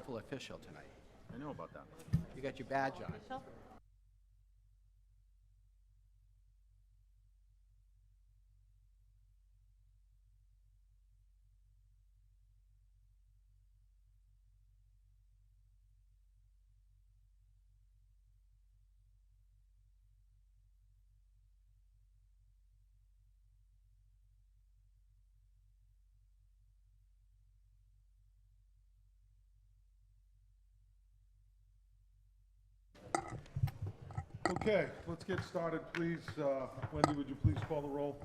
wonderful official tonight. I know about that. You got your badge on. Okay, let's get started, please. Wendy, would you please call the roll?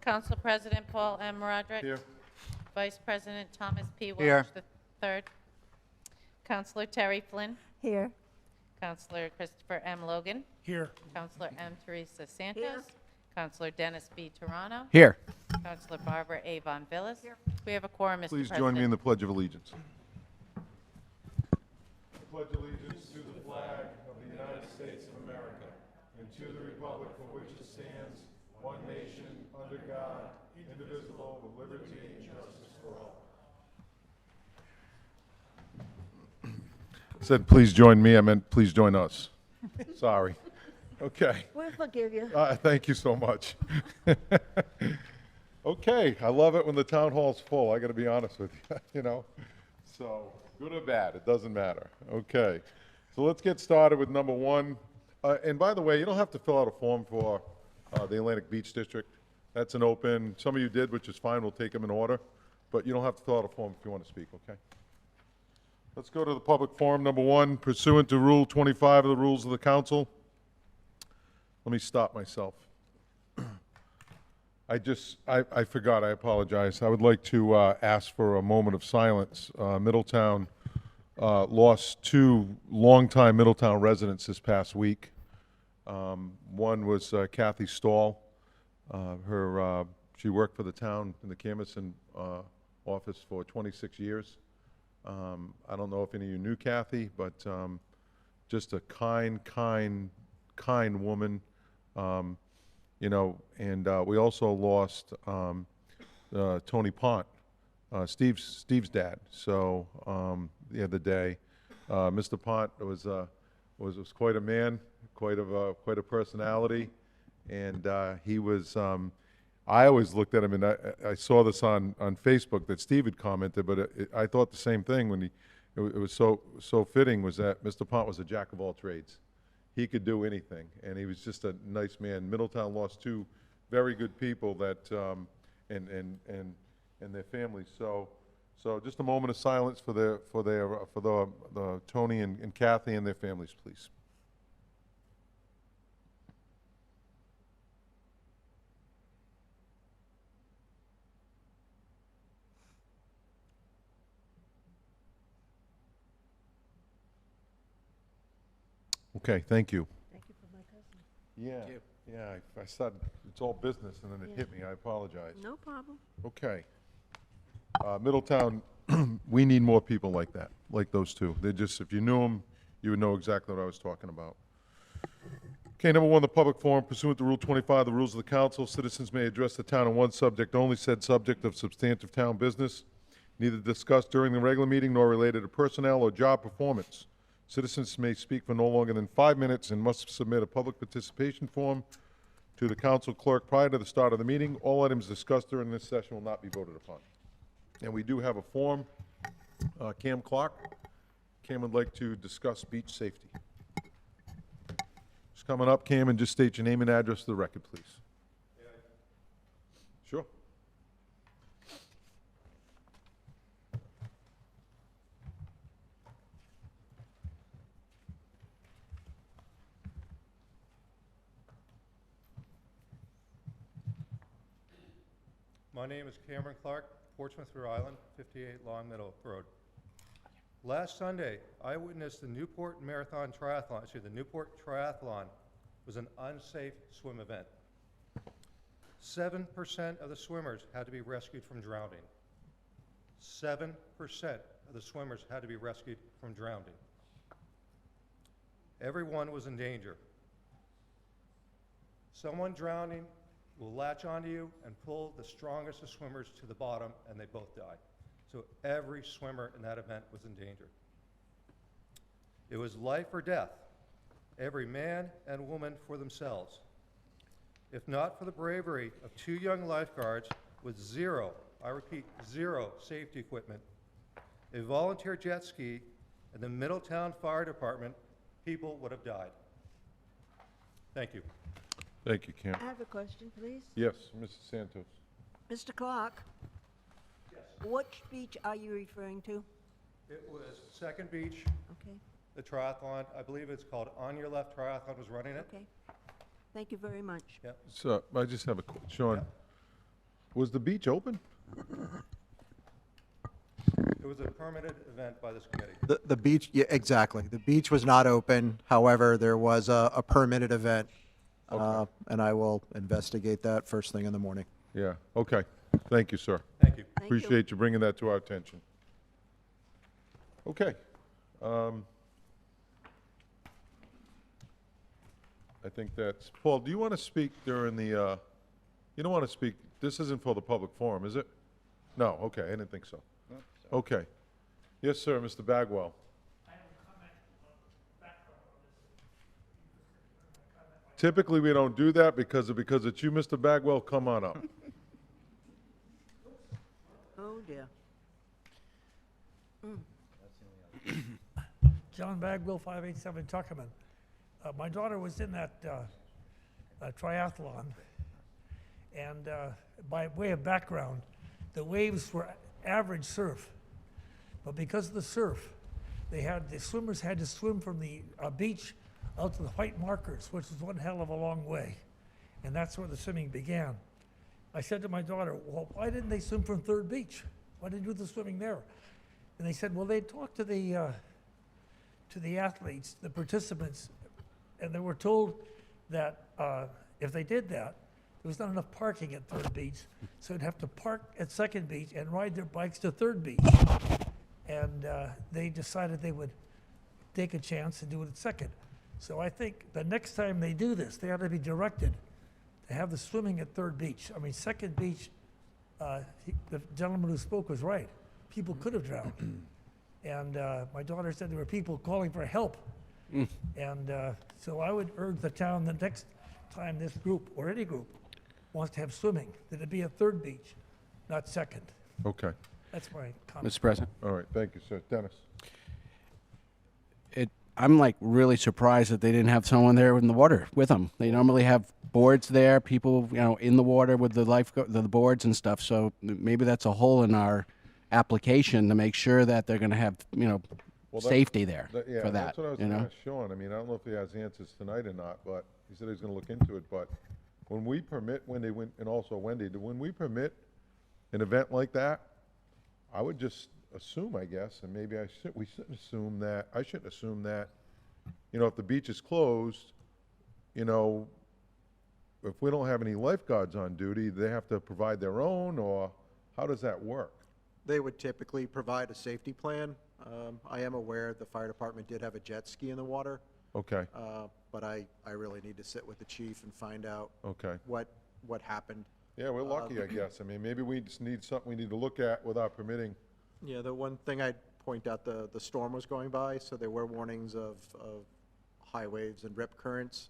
Council President Paul M. Roderick. Here. Vice President Thomas P. Here. Welch III. Councilor Terry Flynn. Here. Councilor Christopher M. Logan. Here. Councilor M. Teresa Santos. Councilor Dennis B. Tarano. Here. Councilor Barbara A. Von Villas. We have a quorum, Mr. Please President. join me in the Pledge of Allegiance. I pledge allegiance to the flag of the United States of America and to the republic for which it stands, one nation, under God, indivisible, with liberty and justice for all. I said, please join me. I meant, please join us. Sorry. Okay. We'll forgive you. Thank you so much. Okay, I love it when the town hall's full, I gotta be honest with you, you know? So, good or bad, it doesn't matter. Okay, so let's get started with number one. And by the way, you don't have to fill out a form for the Atlantic Beach District. That's an open, some of you did, which is fine, we'll take them in order, but you don't have to fill out a form if you want to speak, okay? Let's go to the public forum. Number one, pursuant to Rule 25 of the Rules of the Council. Let me stop myself. I forgot, I apologize. I would like to ask for a moment of silence. Middletown lost two longtime Middletown residents this past week. One was Kathy Stahl. She worked for the town in the Camerson office for 26 years. I don't know if any of you knew Kathy, but just a kind woman. You know, and we also lost Tony Pont, Steve's dad. So the other day, Mr. Pont was quite a man, quite a personality, and he was. I always looked at him, and I saw this on Facebook that Steve had commented, but I thought the same thing when it was so fitting was that Mr. Pont was a jack of all trades. He could do anything, and he was just a nice man. Middletown lost two very good people that, and their families. So just a moment of silence for the Tony and Kathy and their families, please. Okay, thank you. Thank you for my cousin. Yeah, Thank you. yeah, I said, it's all business, and then it hit me, I apologize. No problem. Okay. Middletown, we need more people like that, like those two. They're just, if you knew them, you would know exactly what I was talking about. Okay, number one, the public forum pursuant to Rule 25 of the Rules of the Council. Citizens may address the town on one subject only, said subject of substantive town business, neither discussed during the regular meeting nor related to personnel or job performance. Citizens may speak for no longer than 5 minutes and must submit a public participation form to the council clerk prior to the start of the meeting. All items discussed during this session will not be voted upon. And we do have a form. Cam Clark. Cam would like to discuss beach safety. Just coming up, Cam, and just state your name and address to the record, please. Sure. My name is Cameron Clark, Portsmouth, Rhode Island, 58 Long Meadow Road. Last Sunday, I witnessed the Newport Marathon Triathlon. The Newport Triathlon was an unsafe swim event. 7% of the swimmers had to be rescued from drowning. 7% of the swimmers had to be rescued from drowning. Everyone was in danger. Someone drowning will latch onto you and pull the strongest of swimmers to the bottom, and they both die. So every swimmer in that event was in danger. It was life or death, every man and woman for themselves. If not for the bravery of 2 young lifeguards with zero, I repeat, zero safety equipment, a volunteer jet ski, and the Middletown Fire Department, people would have died. Thank you. Thank you, Cam. I have a question, please. Yes, Mrs. Santos. Mr. Clark? Yes. Which beach are you referring to? It was Second Beach, Okay, the triathlon. I believe it's called On Your Left Triathlon was running it. okay. Thank you very much. Yep. So, I just have a, Sean, was the beach open? It was a permitted event by this committee. The beach, yeah, exactly. The beach was not open. However, there was a permitted event. And I will investigate that first thing in the morning. Yeah, okay. Thank you, sir. Thank you. Thank you. Appreciate you bringing that to our attention. Okay. I think that's, Paul, do you want to speak during the, you don't want to speak, this isn't for the public forum, is it? No, okay, I didn't think so. Okay. Yes, sir, Mr. Bagwell. Typically, we don't do that because it's you, Mr. Bagwell. Come on up. Oh, dear. John Bagwell, 587 Tuckerman. My daughter was in that triathlon, and by way of background, the waves were average surf, but because of the surf, the swimmers had to swim from the beach out to the white markers, which was one hell of a long way, and that's where the swimming began. I said to my daughter, well, why didn't they swim from Third Beach? Why didn't they do the swimming there? And they said, well, they talked to the athletes, the participants, and they were told that if they did that, there was not enough parking at Third Beach, so they'd have to park at Second Beach and ride their bikes to Third Beach. And they decided they would take a chance and do it at Second. So I think the next time they do this, they ought to be directed to have the swimming at Third Beach. I mean, Second Beach, the gentleman who spoke was right. People could have drowned. And my daughter said there were people calling for help. And so I would urge the town the next time this group, or any group, wants to have swimming, that it be at Third Beach, not Second. Okay. That's my comment. Mr. President, All right, thank you, sir. Dennis? I'm like really surprised that they didn't have someone there in the water with them. They normally have boards there, people, in the water with the the boards and stuff. So maybe that's a hole in our application to make sure that they're going to have, Well, that- safety there Yeah, for that, that's what I was going to ask Sean. I mean, I don't know if he has answers tonight or not, but he said he was going to look into it. But when we permit, and also Wendy, when we permit an event like that, I would just assume, I guess, and maybe we shouldn't assume that, I shouldn't assume that, if the beach is closed, if we don't have any lifeguards on duty, they have to provide their own, or how does that work? They would typically provide a safety plan. I am aware the fire department did have a jet ski in the water, Okay, but I really need to sit with the chief and find out okay. what happened. Yeah, we're lucky, I guess. I mean, maybe we just need something we need to look at without permitting. Yeah, the one thing I'd point out, the storm was going by, so there were warnings of high waves and rip currents.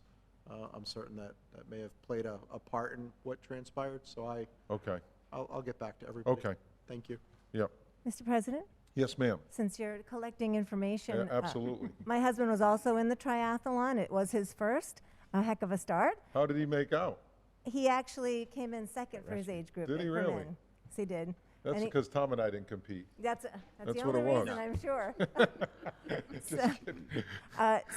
I'm certain that may have played a part in what transpired, so Okay, I'll get back to everybody. okay, Thank you. yep. Mr. President, Yes, ma'am. since you're collecting information. Yeah, absolutely. My husband was also in the triathlon. It was his first. A heck of a start. How did he make out? He actually came in second for his age group. Did he for really? men. Yes, he did. That's And he- because Tom and I didn't compete. That's That's the what only it was. reason, I'm sure. Just kidding.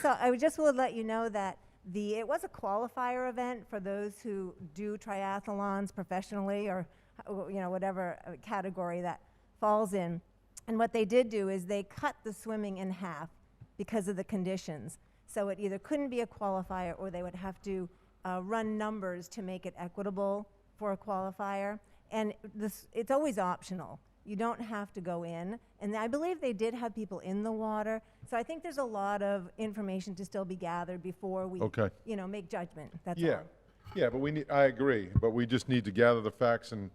So I just would let you know that it was a qualifier event for those who do triathlons professionally or, whatever category that falls in. And what they did do is they cut the swimming in half because of the conditions. So it either couldn't be a qualifier or they would have to run numbers to make it equitable for a qualifier. And it's always optional. You don't have to go in. And I believe they did have people in the water. So I think there's a lot of information to still be gathered before we, Okay. Make judgment. That's Yeah, all. yeah, but I agree, but we just need to gather the facts and,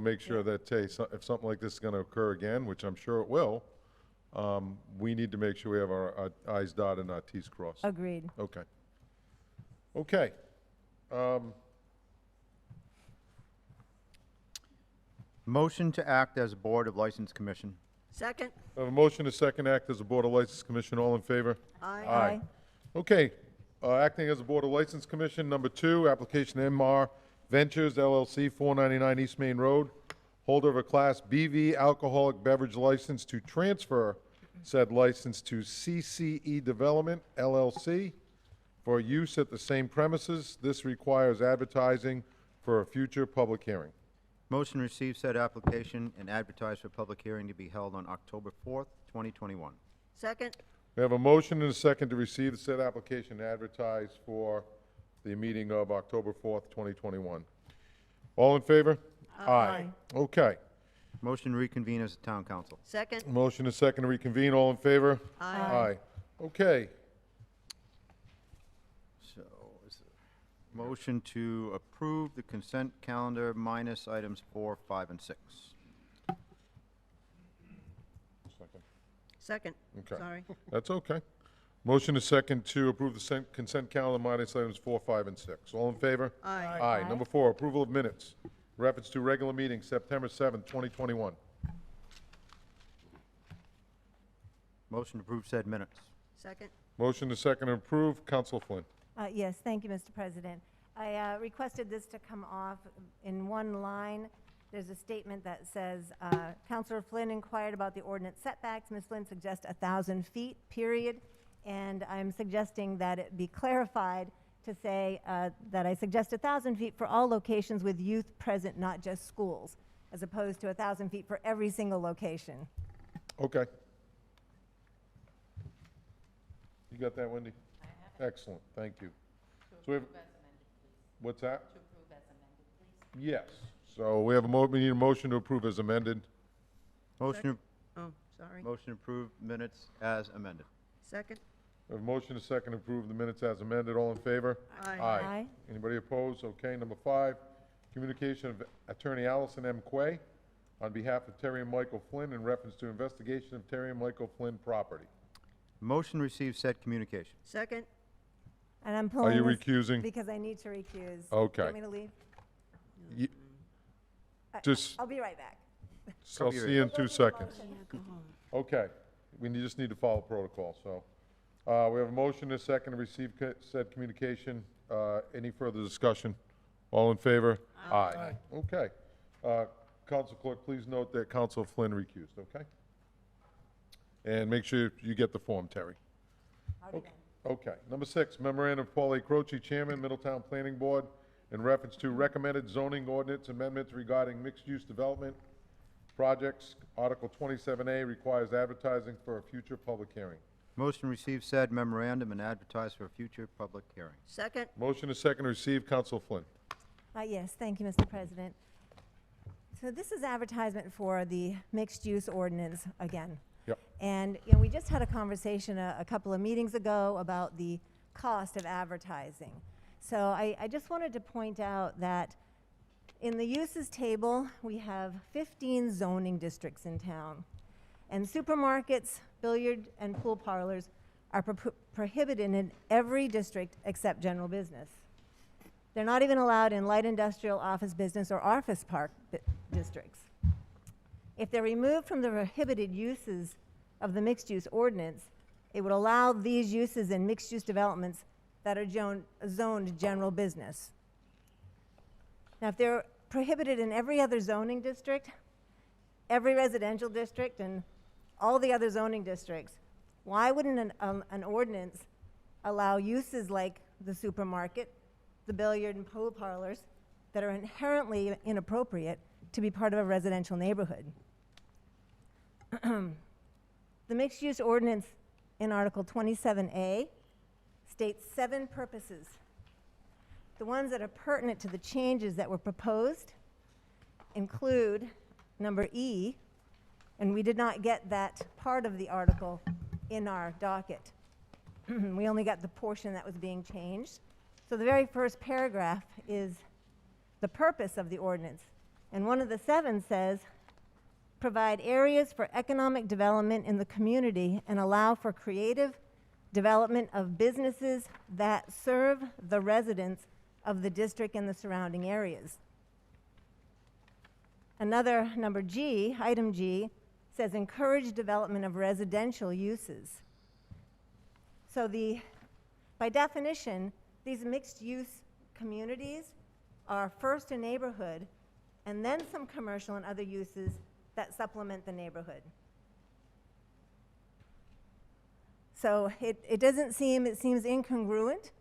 make sure that, hey, if something like this is gonna occur again, which I'm sure it will, we need to make sure we have our i's dotted and our t's crossed. Agreed. Okay. Okay. Motion to act as a Board of License Commission. Second? I have a motion to second act as a Board of License Commission. All in favor? Aye. Okay, acting as a Board of License Commission, number 2, application MR Ventures LLC, 499 East Main Road, holder of a Class BV alcoholic beverage license to transfer said license to CCE Development LLC for use at the same premises. This requires advertising for a future public hearing. Motion to receive said application and advertise for public hearing to be held on October 4th, 2021. Second? We have a motion and a second to receive the said application and advertise for the meeting of October 4th, 2021. All in favor? Aye. Okay. Motion to reconvene as a town council. Second? Motion and second to reconvene. All in favor? Aye. Okay. So, is there motion to approve the consent calendar minus items 4, 5, and 6. Second? Okay. Sorry. That's okay. Motion is second to approve the consent calendar minus items 4, 5, and 6. All in favor? Aye. Aye. Number 4, approval of minutes. Reference to regular meeting, September 7th, 2021. Motion to approve said minutes. Second? Motion to second to approve. Counsel Flynn. Yes, thank you, Mr. President. I requested this to come off in one line. There's a statement that says, Councilor Flynn inquired about the ordinance setbacks. Ms. Flynn suggests 1,000 feet, period. And I'm suggesting that it be clarified to say that I suggest 1,000 feet for all locations with youth present, not just schools, as opposed to 1,000 feet for every single location. Okay. You got that, Wendy? I have it. Excellent, thank you. To So we have- approve as amended, please. What's that? To approve as amended, please. Yes. So we have we need a motion to approve as amended. Motion Oh, sorry. to approve minutes as amended. Second? We have a motion to second to approve the minutes as amended. All in favor? Aye. Aye. Anybody opposed? Okay. Number 5, communication of Attorney Allison M. Quay on behalf of Terry and Michael Flynn in reference to investigation of Terry and Michael Flynn property. Motion to receive said communication. Second? And I'm Are pulling you this recusing? because I need to recuse. Okay. Want me to leave? Ye- Just, I'll be right back. I'll see you in 2 seconds. Yeah, go home. Okay. Just need to follow protocol, so. We have a motion and a second to receive said communication. Any further discussion? All in favor? Aye. Okay. Council Clerk, please note that Council Flynn recused, okay? And make sure you get the form, Terry. Okay. Number 6, memorandum of Paul A. Croce, Chairman, Middletown Planning Board, in reference to recommended zoning ordinance amendments regarding mixed-use development projects. Article 27A requires advertising for a future public hearing. Motion to receive said memorandum and advertise for a future public hearing. Second? Motion is second to receive. Counsel Flynn. Yes, thank you, Mr. President. So this is advertisement for the mixed-use ordinance again. Yep. And, we just had a conversation a couple of meetings ago about the cost of advertising. So I just wanted to point out that in the uses table, we have 15 zoning districts in town. And supermarkets, billiard, and pool parlors are prohibited in every district except general business. They're not even allowed in light industrial, office business, or office park districts. If they're removed from the prohibited uses of the mixed-use ordinance, it would allow these uses in mixed-use developments that are zoned general business. Now, if they're prohibited in every other zoning district, every residential district, and all the other zoning districts, why wouldn't an ordinance allow uses like the supermarket, the billiard and pool parlors that are inherently inappropriate to be part of a residential neighborhood? The mixed-use ordinance in Article 27A states 7 purposes. The ones that are pertinent to the changes that were proposed include number E, and we did not get that part of the article in our docket. We only got the portion that was being changed. So the very first paragraph is the purpose of the ordinance. And one of the 7 says, provide areas for economic development in the community and allow for creative development of businesses that serve the residents of the district and the surrounding areas. Another number G, item G, says encourage development of residential uses. So by definition, these mixed-use communities are first a neighborhood and then some commercial and other uses that supplement the neighborhood. So it seems incongruent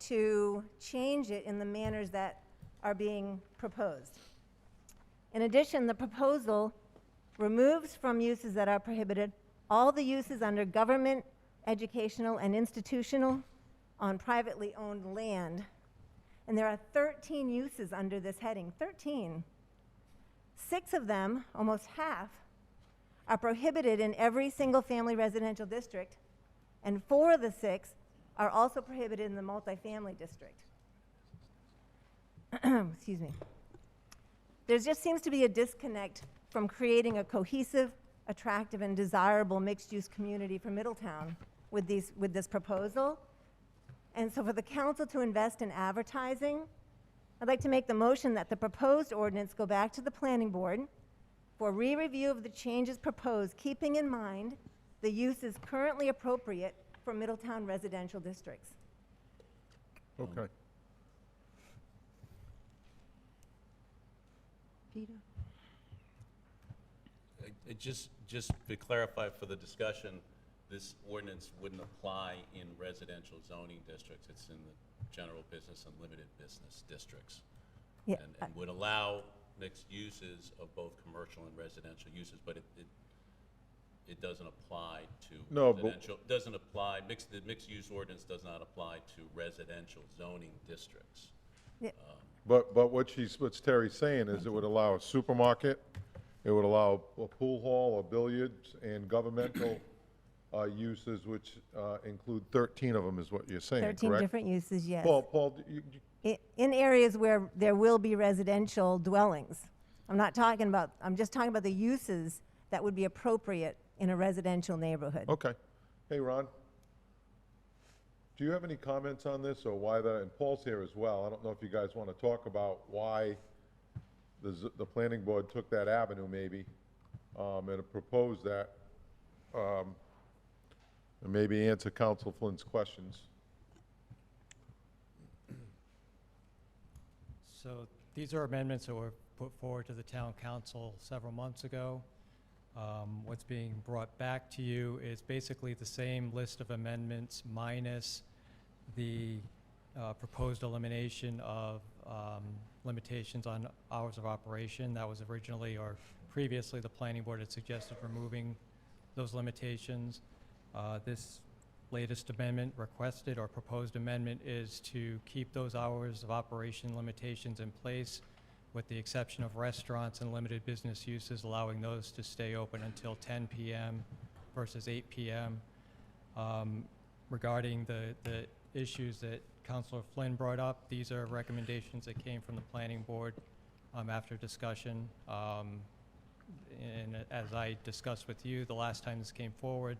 to change it in the manners that are being proposed. In addition, the proposal removes from uses that are prohibited all the uses under government, educational, and institutional on privately owned land. And there are 13 uses under this heading, 13. 6 of them, almost half, are prohibited in every single-family residential district, and 4 of the 6 are also prohibited in the multifamily district. Excuse me. There just seems to be a disconnect from creating a cohesive, attractive, and desirable mixed-use community for Middletown with this proposal. And so for the council to invest in advertising, I'd like to make the motion that the proposed ordinance go back to the planning board for re-review of the changes proposed, keeping in mind the uses currently appropriate for Middletown residential districts. Okay. Peter? Just to clarify for the discussion, this ordinance wouldn't apply in residential zoning districts. It's in the general business and limited business districts. Yeah, And would allow mixed uses of both commercial and residential uses, but it doesn't apply to No, but- residential, doesn't apply, the mixed use ordinance does not apply to residential zoning districts. But what's Terry's saying is it would allow a supermarket, it would allow a pool hall or billiards and governmental uses, which include 13 of them is what you're saying, correct? 13 different uses, yes. Paul, In areas where there will be residential dwellings. I'm just talking about the uses that would be appropriate in a residential neighborhood. okay. Hey, Ron, do you have any comments on this, or why and Paul's here as well, I don't know if you guys want to talk about why the planning board took that avenue maybe, and proposed that, and maybe answer Council Flynn's questions. So these are amendments that were put forward to the town council several months ago. What's being brought back to you is basically the same list of amendments minus the proposed elimination of limitations on hours of operation. That was originally, or previously, the planning board had suggested removing those limitations. This latest amendment requested or proposed amendment is to keep those hours of operation limitations in place, with the exception of restaurants and limited business uses, allowing those to stay open until 10 p.m. versus 8 p.m. Regarding the issues that Councilor Flynn brought up, these are recommendations that came from the planning board after discussion. And as I discussed with you the last time this came forward,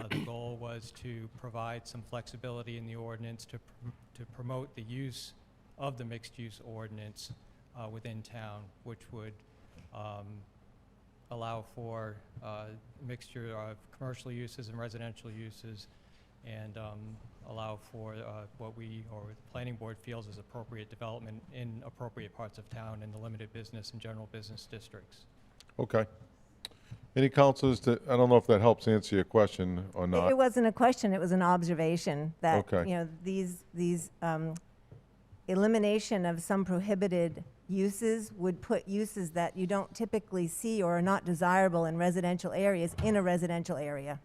the goal was to provide some flexibility in the ordinance to promote the use of the mixed-use ordinance within town, which would allow for mixture of commercial uses and residential uses, and allow for what we, or the planning board feels is appropriate development in appropriate parts of town in the limited business and general business districts. Okay. Any councilors I don't know if that helps answer your question or not. It wasn't a question, it was an observation that, Okay. you know, these elimination of some prohibited uses would put uses that you don't typically see or are not desirable in residential areas in a residential area.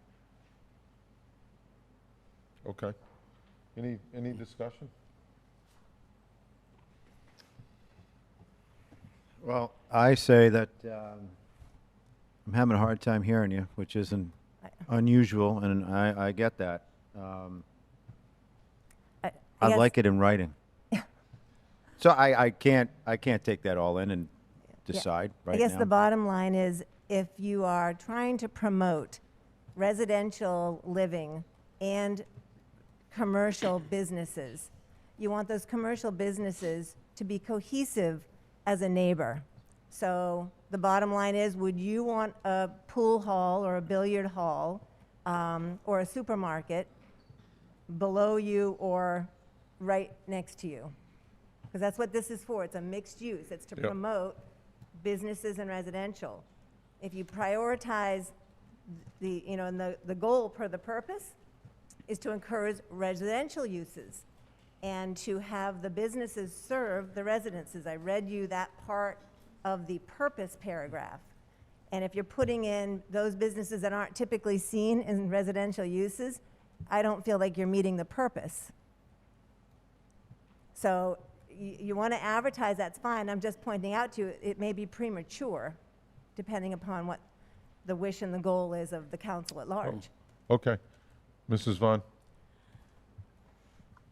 Okay. Any discussion? Well, I say that I'm having a hard time hearing you, which isn't unusual, and I get that. I'd guess- like it in writing. So I can't take that all in and decide right now. I guess the bottom line is if you are trying to promote residential living and commercial businesses, you want those commercial businesses to be cohesive as a neighbor. So the bottom line is, would you want a pool hall or a billiard hall or a supermarket below you or right next to you? Because that's what this is for. It's a mixed use. It's to Yep. promote businesses and residential. If you prioritize and the goal per the purpose is to encourage residential uses and to have the businesses serve the residences. I read you that part of the purpose paragraph. And if you're putting in those businesses that aren't typically seen in residential uses, I don't feel like you're meeting the purpose. So you want to advertise, that's fine. I'm just pointing out to you, it may be premature, depending upon what the wish and the goal is of the council at large. Okay. Mrs. Vaughn?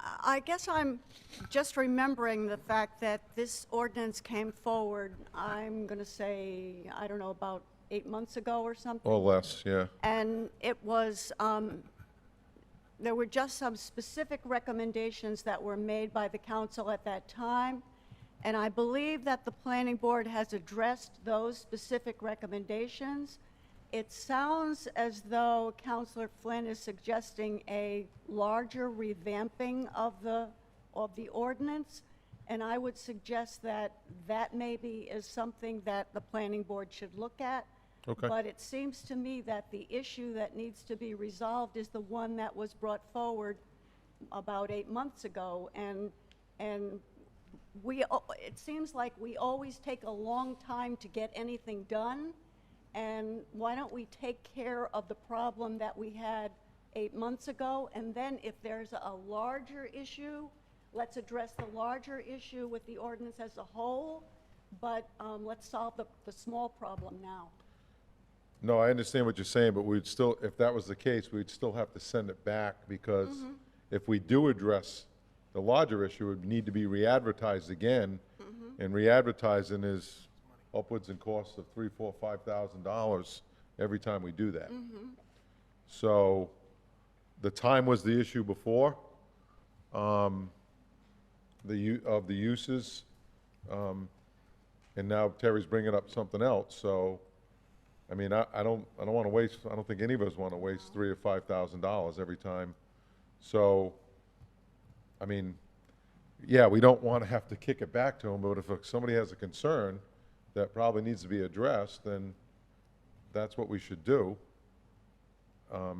I guess I'm just remembering the fact that this ordinance came forward, I'm going to say, I don't know, about 8 months ago or something. Or less, yeah. And it was, there were just some specific recommendations that were made by the council at that time. And I believe that the planning board has addressed those specific recommendations. It sounds as though Councilor Flynn is suggesting a larger revamping of the ordinance. And I would suggest that that maybe is something that the planning board should look at. Okay. But it seems to me that the issue that needs to be resolved is the one that was brought forward about 8 months ago. And it seems like we always take a long time to get anything done. And why don't we take care of the problem that we had 8 months ago? And then if there's a larger issue, let's address the larger issue with the ordinance as a whole. But let's solve the small problem now. No, I understand what you're saying, but we'd still, if that was the case, we'd still have to send it back, because if we do address the larger issue, it would need to be re-advertised again, and re-advertising is upwards in costs of $3,000, $4,000, $5,000 every time we do that. So the time was the issue before, of the uses, and now Terry's bringing up something else, so, I mean, I don't want to waste, I don't think any of us want to waste $3,000 or $5,000 every time. So, I mean, yeah, we don't want to have to kick it back to them, but if somebody has a concern that probably needs to be addressed, then that's what we should do.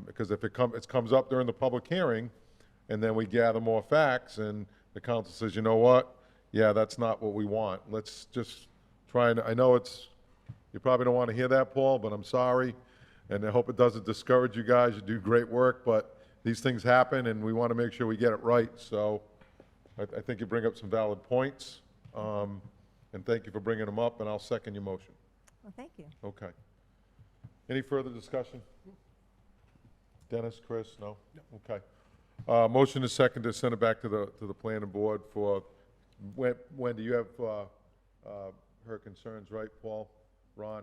Because if it comes up during the public hearing, and then we gather more facts, and the council says, you know what, yeah, that's not what we want. Let's just try and, I know you probably don't want to hear that, Paul, but I'm sorry, and I hope it doesn't discourage you guys. You do great work, but these things happen, and we want to make sure we get it right. So I think you bring up some valid points, and thank you for bringing them up, and I'll second your motion. Well, thank you. Okay. Any further discussion? Dennis, Chris, no? Okay. Motion is second to send it back to the planning board for, Wendy, you have her concerns, right, Paul? Ron?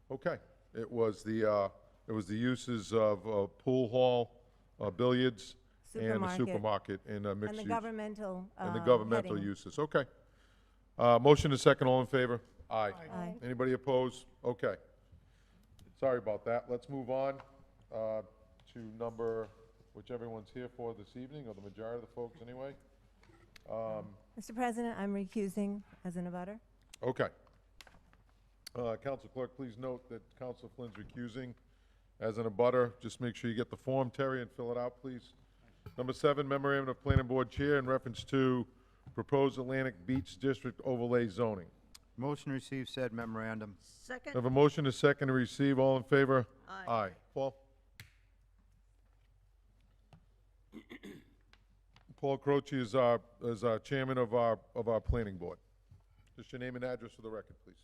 Okay. It was the uses of pool hall, billiards, and the supermarket in mixed use. And the governmental And the governmental heading. uses, okay. Motion is second, all in favor? Aye. Aye. Anybody opposed? Okay. Sorry about that. Let's move on to number, which everyone's here for this evening, or the majority of the folks anyway. Mr. President, I'm recusing as an abutter. Okay. Council Clerk, please note that Council Flynn's recusing as an abutter. Just make sure you get the form, Terry, and fill it out, please. Number 7, memorandum of Planning Board Chair in reference to proposed Atlantic Beach District overlay zoning. Motion to receive said memorandum. Second? Have a motion to second to receive. All in favor? Aye. Aye. Paul? Paul Croce is our chairman of our planning board. Just your name and address for the record, please.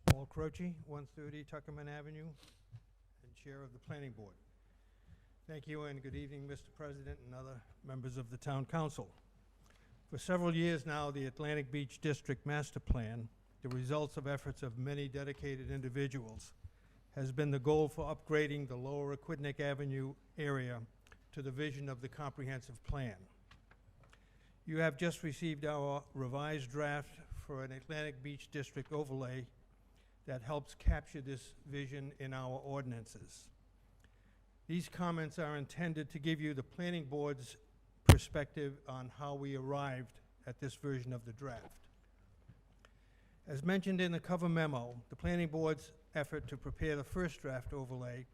Paul Croce, 130 Tuckerman Avenue, and Chair of the Planning Board. Thank you and good evening, Mr. President and other members of the Town Council. For several years now, the Atlantic Beach District Master Plan, the results of efforts of many dedicated individuals, has been the goal for upgrading the Lower Aquidneck Avenue area to the vision of the comprehensive plan. You have just received our revised draft for an Atlantic Beach District overlay that helps capture this vision in our ordinances. These comments are intended to give you the planning board's perspective on how we arrived at this version of the draft. As mentioned in the cover memo, the planning board's effort to prepare the first draft overlay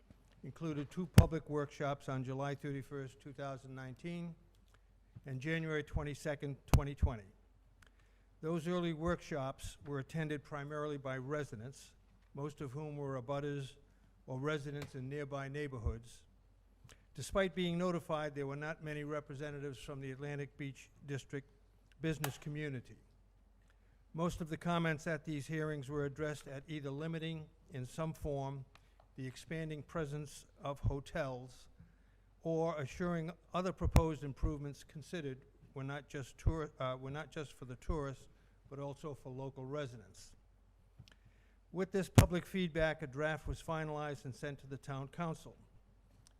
included 2 public workshops on July 31st, 2019 and January 22nd, 2020. Those early workshops were attended primarily by residents, most of whom were abutters or residents in nearby neighborhoods. Despite being notified, there were not many representatives from the Atlantic Beach District business community. Most of the comments at these hearings were addressed at either limiting, in some form, the expanding presence of hotels or assuring other proposed improvements considered were not just for the tourists, but also for local residents. With this public feedback, a draft was finalized and sent to the town council.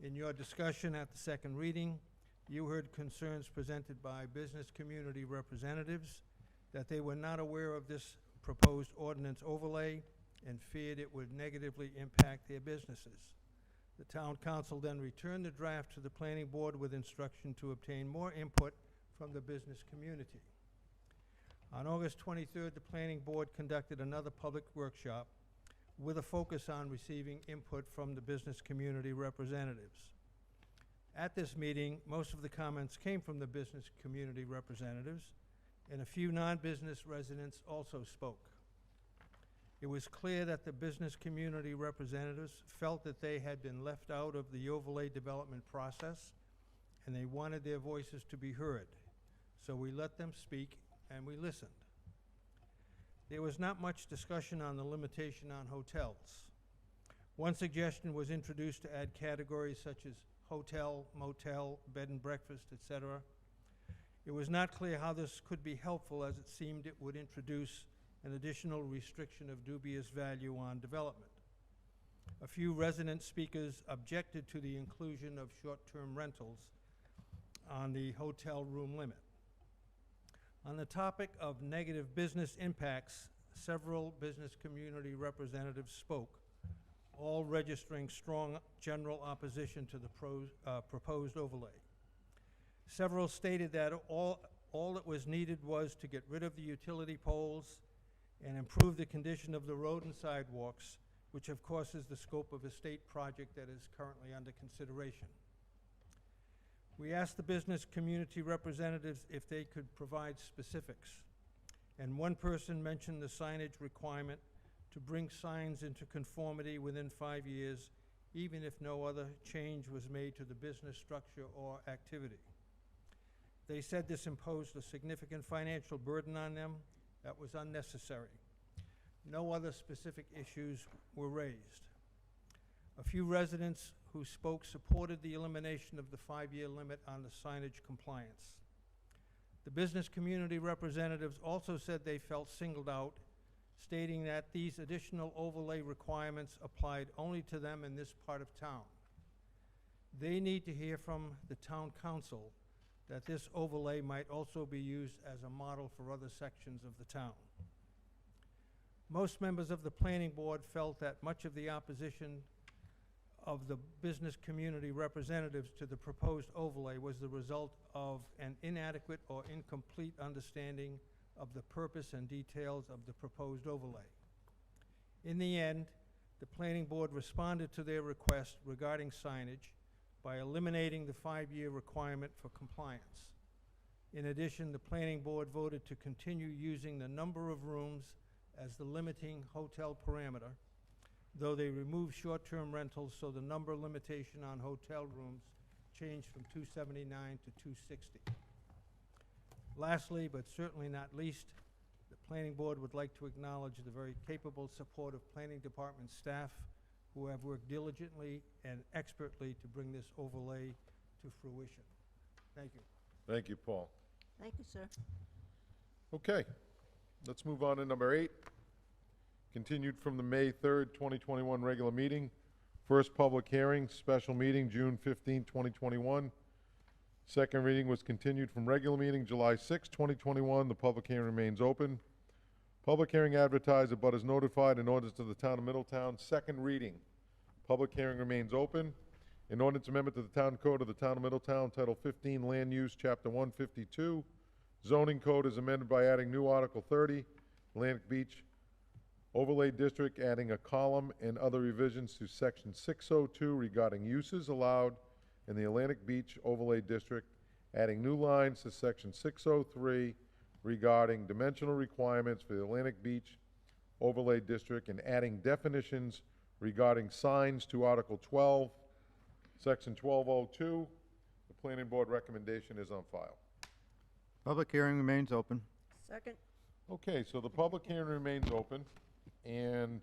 In your discussion at the second reading, you heard concerns presented by business community representatives that they were not aware of this proposed ordinance overlay and feared it would negatively impact their businesses. The town council then returned the draft to the planning board with instruction to obtain more input from the business community. On August 23rd, the planning board conducted another public workshop with a focus on receiving input from the business community representatives. At this meeting, most of the comments came from the business community representatives, and a few non-business residents also spoke. It was clear that the business community representatives felt that they had been left out of the overlay development process, and they wanted their voices to be heard. So we let them speak, and we listened. There was not much discussion on the limitation on hotels. One suggestion was introduced to add categories such as hotel, motel, bed and breakfast, etc. It was not clear how this could be helpful, as it seemed it would introduce an additional restriction of dubious value on development. A few resident speakers objected to the inclusion of short-term rentals on the hotel room limit. On the topic of negative business impacts, several business community representatives spoke, all registering strong general opposition to the proposed overlay. Several stated that all that was needed was to get rid of the utility poles and improve the condition of the road and sidewalks, which of course is the scope of a state project that is currently under consideration. We asked the business community representatives if they could provide specifics, and one person mentioned the signage requirement to bring signs into conformity within 5 years, even if no other change was made to the business structure or activity. They said this imposed a significant financial burden on them that was unnecessary. No other specific issues were raised. A few residents who spoke supported the elimination of the 5-year limit on the signage compliance. The business community representatives also said they felt singled out, stating that these additional overlay requirements applied only to them in this part of town. They need to hear from the town council that this overlay might also be used as a model for other sections of the town. Most members of the planning board felt that much of the opposition of the business community representatives to the proposed overlay was the result of an inadequate or incomplete understanding of the purpose and details of the proposed overlay. In the end, the planning board responded to their request regarding signage by eliminating the 5-year requirement for compliance. In addition, the planning board voted to continue using the number of rooms as the limiting hotel parameter, though they removed short-term rentals, so the number limitation on hotel rooms changed from 279 to 260. Lastly, but certainly not least, the planning board would like to acknowledge the very capable support of planning department staff who have worked diligently and expertly to bring this overlay to fruition. Thank you. Thank you, Paul. Thank you, sir. Okay, let's move on to number 8. continued from the May 3rd, 2021 regular meeting. First public hearing, special meeting, June 15, 2021. Second reading was continued from regular meeting, July 6, 2021. The public hearing remains open. Public hearing advertised, but is notified in orders to the town of Middletown. Second reading. Public hearing remains open. An ordinance amendment to the town code of the town of Middletown, Title 15, Land Use, Chapter 152. Zoning code is amended by adding new Article 30, Atlantic Beach Overlay District, adding a column and other revisions to Section 602 regarding uses allowed in the Atlantic Beach Overlay District, adding new lines to Section 603 regarding dimensional requirements for the Atlantic Beach Overlay District, and adding definitions regarding signs to Article 12, Section 1202. The planning board recommendation is on file. Public hearing remains open. Second. Okay, so the public hearing remains open, and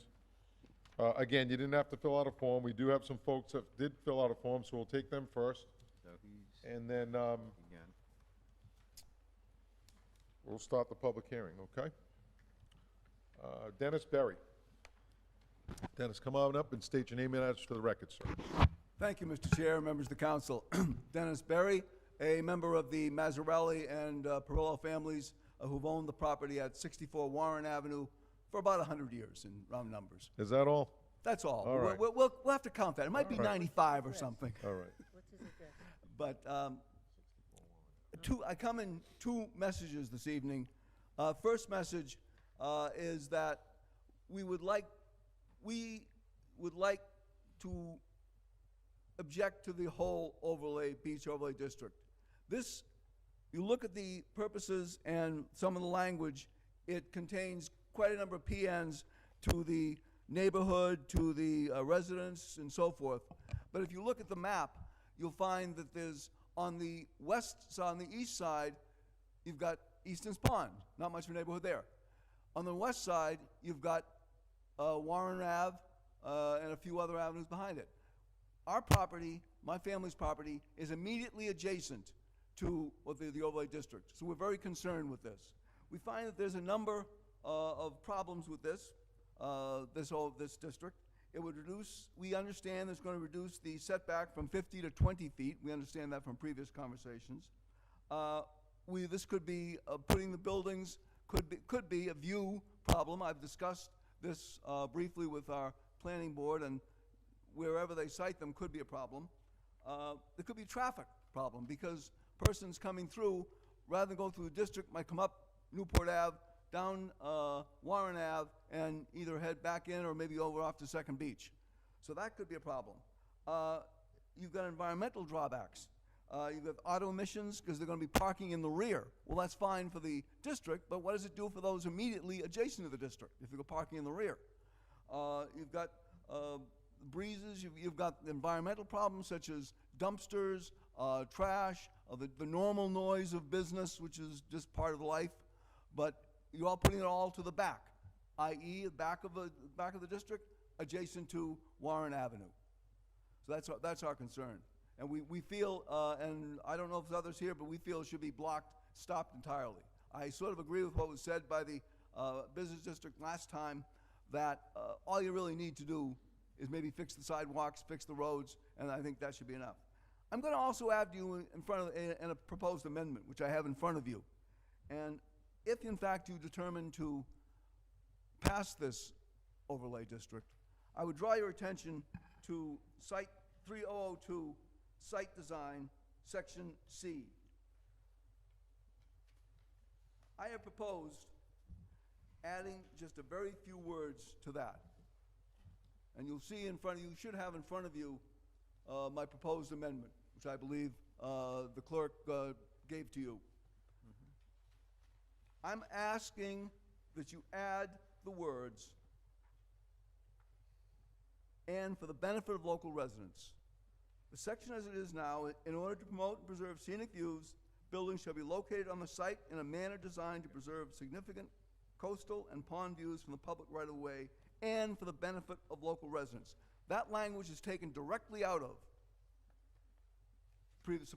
again, you didn't have to fill out a form. We do have some folks that did fill out a form, so we'll take them first. And then we'll start the public hearing, okay? Dennis Berry. Dennis, come on up and state your name and address for the record, sir. Thank you, Mr. Chair, members of the council. Dennis Berry, a member of the Mazzarelli and Perillo families who've owned the property at 64 Warren Avenue for about 100 years in round numbers. Is that all? That's all. All right. We'll have to count that. It might be All right. 95 or something. All right. What's his address? But I come in two messages this evening. First message is that we would like to object to the whole beach overlay district. This, you look at the purposes and some of the language, it contains quite a number of PNs to the neighborhood, to the residents, and so forth. But if you look at the map, you'll find that there's on the east side, you've got Easton's Pond, not much of a neighborhood there. On the west side, you've got Warren Ave and a few other avenues behind it. Our property, my family's property, is immediately adjacent to the overlay district, so we're very concerned with this. We find that there's a number of problems with this district. It would reduce, we understand it's going to reduce the setback from 50 to 20 feet. We understand that from previous conversations. This could be putting the buildings, could be a view problem. I've discussed this briefly with our planning board, and wherever they cite them could be a problem. There could be a traffic problem because persons coming through, rather than go through the district, might come up Newport Ave, down Warren Ave, and either head back in or maybe over off to Second Beach. So that could be a problem. You've got environmental drawbacks. You've got auto emissions because they're going to be parking in the rear. Well, that's fine for the district, but what does it do for those immediately adjacent to the district if they're parking in the rear? You've got breezes, you've got environmental problems such as dumpsters, trash, the normal noise of business, which is just part of life, but you're all putting it all to the back, i.e. the back of the district, adjacent to Warren Avenue. So that's our concern. And we feel, and I don't know if there's others here, but we feel it should be stopped entirely. I sort of agree with what was said by the business district last time, that all you really need to do is maybe fix the sidewalks, fix the roads, and I think that should be enough. I'm going to also add to you in a proposed amendment, which I have in front of you. And if, in fact, you determine to pass this overlay district, I would draw your attention to Site 3002, Site Design, Section C. I have proposed adding just a very few words to that. And you'll see in front of you, you should have in front of you my proposed amendment, which I believe the clerk gave to you. I'm asking that you add the words, "and for the benefit of local residents." The section as it is now, in order to promote and preserve scenic views, buildings shall be located on the site in a manner designed to preserve significant coastal and pond views from the public right-of-way and for the benefit of local residents. That language is taken directly out of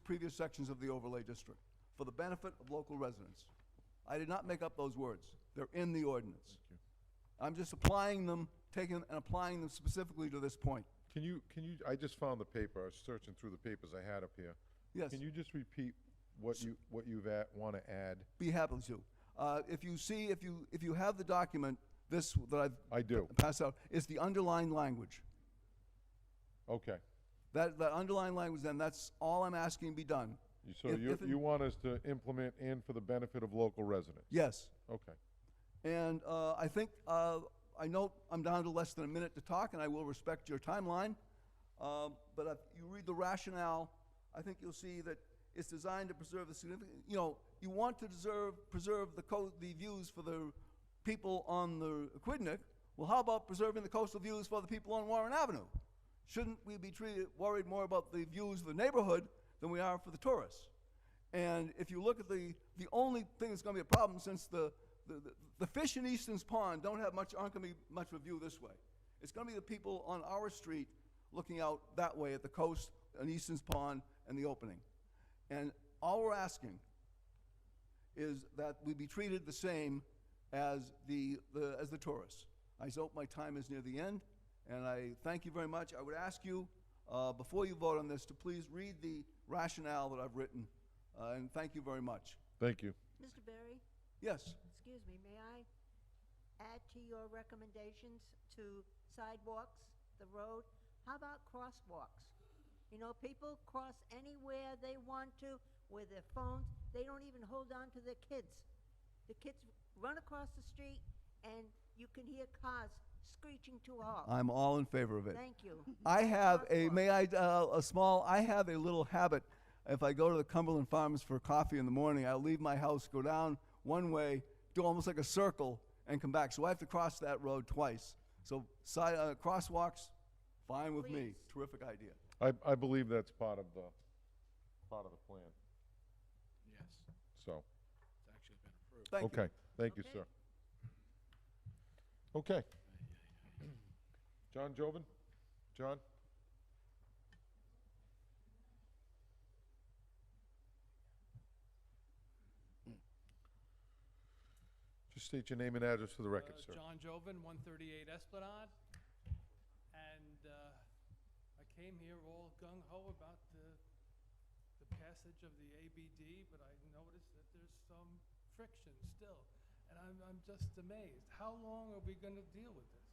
previous sections of the overlay district, for the benefit of local residents. I did not make up those words. They're in the ordinance. I'm just applying them, taking and applying them specifically to this point. Can you, I just found the paper, I was searching through the papers I had up here. Yes. Can you just repeat what you want to add? Be happy to. If you have the document, this that I do. passed out, is the underlined language. Okay. That underlying language, then, that's all I'm asking be done. So you want us to implement in for the benefit of local residents? Yes. Okay. And I think, I know I'm down to less than a minute to talk, and I will respect your timeline. But if you read the rationale, I think you'll see that it's designed to preserve the significant, you want to preserve the views for the people on the Aquidneck. Well, how about preserving the coastal views for the people on Warren Avenue? Shouldn't we be worried more about the views of the neighborhood than we are for the tourists? And if you look at the only thing that's going to be a problem, since the fish in Easton's Pond aren't going to be much of a view this way. It's going to be the people on our street looking out that way at the coast, on Easton's Pond, and the opening. And all we're asking is that we be treated the same as the tourists. I hope my time is near the end, and I thank you very much. I would ask you, before you vote on this, to please read the rationale that I've written, and thank you very much. Thank you. Mr. Berry, Yes. excuse me, may I add to your recommendations to sidewalks, the road? How about crosswalks? People cross anywhere they want to with their phones. They don't even hold on to their kids. The kids run across the street, and you can hear cars screeching to a halt. I'm all in favor of it. Thank you. I have I have a little habit. If I go to the Cumberland Farms for coffee in the morning, I leave my house, go down one way, do almost like a circle, and come back. So I have to cross that road twice. So crosswalks, fine with me. Terrific idea. I believe that's part of the plan, Yes, so. it's actually been approved. Thank you. Okay, thank you, sir. Okay. John Joven? John? Just state your name and address for the record, sir. John Joven, 138 Esplanade. And I came here all gung-ho about the passage of the ABD, but I noticed that there's some friction still. And I'm just amazed. How long are we going to deal with this?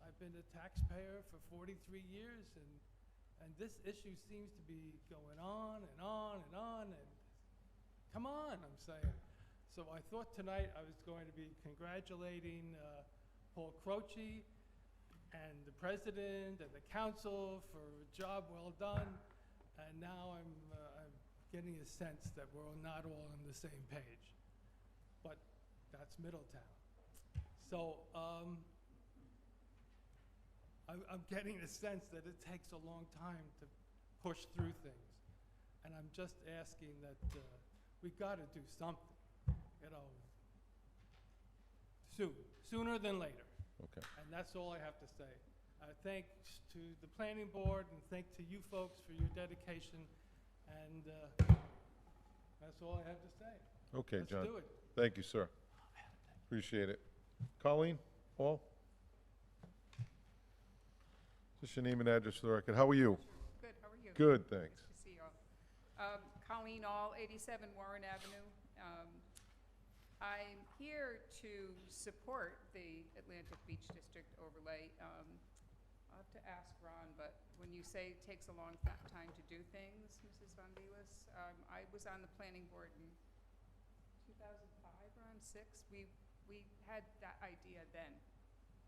I've been a taxpayer for 43 years, and this issue seems to be going on and on and on, and come on, I'm saying. So I thought tonight I was going to be congratulating Paul Croce and the president and the council for a job well done, and now I'm getting a sense that we're not all on the same page. But that's Middletown. So I'm getting a sense that it takes a long time to push through things. And I'm just asking that we got to do something, sooner than later. Okay. And that's all I have to say. Thanks to the planning board and thank to you folks for your dedication. And that's all I have to say. Okay, Let's John. do it. Thank you, sir. Appreciate it. Colleen, Paul? Just your name and address for the record. How are you? Good, how are you? Good, thanks. Nice to see you all. Colleen All, 87 Warren Avenue. I'm here to support the Atlantic Beach District overlay. I'll have to ask Ron, but when you say it takes a long time to do things, Mrs. Von Velis, I was on the planning board in 2005, Ron, 6. We had that idea then.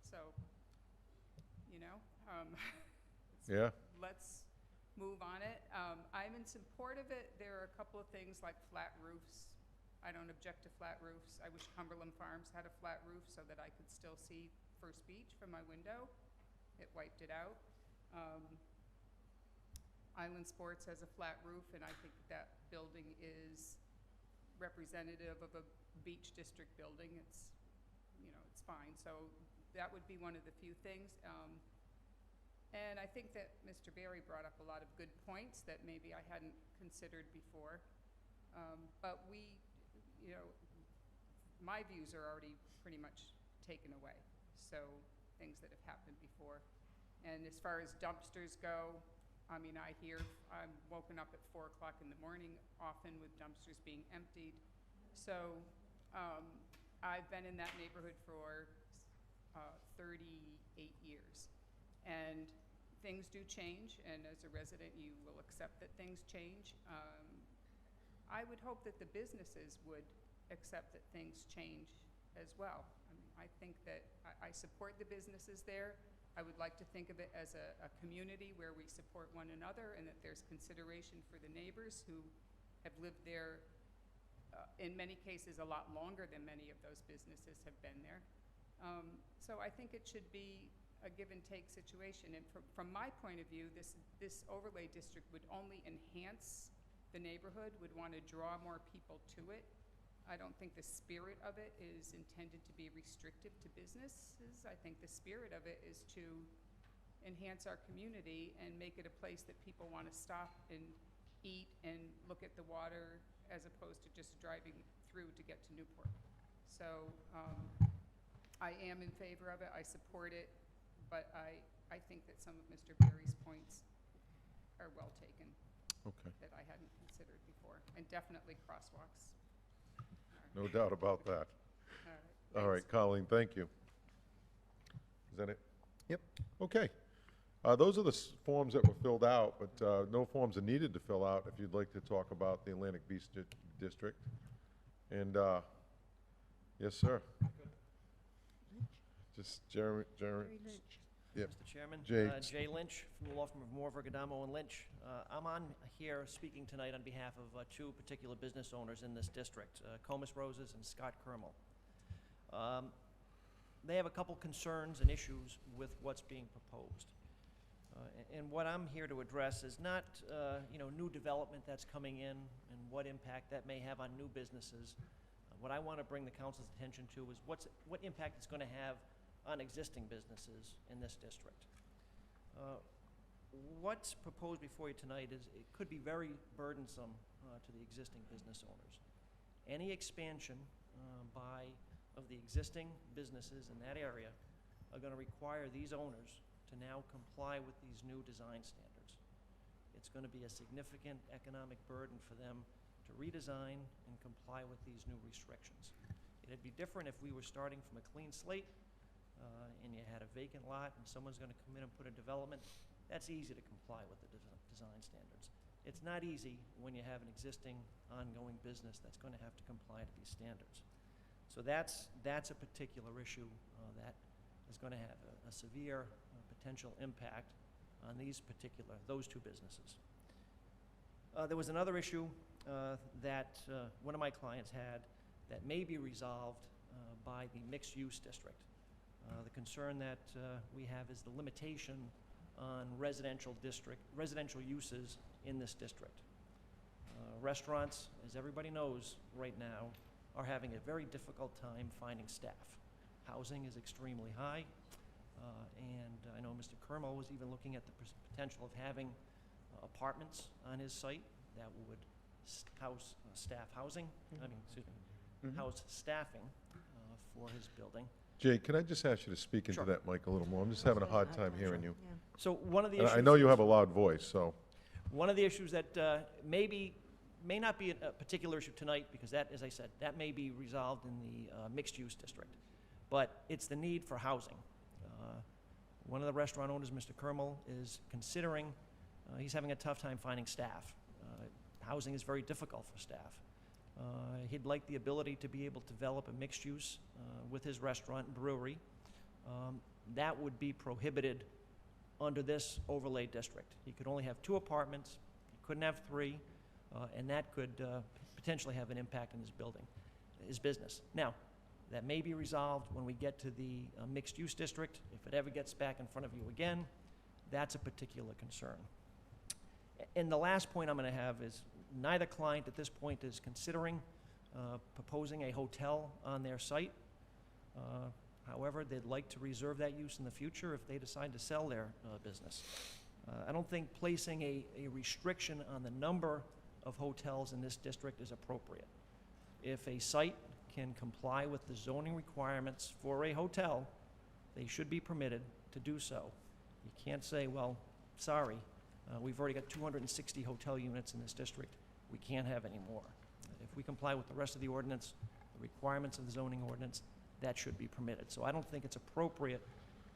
So, Yeah. let's move on it. I'm in support of it. There are a couple of things like flat roofs. I don't object to flat roofs. I wish Cumberland Farms had a flat roof so that I could still see First Beach from my window. It wiped it out. Island Sports has a flat roof, and I think that building is representative of a beach district building. It's, it's fine. So that would be one of the few things. And I think that Mr. Berry brought up a lot of good points that maybe I hadn't considered before. But my views are already pretty much taken away. So things that have happened before. And as far as dumpsters go, I mean, I'm woken up at 4 o'clock in the morning, often with dumpsters being emptied. So I've been in that neighborhood for 38 years. And things do change, and as a resident, you will accept that things change. I would hope that the businesses would accept that things change as well. I mean, I think that I support the businesses there. I would like to think of it as a community where we support one another and that there's consideration for the neighbors who have lived there, in many cases, a lot longer than many of those businesses have been there. So I think it should be a give and take situation. And from my point of view, this overlay district would only enhance the neighborhood, would want to draw more people to it. I don't think the spirit of it is intended to be restrictive to businesses. I think the spirit of it is to enhance our community and make it a place that people want to stop and eat and look at the water as opposed to just driving through to get to Newport. So I am in favor of it. I support it. But I think that some of Mr. Berry's points are well taken. Okay. That I hadn't considered before. And definitely crosswalks. No doubt about that. All All right, Colleen, thank you. Is that it? Yep. Okay. Those are the forms that were filled out, but no forms are needed to fill out if you'd like to talk about the Atlantic Beach District. And, yes, sir. Just Jeremy. Yep. Mr. Chairman. Jay. Jay Lynch from the law firm of Moore, Vergadamo, and Lynch. I'm on here speaking tonight on behalf of two particular business owners in this district, Comus Roses and Scott Kermel. They have a couple concerns and issues with what's being proposed. And what I'm here to address is not new development that's coming in and what impact that may have on new businesses. What I want to bring the council's attention to is what impact it's going to have on existing businesses in this district. What's proposed before you tonight is it could be very burdensome to the existing business owners. Any expansion of the existing businesses in that area are going to require these owners to now comply with these new design standards. It's going to be a significant economic burden for them to redesign and comply with these new restrictions. It'd be different if we were starting from a clean slate and you had a vacant lot and someone's going to come in and put a development. That's easy to comply with the design standards. It's not easy when you have an existing ongoing business that's going to have to comply to these standards. So that's a particular issue that is going to have a severe potential impact on those two businesses. There was another issue that one of my clients had that may be resolved by the mixed-use district. The concern that we have is the limitation on residential uses in this district. Restaurants, as everybody knows right now, are having a very difficult time finding staff. Housing is extremely high, and I know Mr. Kermel was even looking at the potential of having apartments on his site that would house staff housing, house staffing for his building. Jay, can I just ask you to speak into that mic a little more? I'm just having a hard time hearing you. Yeah. So one of the issues... I know you have a loud voice, so... One of the issues that may not be a particular issue tonight, because that, as I said, that may be resolved in the mixed-use district, but it's the need for housing. One of the restaurant owners, Mr. Kermel, is considering, he's having a tough time finding staff. Housing is very difficult for staff. He'd like the ability to be able to develop a mixed use with his restaurant and brewery. That would be prohibited under this overlay district. He could only have 2 apartments, he couldn't have 3, and that could potentially have an impact on his business. Now, that may be resolved when we get to the mixed use district. If it ever gets back in front of you again, that's a particular concern. And the last point I'm going to have is neither client at this point is considering proposing a hotel on their site. However, they'd like to reserve that use in the future if they decide to sell their business. I don't think placing a restriction on the number of hotels in this district is appropriate. If a site can comply with the zoning requirements for a hotel, they should be permitted to do so. You can't say, well, sorry, we've already got 260 hotel units in this district, we can't have any more. If we comply with the rest of the ordinance, the requirements of the zoning ordinance, that should be permitted. So I don't think it's appropriate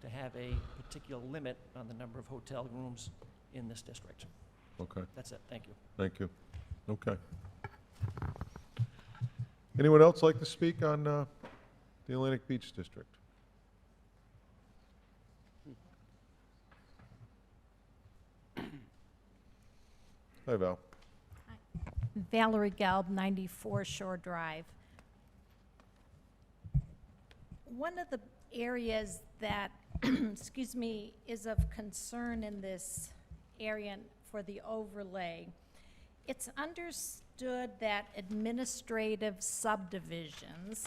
to have a particular limit on the number of hotel rooms in this district. Okay, That's it, thank you. thank you. Okay. Anyone else like to speak on the Atlantic Beach District? Hi, Val. Valerie Gelb, 94 Shore Drive. One of the areas that, excuse me, is of concern in this area for the overlay, it's understood that administrative subdivisions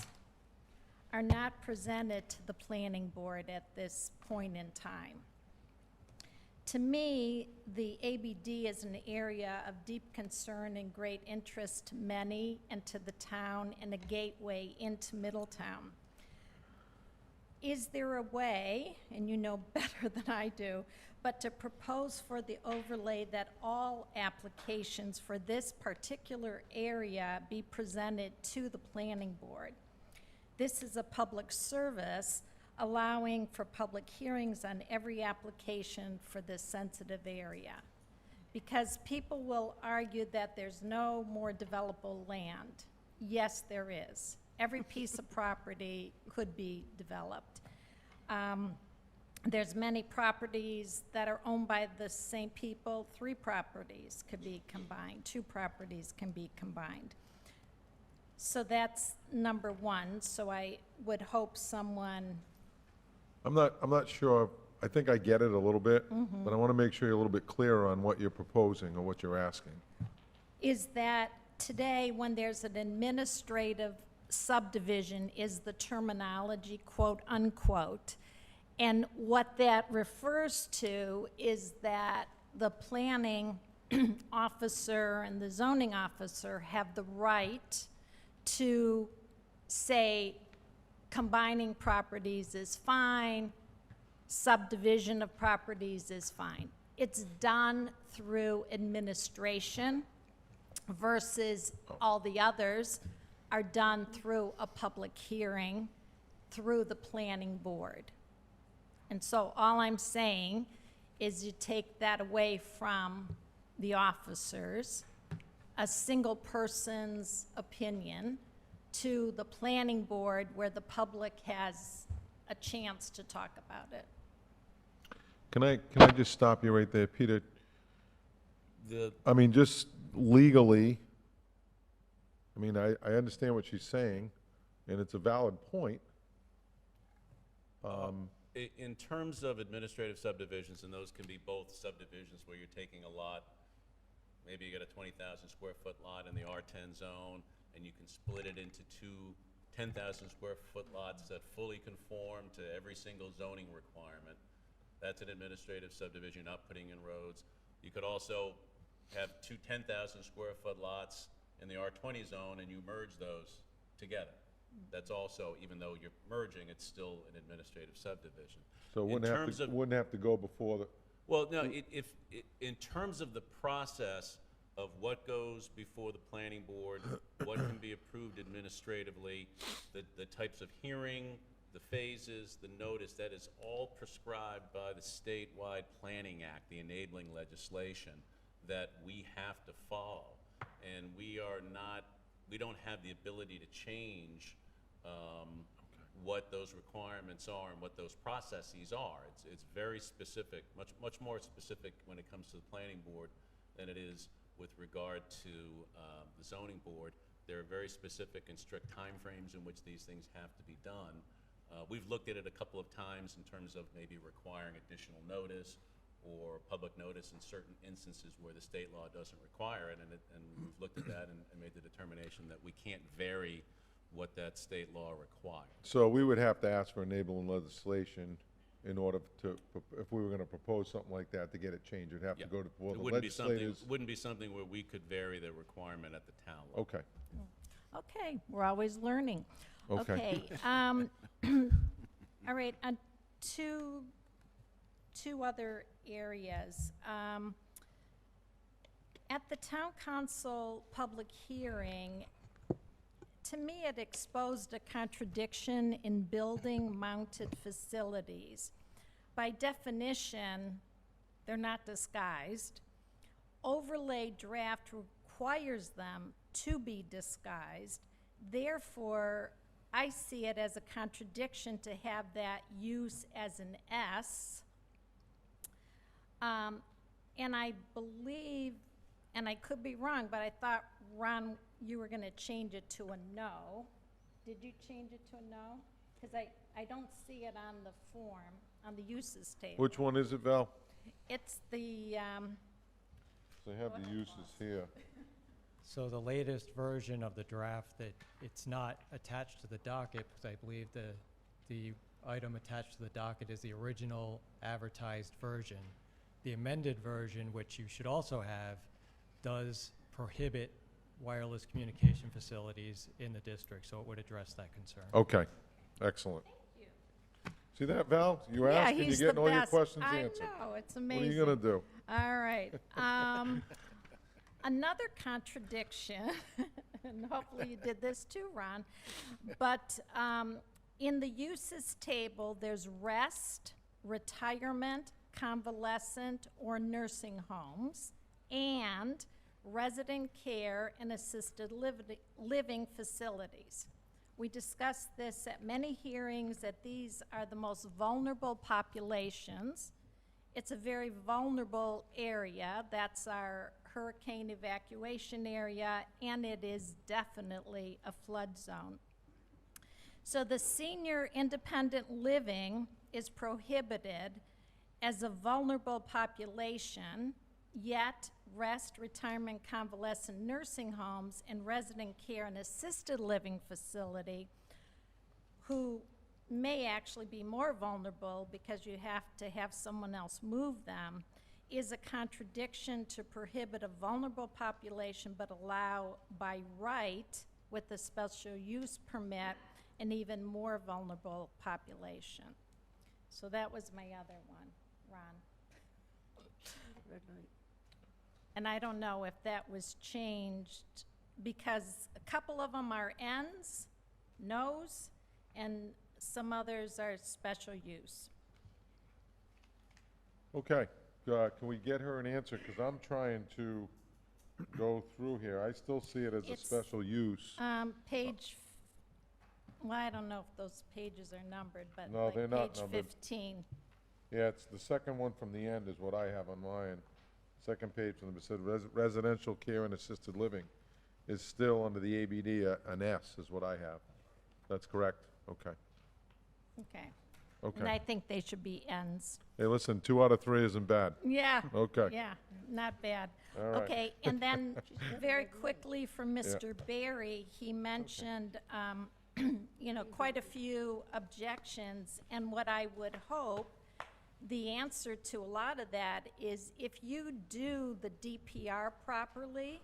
are not presented to the planning board at this point in time. To me, the ABD is an area of deep concern and great interest to many and to the town, and a gateway into Middletown. Is there a way, and you know better than I do, but to propose for the overlay that all applications for this particular area be presented to the planning board? This is a public service, allowing for public hearings on every application for this sensitive area. Because people will argue that there's no more developable land. Yes, there is. Every piece of property could be developed. There's many properties that are owned by the same people. 3 properties could be combined. 2 properties can be combined. So that's number one. So I would hope someone. I'm not sure, I think I get it a little bit, but I want to make sure you're a little bit clearer on what you're proposing or what you're asking. Is that today, when there's an administrative subdivision, is the terminology quote unquote, and what that refers to is that the planning officer and the zoning officer have the right to say combining properties is fine, subdivision of properties is fine. It's done through administration versus all the others are done through a public hearing through the planning board. And so all I'm saying is you take that away from the officers, a single person's opinion, to the planning board where the public has a chance to talk about it. Can I just stop you right there, Peter? I mean, just legally, I mean, I understand what she's saying, and it's a valid point. In terms of administrative subdivisions, and those can be both subdivisions where you're taking a lot, maybe you got a 20,000 square foot lot in the R10 zone, and you can split it into 2 10,000 square foot lots that fully conform to every single zoning requirement. That's an administrative subdivision, not putting in roads. You could also have 2 10,000 square foot lots in the R20 zone, and you merge those together. That's also, even though you're merging, it's still an administrative subdivision. So it wouldn't have to go before the... Well, no, in terms of the process of what goes before the planning board, what can be approved administratively, the types of hearing, the phases, the notice, that is all prescribed by the statewide Planning Act, the enabling legislation that we have to follow. And we don't have the ability to change what those requirements are and what those processes are. It's very specific, much more specific when it comes to the planning board than it is with regard to the zoning board. There are very specific and strict timeframes in which these things have to be done. We've looked at it a couple of times in terms of maybe requiring additional notice or public notice in certain instances where the state law doesn't require it, and we've looked at that and made the determination that we can't vary what that state law requires. So we would have to ask for enabling legislation in order to, if we were going to propose something like that, to get it changed, it'd have to go to the legislators. It wouldn't be something where we could vary the requirement at the town level. Okay. Okay, we're always learning. Okay. All right, on two other areas. At the town council public hearing, to me, it exposed a contradiction in building mounted facilities. By definition, they're not disguised. Overlay draft requires them to be disguised. Therefore, I see it as a contradiction to have that use as an S. And I believe, and I could be wrong, but I thought, Ron, you were going to change it to a no. Did you change it to a no? Because I don't see it on the form, on the uses table. Which one is it, Val? It's the, So I have the uses here. So the latest version of the draft, that it's not attached to the docket, because I believe the item attached to the docket is the original advertised version. The amended version, which you should also have, does prohibit wireless communication facilities in the district, so it would address that concern. Okay, excellent. Thank you. See that, Val? You Yeah, asked and he's you're getting the all your best. questions I answered. know, it's What are amazing. you gonna do? All right. Another contradiction, and hopefully you did this too, Ron, but in the uses table, there's rest, retirement, convalescent, or nursing homes, and resident care and assisted living facilities. We discussed this at many hearings, that these are the most vulnerable populations. It's a very vulnerable area. That's our hurricane evacuation area, and it is definitely a flood zone. So the senior independent living is prohibited as a vulnerable population, yet rest, retirement, convalescent nursing homes, and resident care and assisted living facility, who may actually be more vulnerable because you have to have someone else move them, is a contradiction to prohibit a vulnerable population but allow by right with a special use permit an even more vulnerable population. So that was my other one, Ron. And I don't know if that was changed, because a couple of them are Ns, nos, and some others are special use. Okay, can we get her an answer? Because I'm trying to go through here. I still see it as a It's, special use. Well, I don't know if those pages are numbered, but No, like they're not page numbered. 15. Yeah, it's the second one from the end is what I have on mine. Second page from the, it said residential care and assisted living is still under the ABD, an S is what I have. That's correct? Okay. Okay. Okay. And I think they should be Ns. Hey, listen, 2 out of 3 isn't bad. Yeah. Okay. Yeah, not bad. All right. Okay, and then very quickly from Mr. Barry, he mentioned, you know, quite a few objections, and what I would hope, the answer to a lot of that is, if you do the DPR properly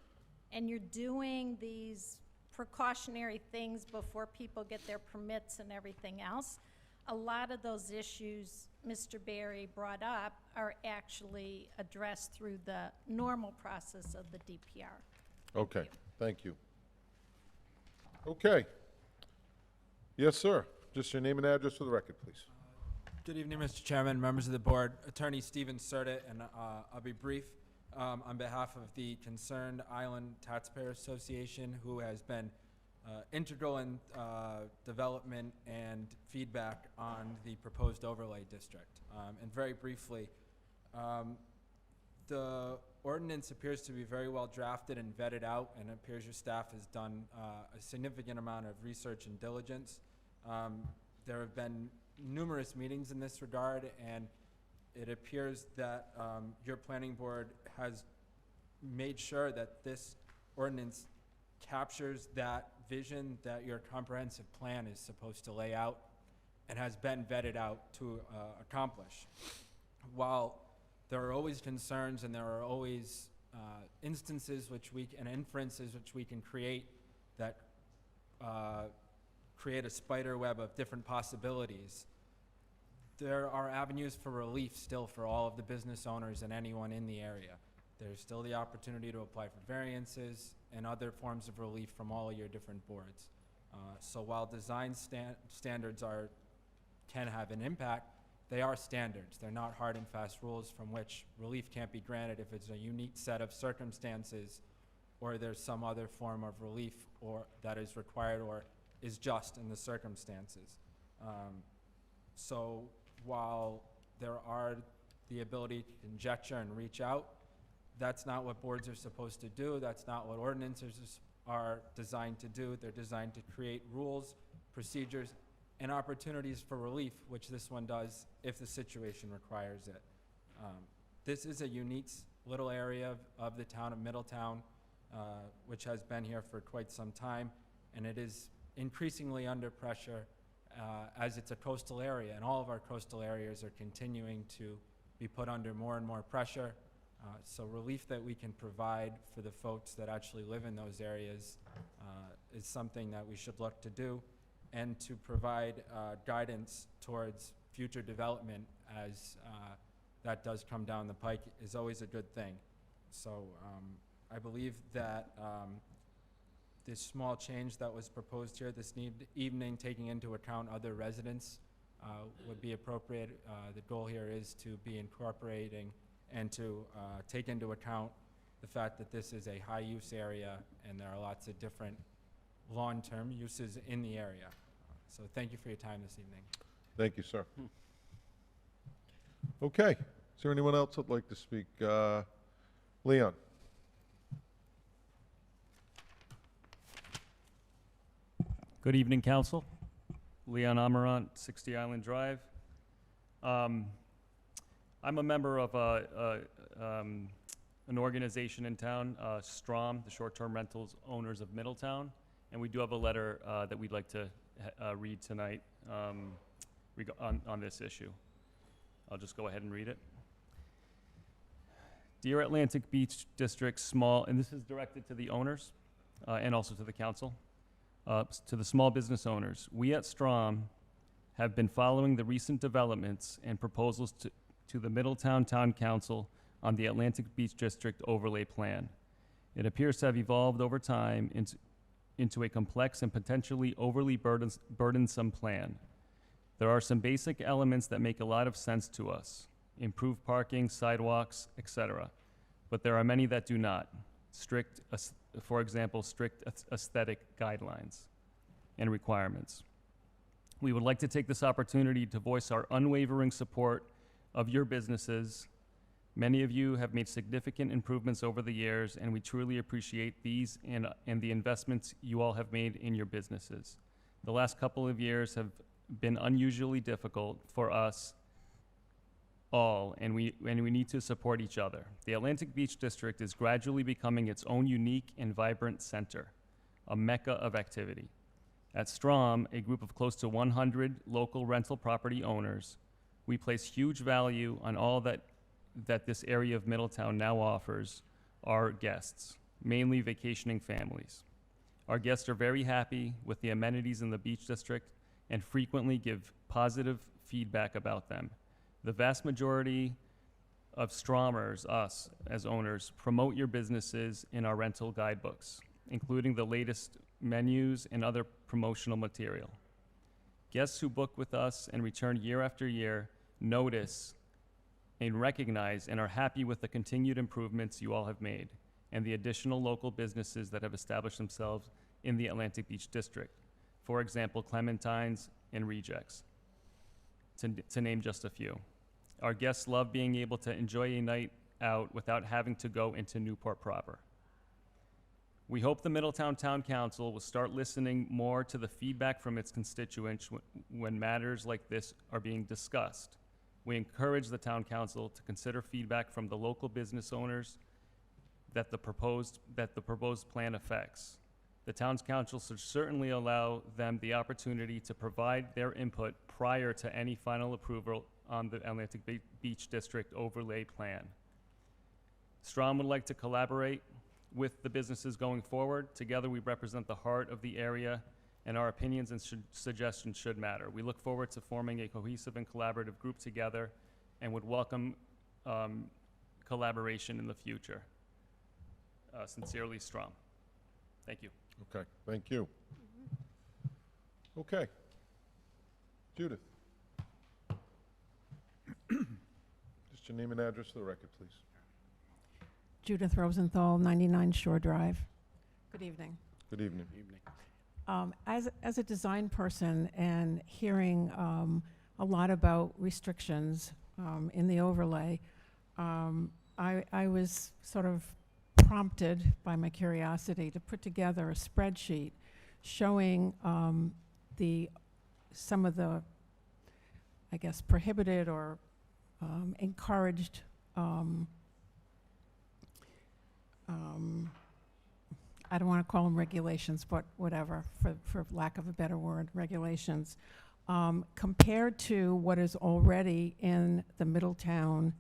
and you're doing these precautionary things before people get their permits and everything else, a lot of those issues Mr. Barry brought up are actually addressed through the normal process of the DPR. Okay, thank you. Okay. Yes, sir. Just your name and address for the record, please. Good evening, Mr. Chairman, members of the board. Attorney Stephen Surdit, and I'll be brief. On behalf of the Concerned Island Taxpayer Association, who has been integral in development and feedback on the proposed overlay district. And very briefly, the ordinance appears to be very well drafted and vetted out, and it appears your staff has done a significant amount of research and diligence. There have been numerous meetings in this regard, and it appears that your planning board has made sure that this ordinance captures that vision that your comprehensive plan is supposed to lay out and has been vetted out to accomplish. While there are always concerns and there are always instances and inferences which we can create that create a spider web of different possibilities, there are avenues for relief still for all of the business owners and anyone in the area. There's still the opportunity to apply for variances and other forms of relief from all of your different boards. So while design standards can have an impact, they are standards. They're not hard and fast rules from which relief can't be granted if it's a unique set of circumstances or there's some other form of relief or that is required or is just in the circumstances. So while there are the ability to conjecture and reach out, that's not what boards are supposed to do. That's not what ordinances are designed to do. They're designed to create rules, procedures, and opportunities for relief, which this one does if the situation requires it. This is a unique little area of the town of Middletown, which has been here for quite some time, and it is increasingly under pressure as it's a coastal area, and all of our coastal areas are continuing to be put under more and more pressure. So relief that we can provide for the folks that actually live in those areas is something that we should look to do, and to provide guidance towards future development as that does come down the pike is always a good thing. So I believe that this small change that was proposed here this evening, taking into account other residents, would be appropriate. The goal here is to be incorporating and to take into account the fact that this is a high-use area and there are lots of different long-term uses in the area. So thank you for your time this evening. Thank you, sir. Okay, is there anyone else that'd like to speak? Leon? Good evening, Council. Leon Amarant, 60 Island Drive. I'm a member of an organization in town, STROM, the Short-Term Rentals Owners of Middletown, and we do have a letter that we'd like to read tonight on this issue. I'll just go ahead and read it. Dear Atlantic Beach District Small, and this is directed to the owners and also to the council, to the small business owners. We at STROM have been following the recent developments and proposals to the Middletown Town Council on the Atlantic Beach District Overlay Plan. It appears to have evolved over time into a complex and potentially overly burdensome plan. There are some basic elements that make a lot of sense to us: improved parking, sidewalks, etc. But there are many that do not. For example, strict aesthetic guidelines and requirements. We would like to take this opportunity to voice our unwavering support of your businesses. Many of you have made significant improvements over the years, and we truly appreciate these and the investments you all have made in your businesses. The last couple of years have been unusually difficult for us all, and we need to support each other. The Atlantic Beach District is gradually becoming its own unique and vibrant center, a mecca of activity. At STROM, a group of close to 100 local rental property owners, we place huge value on all that this area of Middletown now offers our guests, mainly vacationing families. Our guests are very happy with the amenities in the beach district and frequently give positive feedback about them. The vast majority of STROMers, us as owners, promote your businesses in our rental guidebooks, including the latest menus and other promotional material. Guests who book with us and return year after year notice and recognize and are happy with the continued improvements you all have made and the additional local businesses that have established themselves in the Atlantic Beach District. For example, Clementines and Rejects, to name just a few. Our guests love being able to enjoy a night out without having to go into Newport proper. We hope the Middletown Town Council will start listening more to the feedback from its constituents when matters like this are being discussed. We encourage the Town Council to consider feedback from the local business owners that the proposed plan affects. The Town Council should certainly allow them the opportunity to provide their input prior to any final approval on the Atlantic Beach District Overlay Plan. STROM would like to collaborate with the businesses going forward. Together we represent the heart of the area and our opinions and suggestions should matter. We look forward to forming a cohesive and collaborative group together and would welcome collaboration in the future. Sincerely, Strom. Thank you. Okay, thank you. Okay. Judith. Just your name and address for the record, please. Judith Rosenthal, 99 Shore Drive. Good evening. Good evening. As a design person and hearing a lot about restrictions in the overlay, I was sort of prompted by my curiosity to put together a spreadsheet showing some of the, I guess, prohibited or encouraged I don't want to call them regulations, but whatever, for lack of a better word, regulations, compared to what is already in the Middletown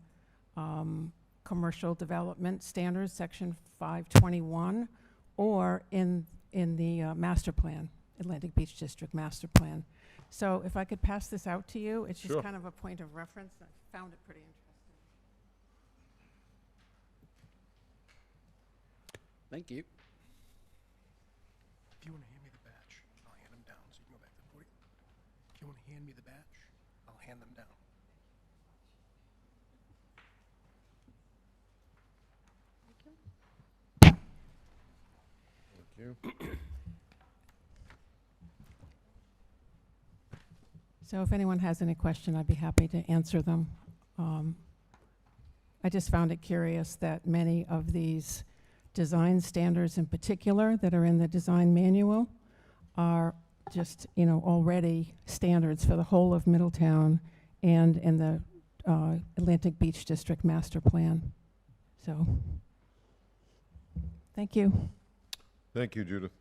Commercial Development Standards, Section 521, or in the master plan, Atlantic Beach District Master Plan. So if I could pass this out to you, it's just Sure. kind of a point of reference. I found it pretty interesting. Thank you. If you want to hand me the batch, I'll hand them down so you can go back to the podium. If you want to hand me the batch, I'll hand them down. Thank you. So if anyone has any question, I'd be happy to answer them. I just found it curious that many of these design standards in particular that are in the design manual are just, already standards for the whole of Middletown and in the Atlantic Beach District Master Plan. So, thank you. Thank you, Judith.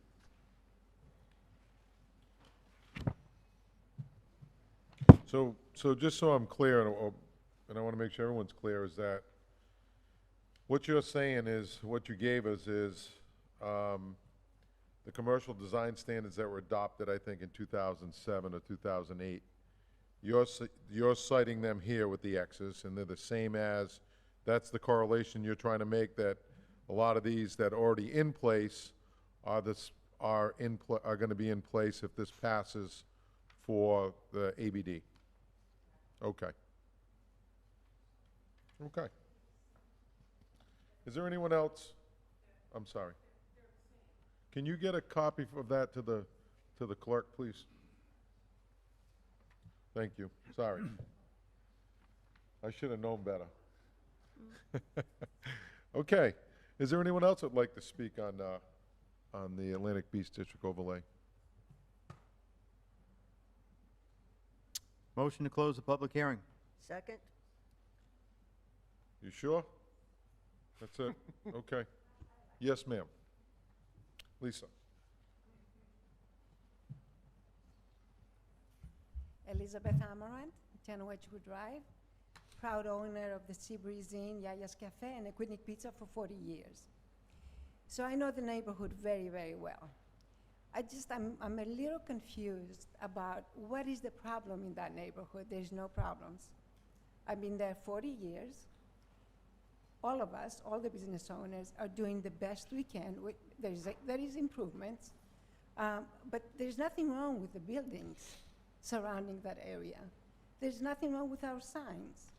So just so I'm clear, and I want to make sure everyone's clear, is that what you're saying is, what you gave us is the commercial design standards that were adopted, I think, in 2007 or 2008. You're citing them here with the X's, and they're the same as, that's the correlation you're trying to make, that a lot of these that are already in place are going to be in place if this passes for the ABD. Okay. Okay. Is there anyone else? I'm sorry. Can you get a copy of that to the clerk, please? Thank you. Sorry. I should have known better. Okay. Is there anyone else that'd like to speak on the Atlantic Beach District overlay? Motion to close the public hearing. Second? You sure? That's it? Okay. Yes, ma'am. Lisa. Elizabeth Amaranth, 10 Wedgewood Drive, proud owner of the Seabreeze Inn, Yaya's Cafe, and Equinic Pizza for 40 years. So I know the neighborhood very, very well. I'm a little confused about what is the problem in that neighborhood. There's no problems. I've been there 40 years. All of us, all the business owners, are doing the best we can. There is improvements, but there's nothing wrong with the buildings surrounding that area. There's nothing wrong with our signs.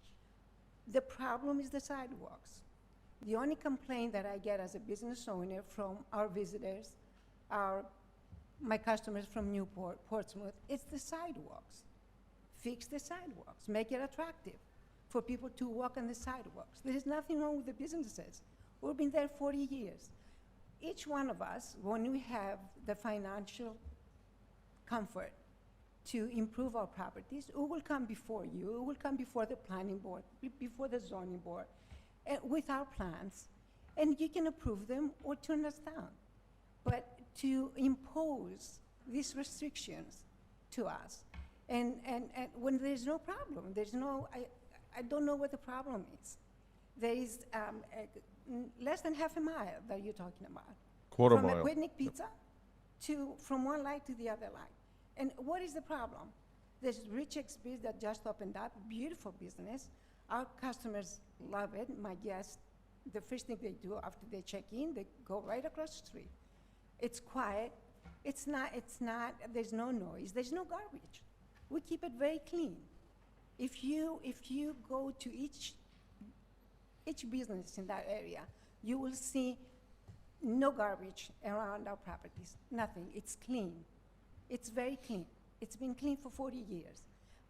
The problem is the sidewalks. The only complaint that I get as a business owner from our visitors, my customers from Newport, Portsmouth, it's the sidewalks. Fix the sidewalks, make it attractive for people to walk on the sidewalks. There is nothing wrong with the businesses. We've been there 40 years. Each one of us, when we have the financial comfort to improve our properties, we will come before you, we will come before the planning board, before the zoning board, with our plans, and you can approve them or turn us down. But to impose these restrictions to us, and when there's no problem, I don't know what the problem is. There is less than half a mile that you're talking about. Quarter from mile. From Equinic Pizza from one light to the other light. And what is the problem? There's Rich Express that just opened up, beautiful business. Our customers love it. My guests, the first thing they do after they check in, they go right across the street. It's quiet. It's not, there's no noise. There's no garbage. We keep it very clean. If you go to each business in that area, you will see no garbage around our properties, nothing. It's clean. It's very clean. It's been clean for 40 years.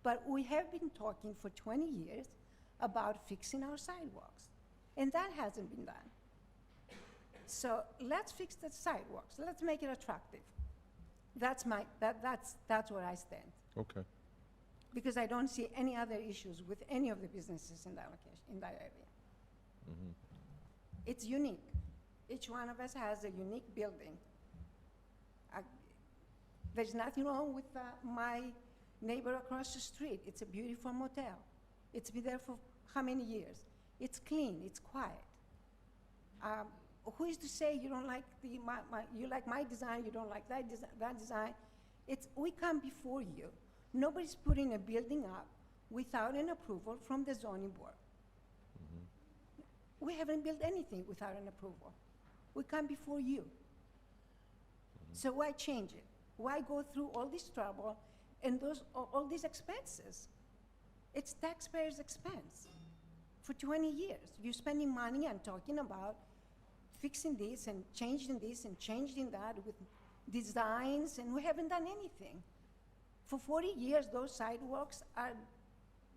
But we have been talking for 20 years about fixing our sidewalks, and that hasn't been done. So let's fix the sidewalks. Let's make it attractive. That's where I stand. Okay. Because I don't see any other issues with any of the businesses in that location, in that area. Mhm. It's unique. Each one of us has a unique building. There's nothing wrong with my neighbor across the street. It's a beautiful motel. It's been there for how many years? It's clean, it's quiet. Who is to say you don't like you like my design, you don't like that design? We come before you. Nobody's putting a building up without an approval from the zoning board. We haven't built anything without an approval. We come before you. So why change it? Why go through all this trouble and all these expenses? It's taxpayers' expense. For 20 years, you're spending money and talking about fixing this and changing that with designs, and we haven't done anything. For 40 years, those sidewalks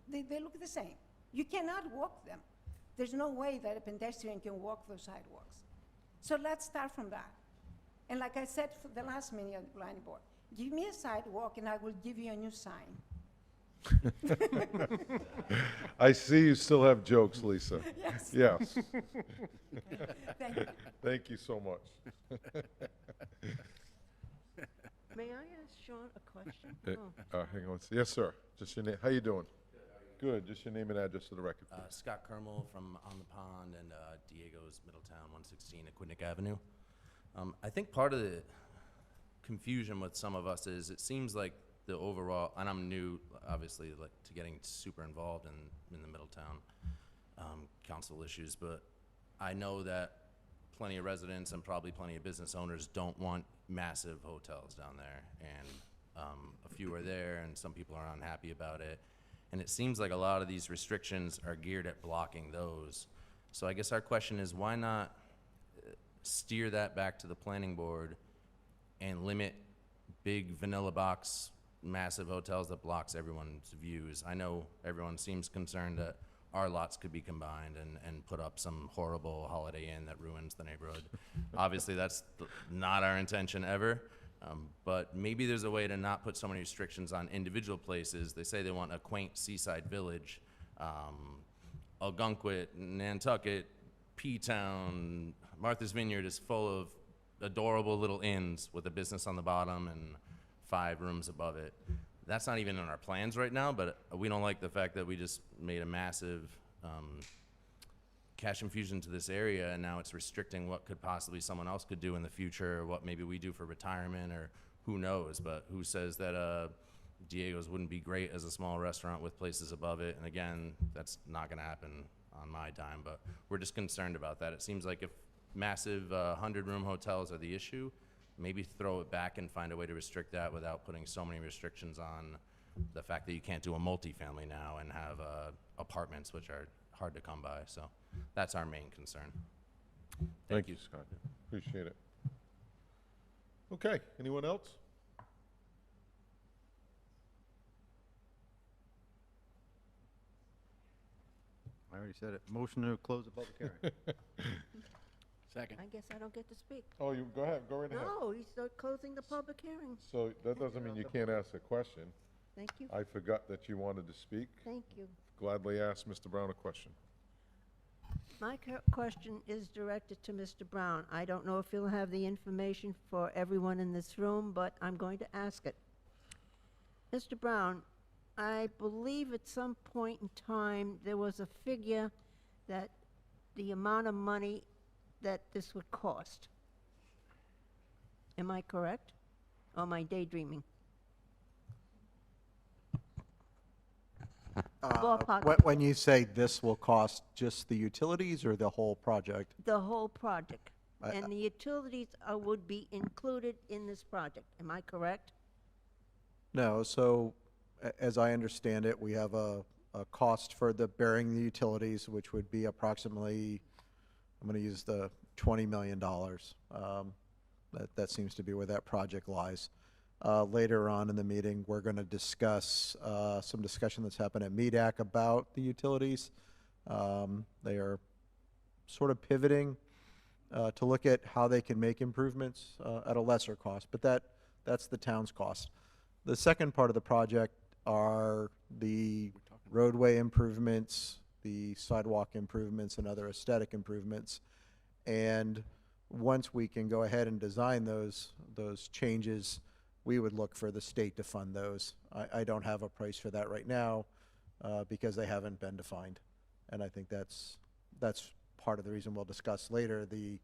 they look the same. You cannot walk them. There's no way that a pedestrian can walk those sidewalks. So let's start from that. And like I said for the last meeting of the planning board, give me a sidewalk and I will give you a new sign. I see you still have jokes, Lisa. Yes. Yes. Thank you. Thank you so much. May I ask Sean a question? Hang on. Yes, sir. Just your name. How you doing? Good. Just your name and address for the record, please. Scott Kermel from On the Pond and Diego's Middletown, 116 Aquidneck Avenue. I think part of the confusion with some of us is it seems like the overall, and I'm new, obviously, like to getting super involved in the Middletown council issues, but I know that plenty of residents and probably plenty of business owners don't want massive hotels down there, and a few are there, and some people are unhappy about it. And it seems like a lot of these restrictions are geared at blocking those. So I guess our question is, why not steer that back to the planning board and limit big vanilla box, massive hotels that blocks everyone's views? I know everyone seems concerned that our lots could be combined and put up some horrible Holiday Inn that ruins the neighborhood. Obviously, that's not our intention ever. But maybe there's a way to not put so many restrictions on individual places. They say they want a quaint seaside village. Algonquin, Nantucket, P-Town, Martha's Vineyard is full of adorable little inns with a business on the bottom and 5 rooms above it. That's not even in our plans right now, but we don't like the fact that we just made a massive cash infusion to this area, and now it's restricting what could possibly someone else could do in the future, or what maybe we do for retirement, or who knows. But who says that Diego's wouldn't be great as a small restaurant with places above it? And again, that's not gonna happen on my dime, but we're just concerned about that. It seems like if massive 100-room hotels are the issue, maybe throw it back and find a way to restrict that without putting so many restrictions on the fact that you can't do a multifamily now and have apartments, which are hard to come by. So that's our main concern. Thank you, Scott. Appreciate it. Okay, anyone else? I already said it. Motion to close the public hearing. Second. I guess I don't get to speak. Oh, you go ahead. Go right ahead. No, you start closing the public hearing. So that doesn't mean you can't ask a question. Thank you. I forgot that you wanted to speak. Thank you. Gladly ask Mr. Brown a question. My question is directed to Mr. Brown. I don't know if you'll have the information for everyone in this room, but I'm going to ask it. Mr. Brown, I believe at some point in time there was a figure that the amount of money that this would cost. Am I correct? Or am I daydreaming? Ballpark. When you say this will cost just the utilities or the whole project? The whole project. I- And the utilities would be included in this project. Am I correct? No, so as I understand it, we have a cost for the bearing the utilities, which would be approximately, I'm going to use the $20 million. That seems to be where that project lies. Later on in the meeting, we're going to discuss some discussion that's happened at MEDAC about the utilities. They are sort of pivoting to look at how they can make improvements at a lesser cost, but that's the town's cost. The second part of the project are the roadway improvements, the sidewalk improvements, and other aesthetic improvements. And once we can go ahead and design those changes, we would look for the state to fund those. I don't have a price for that right now because they haven't been defined. And I think that's part of the reason we'll discuss later the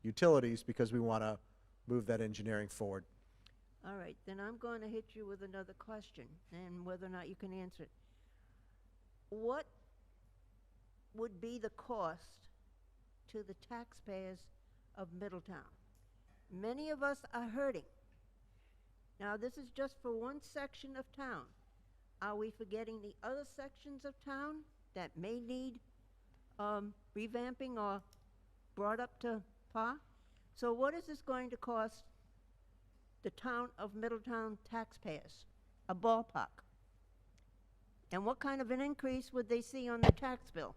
utilities, because we want to move that engineering forward. All right, then I'm going to hit you with another question, and whether or not you can answer it. What would be the cost to the taxpayers of Middletown? Many of us are hurting. Now, this is just for one section of town. Are we forgetting the other sections of town that may need revamping or brought up to par? So what is this going to cost the town of Middletown taxpayers? A ballpark. And what kind of an increase would they see on their tax bill?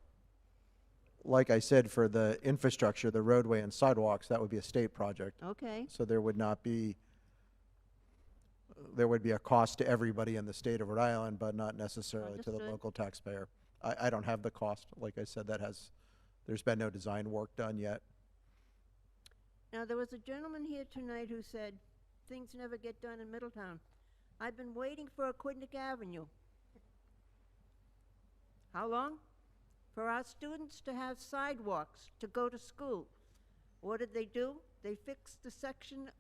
Like I said, for the infrastructure, the roadway and sidewalks, that would be a state project. Okay. So there would be a cost to everybody in the state of Rhode Island, but not necessarily to the Understood. local taxpayer. I don't have the cost. Like I said, there's been no design work done yet. Now, there was a gentleman here tonight who said things never get done in Middletown. I've been waiting for Aquidneck Avenue. How long? For our students to have sidewalks to go to school. What did they do? They fixed the section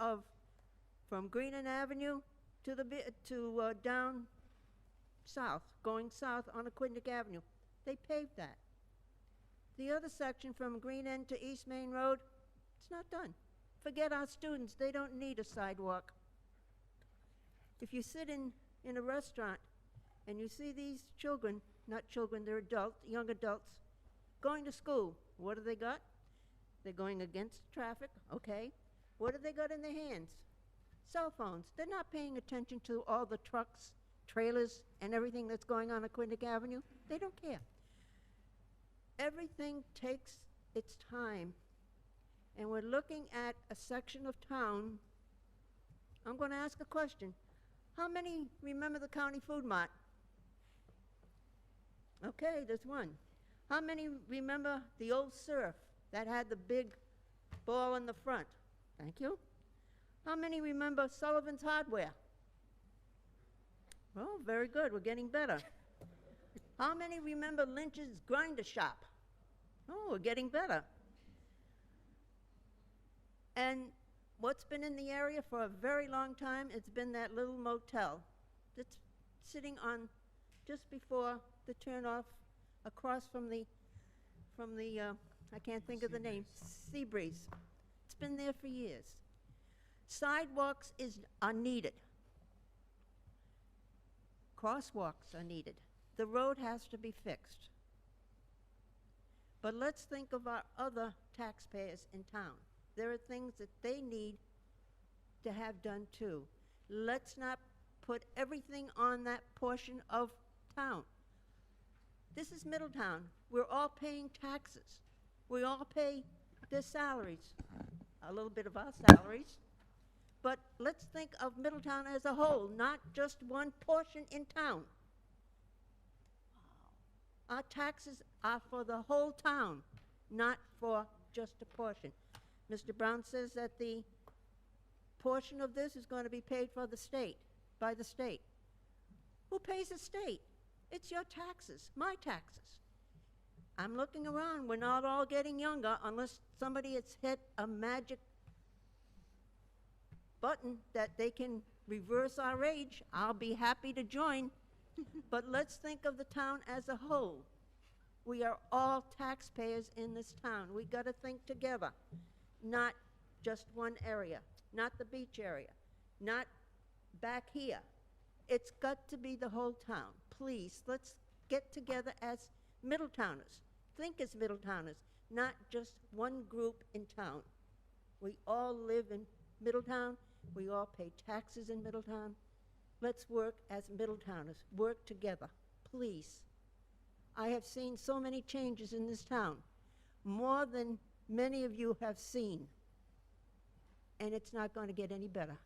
from Greenan Avenue to down south, going south on Aquidneck Avenue. They paved that. The other section from Green End to East Main Road, it's not done. Forget our students, they don't need a sidewalk. If you sit in a restaurant and you see these children, not children, they're adults, young adults, going to school, what do they got? They're going against traffic, okay. What do they got in their hands? Cell phones. They're not paying attention to all the trucks, trailers, and everything that's going on Aquidneck Avenue. They don't care. Everything takes its time. And we're looking at a section of town. I'm going to ask a question. How many remember the county food mart? Okay, there's one. How many remember the old Surf that had the big ball in the front? Thank you. How many remember Sullivan's Hardware? Well, very good. We're getting better. How many remember Lynch's Grinder Shop? Oh, we're getting better. And what's been in the area for a very long time, it's been that little motel that's sitting on just before the turnoff across from the I can't think of the name, Seabreeze. It's been there for years. Sidewalks are needed. Crosswalks are needed. The road has to be fixed. But let's think of our other taxpayers in town. There are things that they need to have done too. Let's not put everything on that portion of town. This is Middletown. We're all paying taxes. We all pay their salaries, a little bit of our salaries. But let's think of Middletown as a whole, not just one portion in town. Our taxes are for the whole town, not for just a portion. Mr. Brown says that the portion of this is going to be paid for by the state. Who pays the state? It's your taxes, my taxes. I'm looking around. We're not all getting younger unless somebody has hit a magic button that they can reverse our age, I'll be happy to join. But let's think of the town as a whole. We are all taxpayers in this town. We got to think together, not just one area, not the beach area, not back here. It's got to be the whole town. Please, let's get together as Middletowners. Think as Middletowners, not just one group in town. We all live in Middletown. We all pay taxes in Middletown. Let's work as Middletowners. Work together, please. I have seen so many changes in this town, more than many of you have seen. And it's not going to get any better,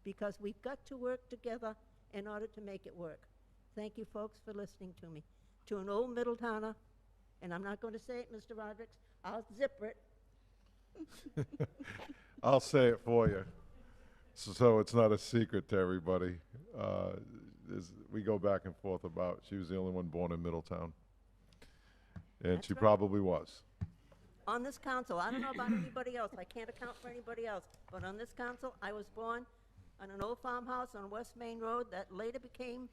because we've got to work together in order to make it work. Thank you, folks, for listening to me. To an old Middletowner, and I'm not going to say it, Mr. Rodrigues, I'll zipper it. I'll say it for you, so it's not a secret to everybody. We go back and forth about, she was the only one born in Middletown. And That's she right. probably was. On this council, I don't know about anybody else, I can't account for anybody else, but on this council, I was born on an old farmhouse on West Main Road that later became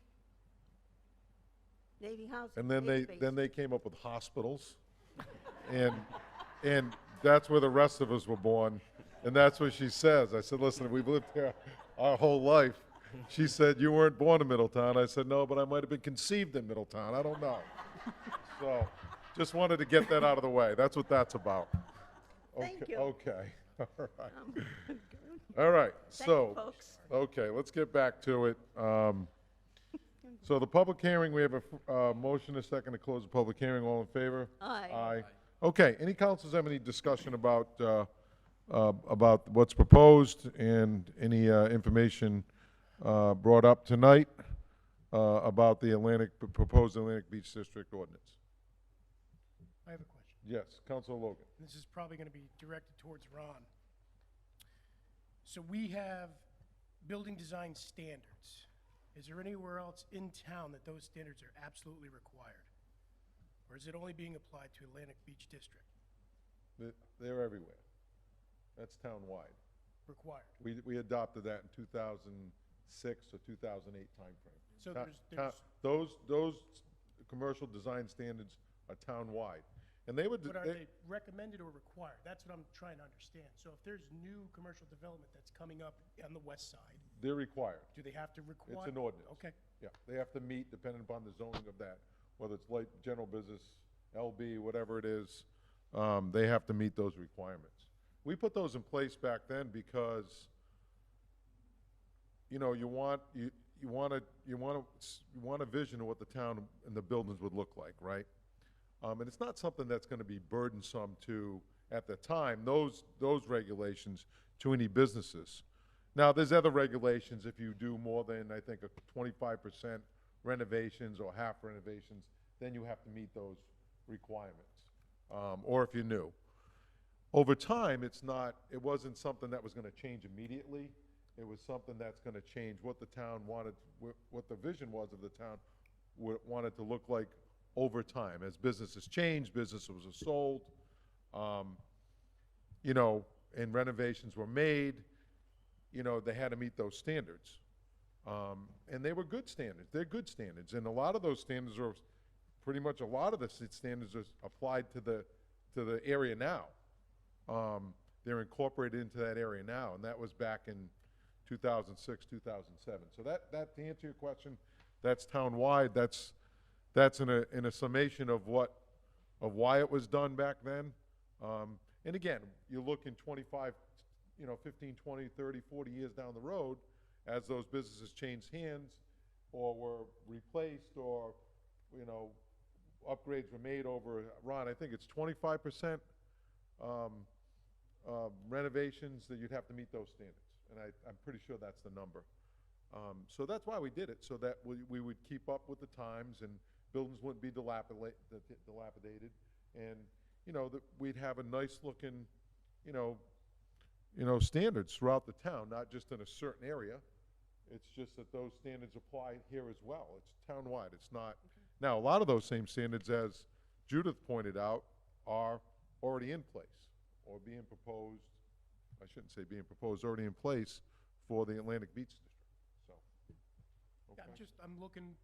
Navy House. And then Navy base. they came up with hospitals, and that's where the rest of us were born. And that's what she says. I said, listen, we've lived here our whole life. She said, you weren't born in Middletown. I said, no, but I might have been conceived in Middletown. I don't know. So just wanted to get that out of the way. That's what that's about. Thank you. Okay. All right. All right. Thank So, you, folks. okay, let's get back to it. So the public hearing, we have a motion, a second to close the public hearing. All in favor? Aye. Aye. Okay, any councilors have any discussion about what's proposed and any information brought up tonight about the proposed Atlantic Beach District ordinance? I have a question. Yes, Councilor Logan. This is probably going to be directed towards Ron. So we have building design standards. Is there anywhere else in town that those standards are absolutely required? Or is it only being applied to Atlantic Beach District? They're everywhere. That's town-wide. Required. We adopted that in 2006 or 2008 timeframe. So Those commercial design standards are town-wide. And they would. But are they recommended or required? That's what I'm trying to understand. So if there's new commercial development that's coming up on the west side, They're required. do they have to require? It's an ordinance. Okay. Yeah, they have to meet, depending upon the zoning of that, whether it's light general business, LB, whatever it is, they have to meet those requirements. We put those in place back then because, you want a vision of what the town and the buildings would look like, right? And it's not something that's going to be burdensome to, at the time, those regulations to any businesses. Now, there's other regulations. If you do more than, I think, a 25% renovations or half renovations, then you have to meet those requirements, or if you're new. Over time, it wasn't something that was going to change immediately. It was something that's going to change what the town wanted, what the vision was of the town, wanted to look like over time. As businesses changed, businesses were sold, and renovations were made, they had to meet those standards. And they were good standards. They're good standards. And a lot of those standards are, pretty much a lot of the standards are applied to the area now. They're incorporated into that area now, and that was back in 2006, 2007. So that to answer your question, that's town-wide. That's in a summation of why it was done back then. And again, you look in 25, 15, 20, 30, 40 years down the road, as those businesses changed hands or were replaced or, upgrades were made over, Ron, I think it's 25% renovations that you'd have to meet those standards. And I'm pretty sure that's the number. So that's why we did it, so that we would keep up with the times and buildings wouldn't be dilapidated, and that we'd have a nice looking, standards throughout the town, not just in a certain area. It's just that those standards apply here as well. It's town-wide. It's not. Now, a lot of those same standards, as Judith pointed out, are already in place or being proposed. I shouldn't say being proposed, already in place for the Atlantic Beach District. Yeah, I'm looking.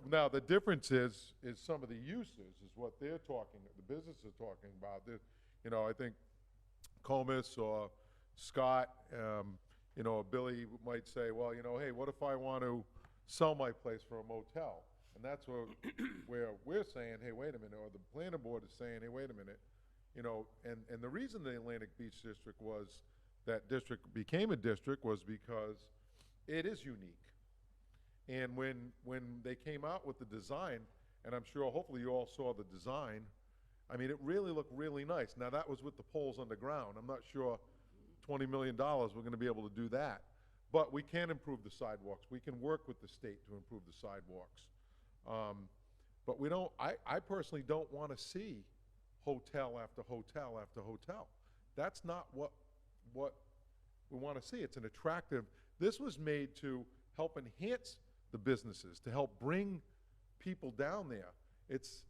Now, the difference is some of the uses is what they're talking, the business is talking about. I think Comus or Scott, Billy might say, well, hey, what if I want to sell my place for a motel? And that's where we're saying, hey, wait a minute, or the planning board is saying, hey, wait a minute. And the reason the Atlantic Beach District became a district was because it is unique. And when they came out with the design, and I'm sure hopefully you all saw the design, I mean, it really looked really nice. Now, that was with the poles underground. I'm not sure $20 million we're going to be able to do that. But we can improve the sidewalks. We can work with the state to improve the sidewalks. But we don't, I personally don't want to see hotel after hotel after hotel. That's not what we want to see. It's an attractive, this was made to help enhance the businesses, to help bring people down there. It's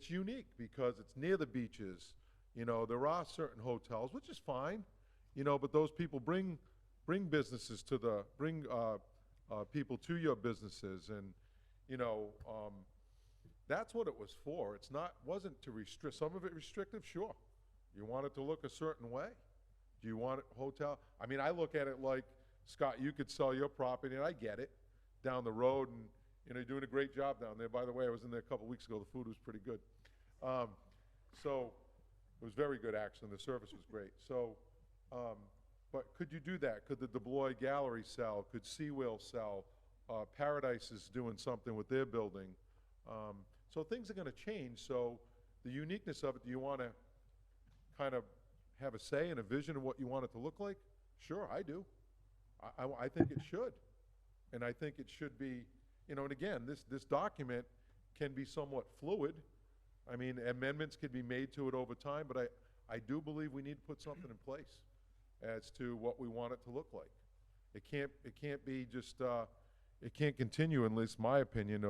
unique because it's near the beaches. There are certain hotels, which is fine, but those people bring businesses bring people to your businesses, and that's what it was for. Wasn't to restrict. Some of it restrictive, sure. You want it to look a certain way. Do you want it hotel? I mean, I look at it like, Scott, you could sell your property, and I get it, down the road, and you're doing a great job down there. By the way, I was in there a couple weeks ago. The food was pretty good. So it was very good, actually, and the service was great. So, but could you do that? Could the DeBlois Gallery sell? Could Seawheel sell? Paradise is doing something with their building. So things are going to change. So the uniqueness of it, do you want to kind of have a say and a vision of what you want it to look like? Sure, I do. I think it should. And I think it should be, and again, this document can be somewhat fluid. I mean, amendments could be made to it over time, but I do believe we need to put something in place as to what we want it to look like. It can't be just, it can't continue, at least my opinion,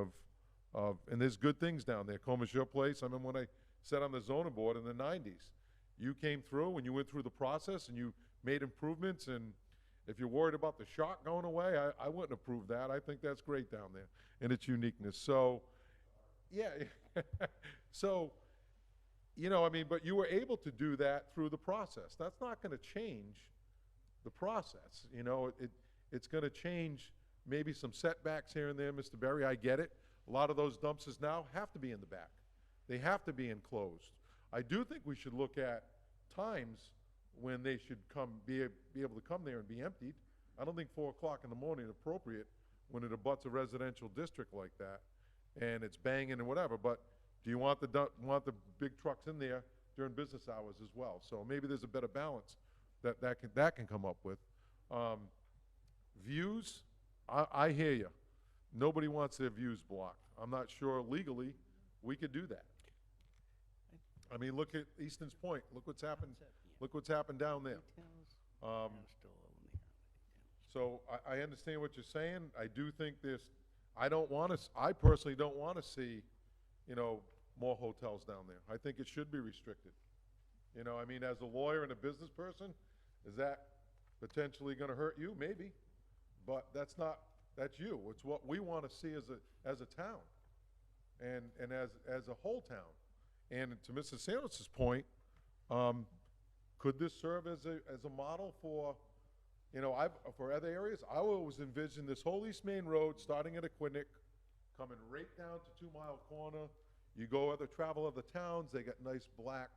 and there's good things down there. Comus, your place, I remember when I sat on the zoning board in the 90s. You came through and you went through the process and you made improvements, and if you're worried about the shock going away, I wouldn't approve that. I think that's great down there and its uniqueness. So, yeah. So, I mean, but you were able to do that through the process. That's not going to change the process. It's going to change maybe some setbacks here and there, Mr. Berry. I get it. A lot of those dumpsters now have to be in the back. They have to be enclosed. I do think we should look at times when they should be able to come there and be emptied. I don't think 4 o'clock in the morning is appropriate when it abuts a residential district like that, and it's banging and whatever. But do you want the big trucks in there during business hours as well? So maybe there's a better balance that can come up with. Views, I hear you. Nobody wants their views blocked. I'm not sure legally we could do that. I mean, look at Easton's Point. Look what's happened. Look what's happened down there. So I understand what you're saying. I do think I personally don't want to see, more hotels down there. I think it should be restricted. I mean, as a lawyer and a business person, is that potentially going to hurt you? Maybe, but that's you. It's what we want to see as a town, and as a whole town. And to Mr. Sanders' point, could this serve as a model for, for other areas? I always envision this whole East Main Road starting at Aquidneck, coming right down to 2 Mile Corner. You travel other towns, they got nice black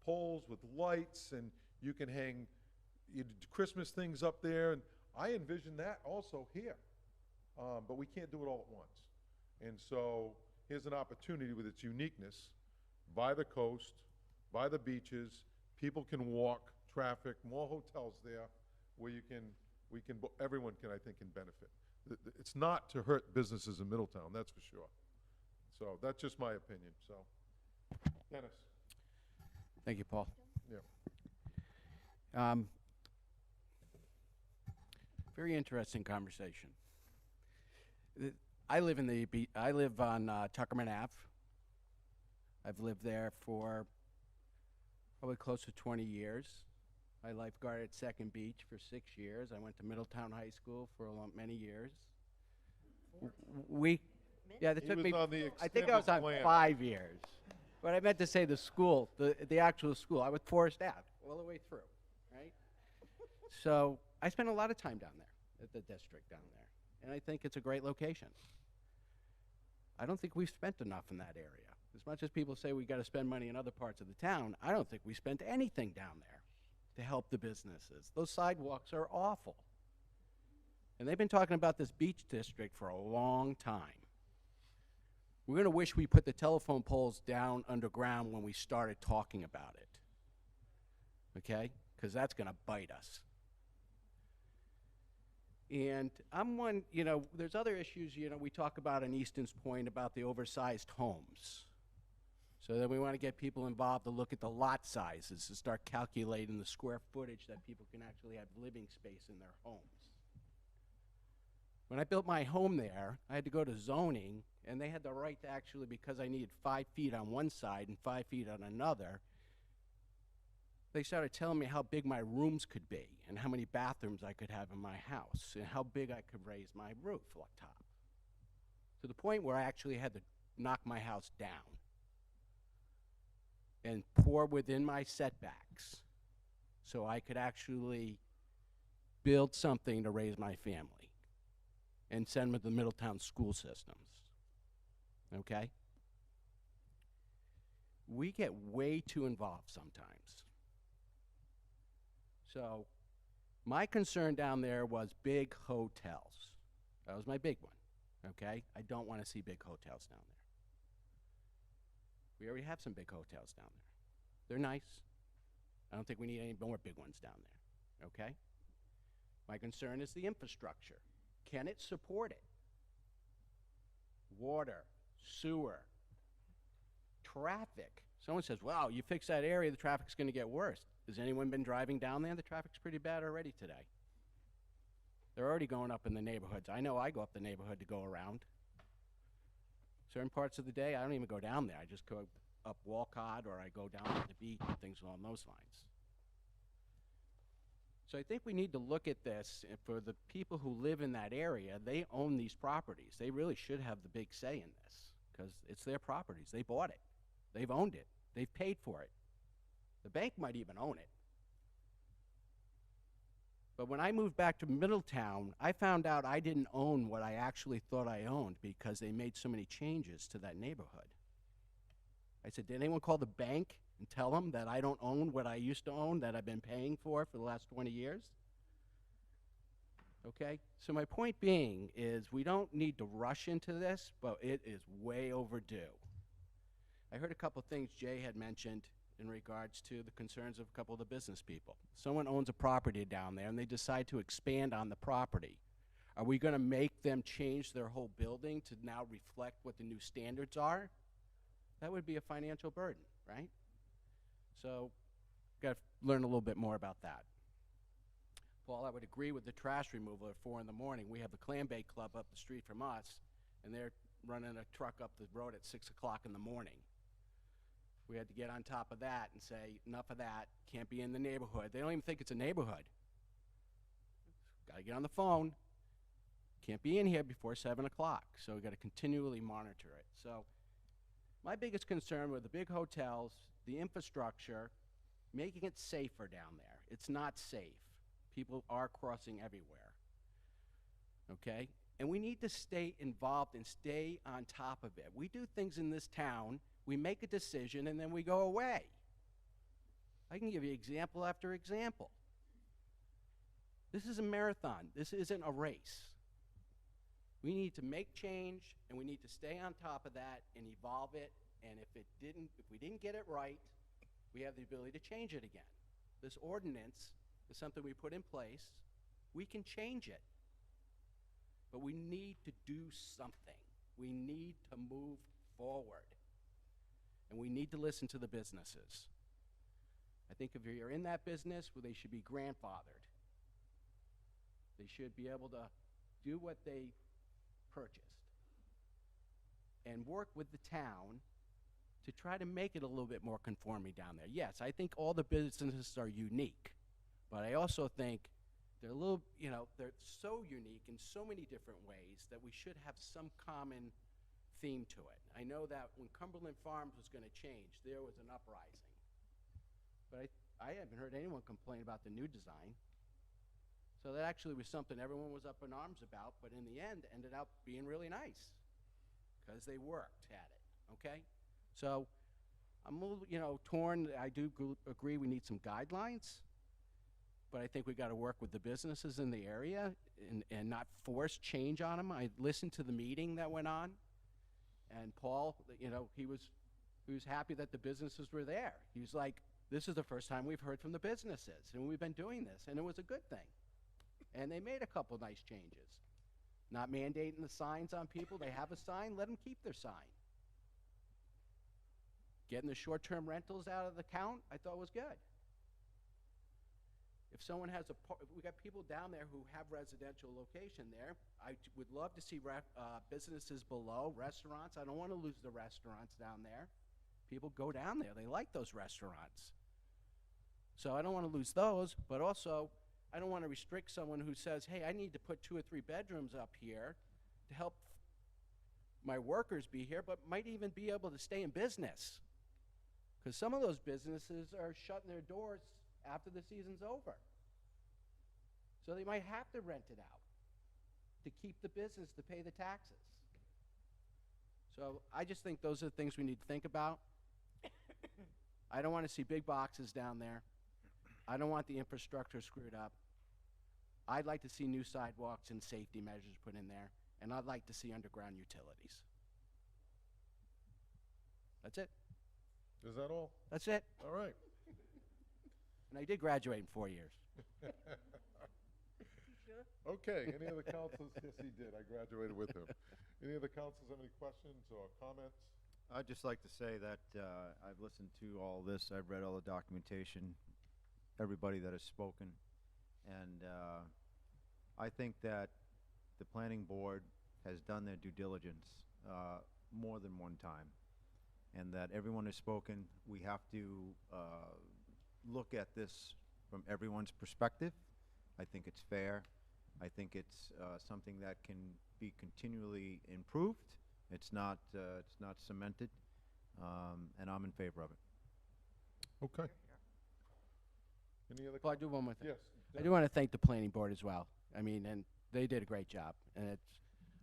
poles with lights, and you can hang Christmas things up there. And I envision that also here. But we can't do it all at once. And so here's an opportunity with its uniqueness, by the coast, by the beaches. People can walk, traffic, more hotels there where everyone can, I think, can benefit. It's not to hurt businesses in Middletown, that's for sure. So that's just my opinion, so. Dennis? Thank you, Paul. Yeah. Very interesting conversation. I live on Tuckerman Ave. I've lived there for probably close to 20 years. I lifeguarded at Second Beach for 6 years. I went to Middletown High School for many years. We, yeah, that He took was me, on the I think I was on extended plan. 5 years. But I meant to say the school, the actual school. I was Forest Ave all the way through, right? So I spent a lot of time down there at the district down there, and I think it's a great location. I don't think we've spent enough in that area. As much as people say we got to spend money in other parts of the town, I don't think we spent anything down there to help the businesses. Those sidewalks are awful. And they've been talking about this beach district for a long time. We're going to wish we put the telephone poles down underground when we started talking about it. Okay? Because that's going to bite us. And I'm one, you know, there's other issues, you know, we talk about in Easton's point about the oversized homes. So then we want to get people involved to look at the lot sizes to start calculating the square footage that people can actually have living space in their homes. When I built my home there, I had to go to zoning, and they had the right to actually, because I needed 5 feet on one side and 5 feet on another, they started telling me how big my rooms could be and how many bathrooms I could have in my house and how big I could raise my roof up top. To the point where I actually had to knock my house down and pour within my setbacks so I could actually build something to raise my family and send them to the Middletown school systems. Okay? We get way too involved sometimes. So my concern down there was big hotels. That was my big one, okay? I don't want to see big hotels down there. We already have some big hotels down there. They're nice. I don't think we need any more big ones down there, okay? My concern is the infrastructure. Can it support it? Water, sewer, traffic. Someone says, wow, you fix that area, the traffic's going to get worse. Has anyone been driving down there? The traffic's pretty bad already today. They're already going up in the neighborhoods. I know I go up the neighborhood to go around. Certain parts of the day, I don't even go down there. I just go up Walcott or I go down to the beach and things along those lines. So I think we need to look at this, and for the people who live in that area, they own these properties. They really should have the big say in this because it's their properties. They bought it. They've owned it. They've paid for it. The bank might even own it. But when I moved back to Middletown, I found out I didn't own what I actually thought I owned because they made so many changes to that neighborhood. I said, did anyone call the bank and tell them that I don't own what I used to own that I've been paying for the last 20 years? Okay? So my point being is we don't need to rush into this, but it is way overdue. I heard a couple things Jay had mentioned in regards to the concerns of a couple of the business people. Someone owns a property down there and they decide to expand on the property. Are we going to make them change their whole building to now reflect what the new standards are? That would be a financial burden, right? So, got to learn a little bit more about that. Paul, I would agree with the trash removal at 4 in the morning. We have the Clam Bay Club up the street from us, and they're running a truck up the road at 6 o'clock in the morning. We had to get on top of that and say, enough of that, can't be in the neighborhood. They don't even think it's a neighborhood. Got to get on the phone. Can't be in here before 7 o'clock, so we got to continually monitor it. So my biggest concern with the big hotels, the infrastructure, making it safer down there. It's not safe. People are crossing everywhere, okay? And we need to stay involved and stay on top of it. We do things in this town, we make a decision, and then we go away. I can give you example after example. This is a marathon. This isn't a race. We need to make change, and we need to stay on top of that and evolve it. And if we didn't get it right, we have the ability to change it again. This ordinance is something we put in place. We can change it. But we need to do something. We need to move forward. And we need to listen to the businesses. I think if you're in that business, well, they should be grandfathered. They should be able to do what they purchased and work with the town to try to make it a little bit more conforming down there. Yes, I think all the businesses are unique, but I also think They're a little, you know, they're so unique in so many different ways that we should have some common theme to it. I know that when Cumberland Farms was going to change, there was an uprising. But I haven't heard anyone complain about the new design. So that actually was something everyone was up in arms about, but in the end ended up being really nice because they worked at it, okay? So I'm a little, you know, torn. I do agree we need some guidelines, but I think we got to work with the businesses in the area and not force change on them. I listened to the meeting that went on, and Paul, you know, he was happy that the businesses were there. He was like, this is the first time we've heard from the businesses, and we've been doing this, and it was a good thing. And they made a couple nice changes. Not mandating the signs on people. They have a sign, let them keep their sign. Getting the short-term rentals out of the count, I thought was good. If someone has we got people down there who have residential location there. I would love to see businesses below, restaurants. I don't want to lose the restaurants down there. People go down there. They like those restaurants. So I don't want to lose those, but also I don't want to restrict someone who says, hey, I need to put 2 or 3 bedrooms up here to help my workers be here, but might even be able to stay in business. Because some of those businesses are shutting their doors after the season's over. So they might have to rent it out to keep the business, to pay the taxes. So I just think those are the things we need to think about. I don't want to see big boxes down there. I don't want the infrastructure screwed up. I'd like to see new sidewalks and safety measures put in there, and I'd like to see underground utilities. That's it. Is that all? That's it. All right. And I did graduate in 4 years. Sure? Okay, any other councils? Yes, he did. I graduated with him. Any other councils have any questions or comments? I'd just like to say that I've listened to all this. I've read all the documentation, everybody that has spoken. And I think that the planning board has done their due diligence more than one time. And that everyone has spoken. We have to look at this from everyone's perspective. I think it's fair. I think it's something that can be continually improved. It's not cemented, and I'm in favor of it. Okay. Any other? Well, I do one more thing. Yes. I do want to thank the planning board as well. I mean, and they did a great job. And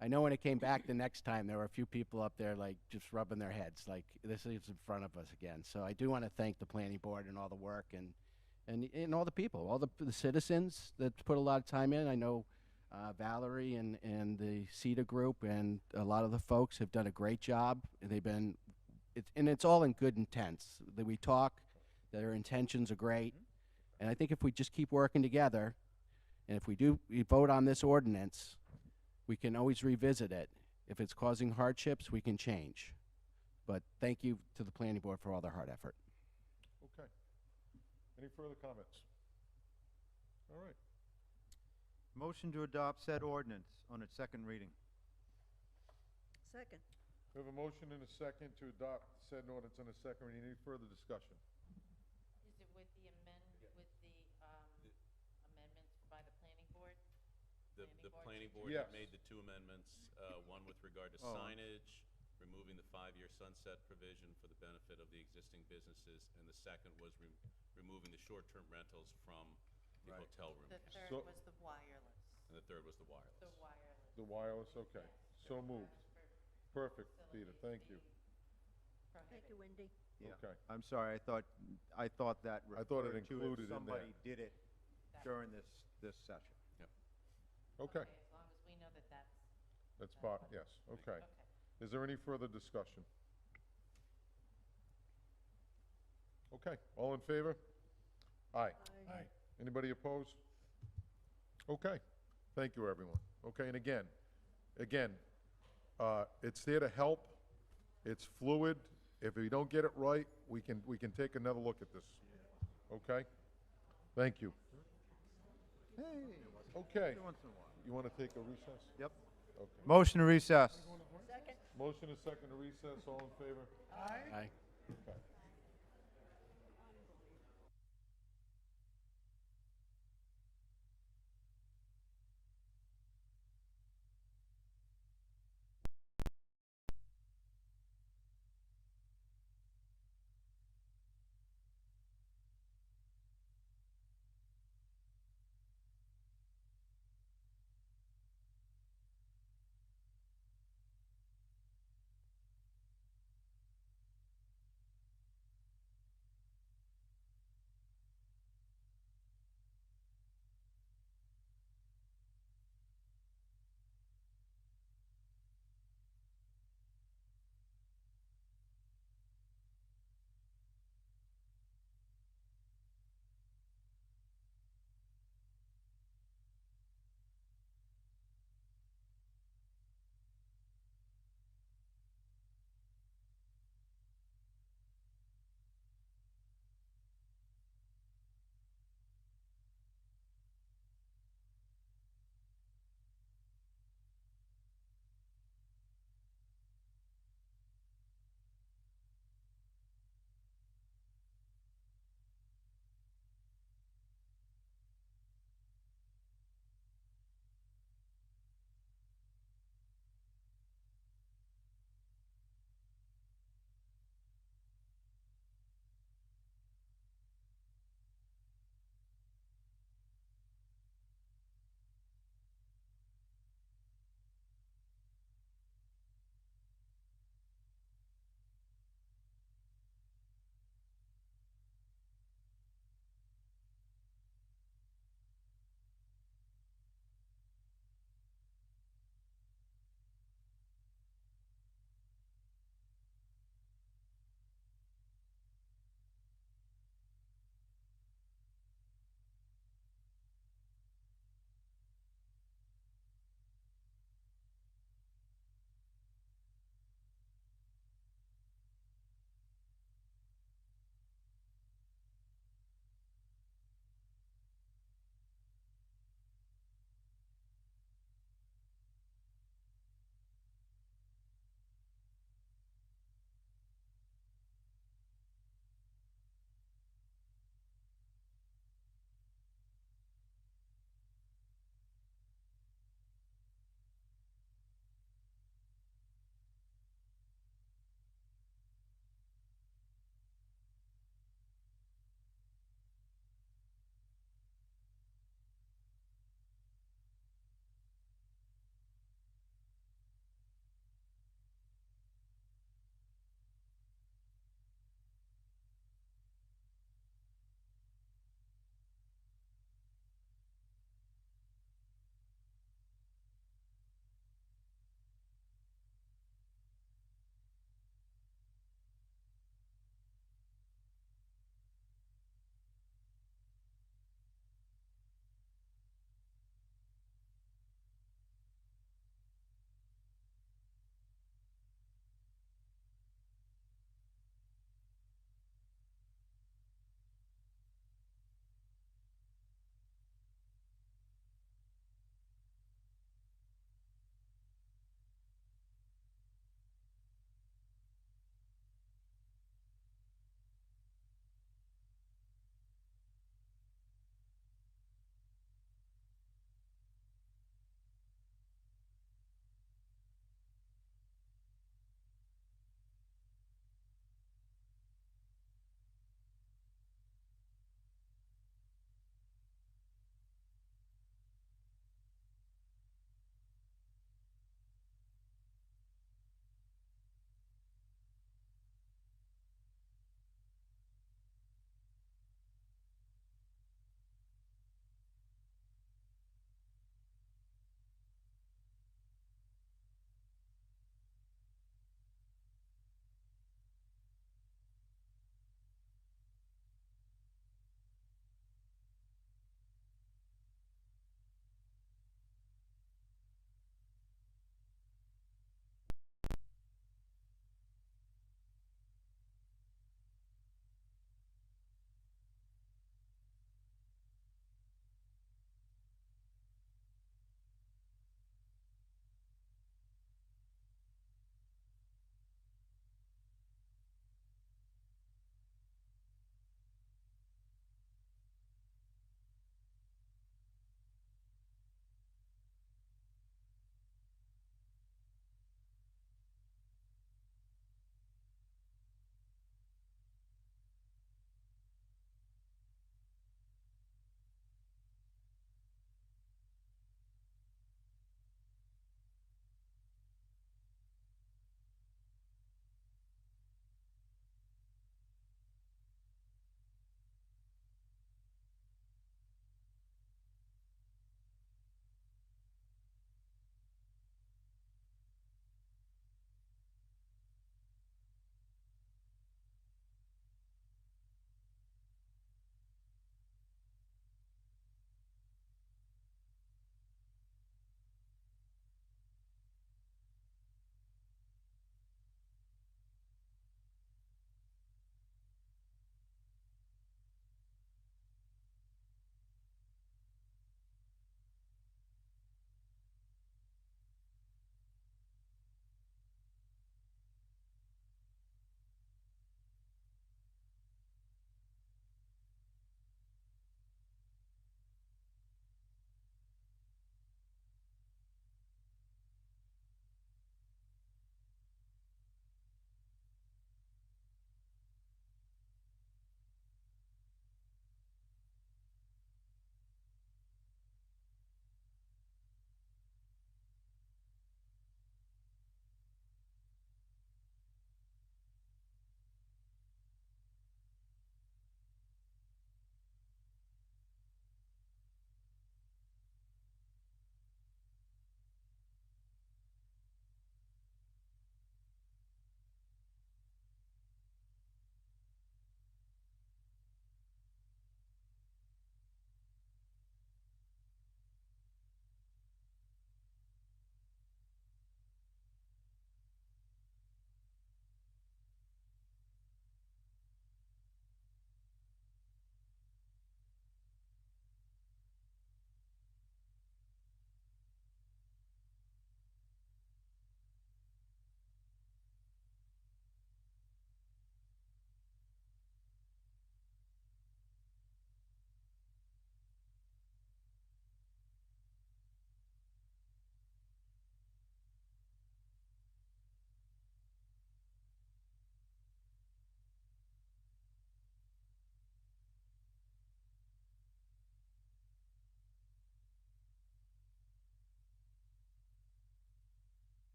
I know when it came back the next time, there were a few people up there like just rubbing their heads, like this is in front of us again. So I do want to thank the planning board and all the work and all the people, all the citizens that put a lot of time in. I know Valerie and the CETA group and a lot of the folks have done a great job. They've been, it's all in good intents. That we talk, that our intentions are great. And I think if we just keep working together, and if we vote on this ordinance, we can always revisit it. If it's causing hardships, we can change. But thank you to the planning board for all their hard effort. Okay. Any further comments? All right. Motion to adopt said ordinance on its second reading. Second. We have a motion and a second to adopt said ordinance on a second reading. Any further discussion? Is it with the amendments by the planning board? The planning board Yes. made the 2 amendments, one with regard to Oh. signage, removing the 5-year sunset provision for the benefit of the existing businesses, and the second was removing the short-term rentals from the Right. hotel room. The third So- was the wireless. And the third was the wireless. The wireless. The wireless, okay. So moved. Perfect, Peter, thank you. Thank you, Wendy. Yeah. Okay. I'm sorry, I thought that I thought it referred to included if in somebody there. did it during this session. Yep. Okay. As long as we know that that's. That's part, yes, okay. Okay. Is there any further discussion? Okay, all in favor? Aye. Aye. Anybody opposed? Okay, thank you, everyone. Okay, and again, it's there to help. It's fluid. If we don't get it right, we can take another look at this. Okay? Thank you. Hey. Okay. Every once in a while. You want to take a recess? Yep. Okay. Motion to recess. Second. Motion is second to recess, all in favor? Aye. Okay.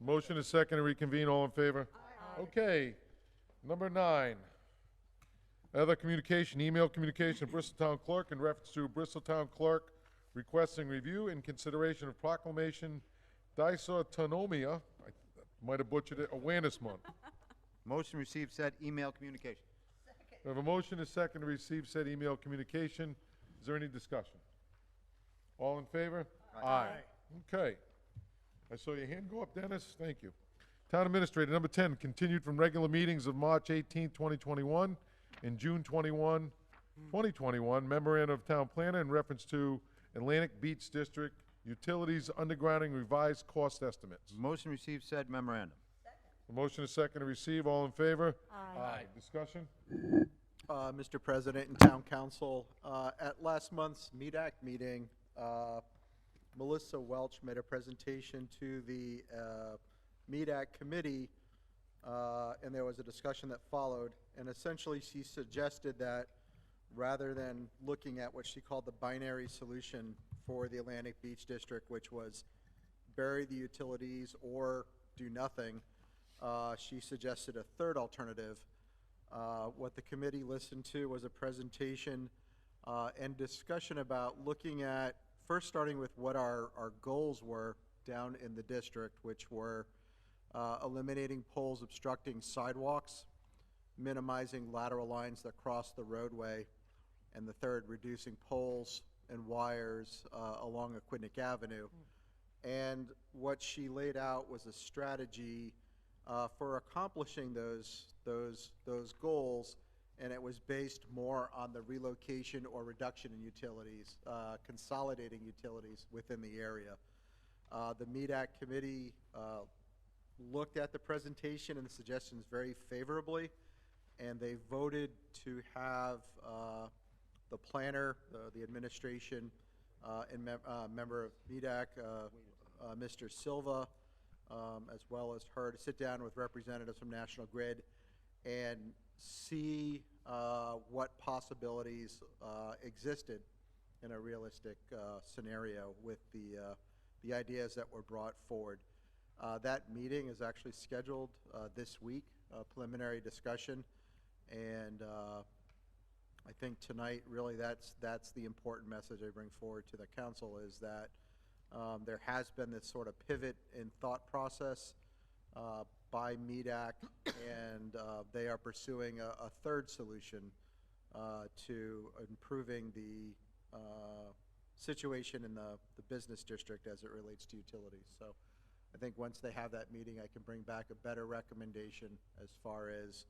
Motion is second to reconvene. All in favor? Okay. Number 9. Other communication, email communication, Bristol Town Clerk in reference to Bristol Town Clerk requesting review and consideration of proclamation dysautonomia, I might have butchered it, Awareness Month. Motion received said email communication. We have a motion and second to receive said email communication. Is there any discussion? All in favor? Aye. Okay. I saw your hand go up, Dennis. Thank you. Town Administrator, number 10, continued from regular meetings of March 18, 2021 and June 21, 2021, memorandum of Town Planner in reference to Atlantic Beach District utilities undergrounding revised cost estimates. Motion received said memorandum. A motion is second to receive. All in favor? Aye. Discussion? Mr. President and Town Council, at last month's MEDAC meeting, Melissa Welch made a presentation to the MEDAC committee, and there was a discussion that followed. And essentially, she suggested that rather than looking at what she called the binary solution for the Atlantic Beach District, which was bury the utilities or do nothing, she suggested a third alternative. What the committee listened to was a presentation and discussion about looking at, first starting with what our goals were down in the district, which were eliminating poles obstructing sidewalks, minimizing lateral lines that cross the roadway, and the third, reducing poles and wires along Aquidneck Avenue. And what she laid out was a strategy for accomplishing those goals, and it was based more on the relocation or reduction in utilities, consolidating utilities within the area. The MEDAC committee looked at the presentation and the suggestions very favorably, and they voted to have the planner, the administration, and member of MEDAC, Mr. Silva, as well as her, to sit down with representatives from National Grid and see what possibilities existed in a realistic scenario with the ideas that were brought forward. That meeting is actually scheduled this week, preliminary discussion, and I think tonight really that's the important message I bring forward to the council, is that there has been this sort of pivot in thought process by MEDAC, and they are pursuing a third solution to improving the situation in the business district as it relates to utilities. So I think once they have that meeting, I can bring back a better recommendation as far as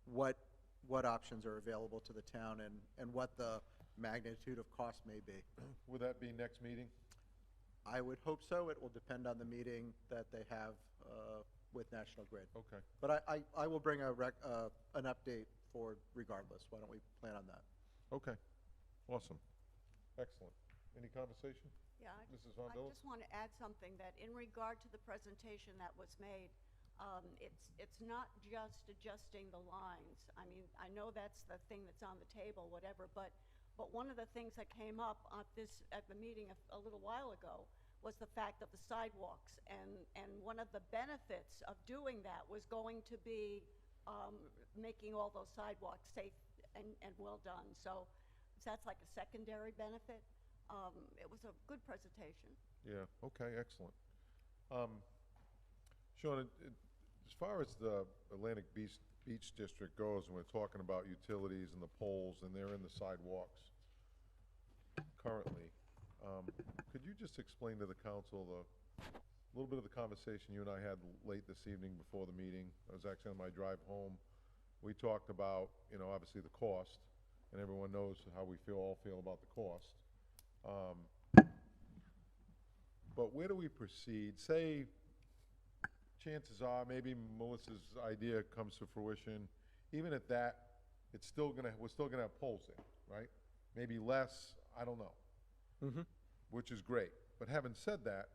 what options are available to the town and what the magnitude of cost may be. Would that be next meeting? I would hope so. It will depend on the meeting that they have with National Grid. Okay. But I will bring an update forward regardless. Why don't we plan on that? Okay. Awesome. Excellent. Any conversation? Yeah, Mrs. Von I Dillis? just want to add something, that in regard to the presentation that was made, it's not just adjusting the lines. I mean, I know that's the thing that's on the table, whatever, but one of the things that came up at the meeting a little while ago was the fact of the sidewalks, and one of the benefits of doing that was going to be making all those sidewalks safe and well done. So that's like a secondary benefit. It was a good presentation. Yeah, okay, excellent. Sean, as far as the Atlantic Beach District goes, and we're talking about utilities and the poles, and they're in the sidewalks currently, could you just explain to the council a little bit of the conversation you and I had late this evening before the meeting? I was actually on my drive home. We talked about, obviously the cost, and everyone knows how we all feel about the cost. But where do we proceed? Say, chances are, maybe Melissa's idea comes to fruition. Even at that, we're still gonna have poles there, right? Maybe less, I don't know. Which is great. But having said that,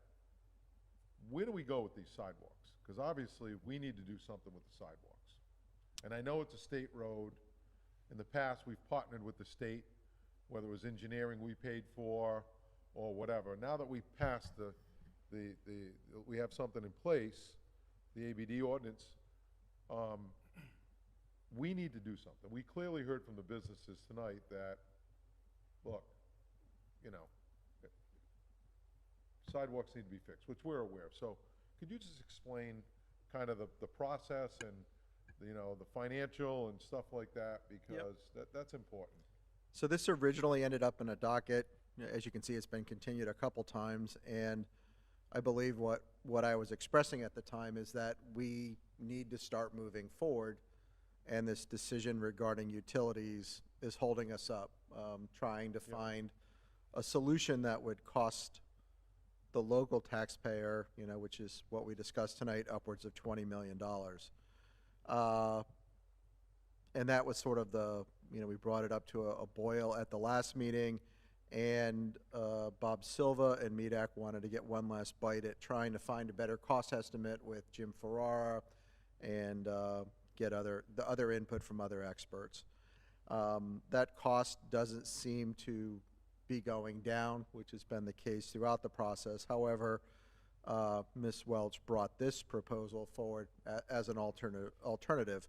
where do we go with these sidewalks? Because obviously, we need to do something with the sidewalks. And I know it's a state road. In the past, we've partnered with the state, whether it was engineering we paid for or whatever. Now that we've passed the we have something in place, the ABD ordinance. We need to do something. We clearly heard from the businesses tonight that, look, you know, sidewalks need to be fixed, which we're aware of. So could you just explain kind of the process and, you know, the financial and stuff like that, because that's important. So this originally ended up in a docket. As you can see, it's been continued a couple times, and I believe what I was expressing at the time is that we need to start moving forward, and this decision regarding utilities is holding us up, trying to find a solution that would cost the local taxpayer, you know, which is what we discussed tonight, upwards of $20 million. And that was sort of we brought it up to a boil at the last meeting, and Bob Silva and MEDAC wanted to get one last bite at trying to find a better cost estimate with Jim Ferrara and get the other input from other experts. That cost doesn't seem to be going down, which has been the case throughout the process. However, Ms. Welch brought this proposal forward as an alternative.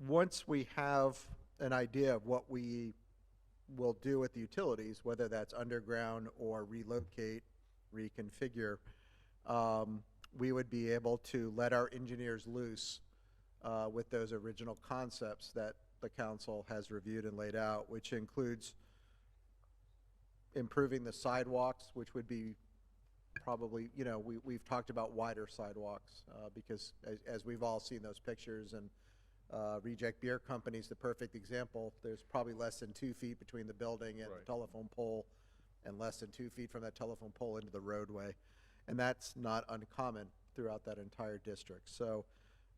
Once we have an idea of what we will do with the utilities, whether that's underground or relocate, reconfigure, we would be able to let our engineers loose with those original concepts that the council has reviewed and laid out, which includes improving the sidewalks, which would be probably, you know, we've talked about wider sidewalks because as we've all seen those pictures, and Reject Beer Company's the perfect example. There's probably less than 2 feet between the building and the telephone pole, and less than 2 feet from that telephone pole into the roadway. And that's not uncommon throughout that entire district. So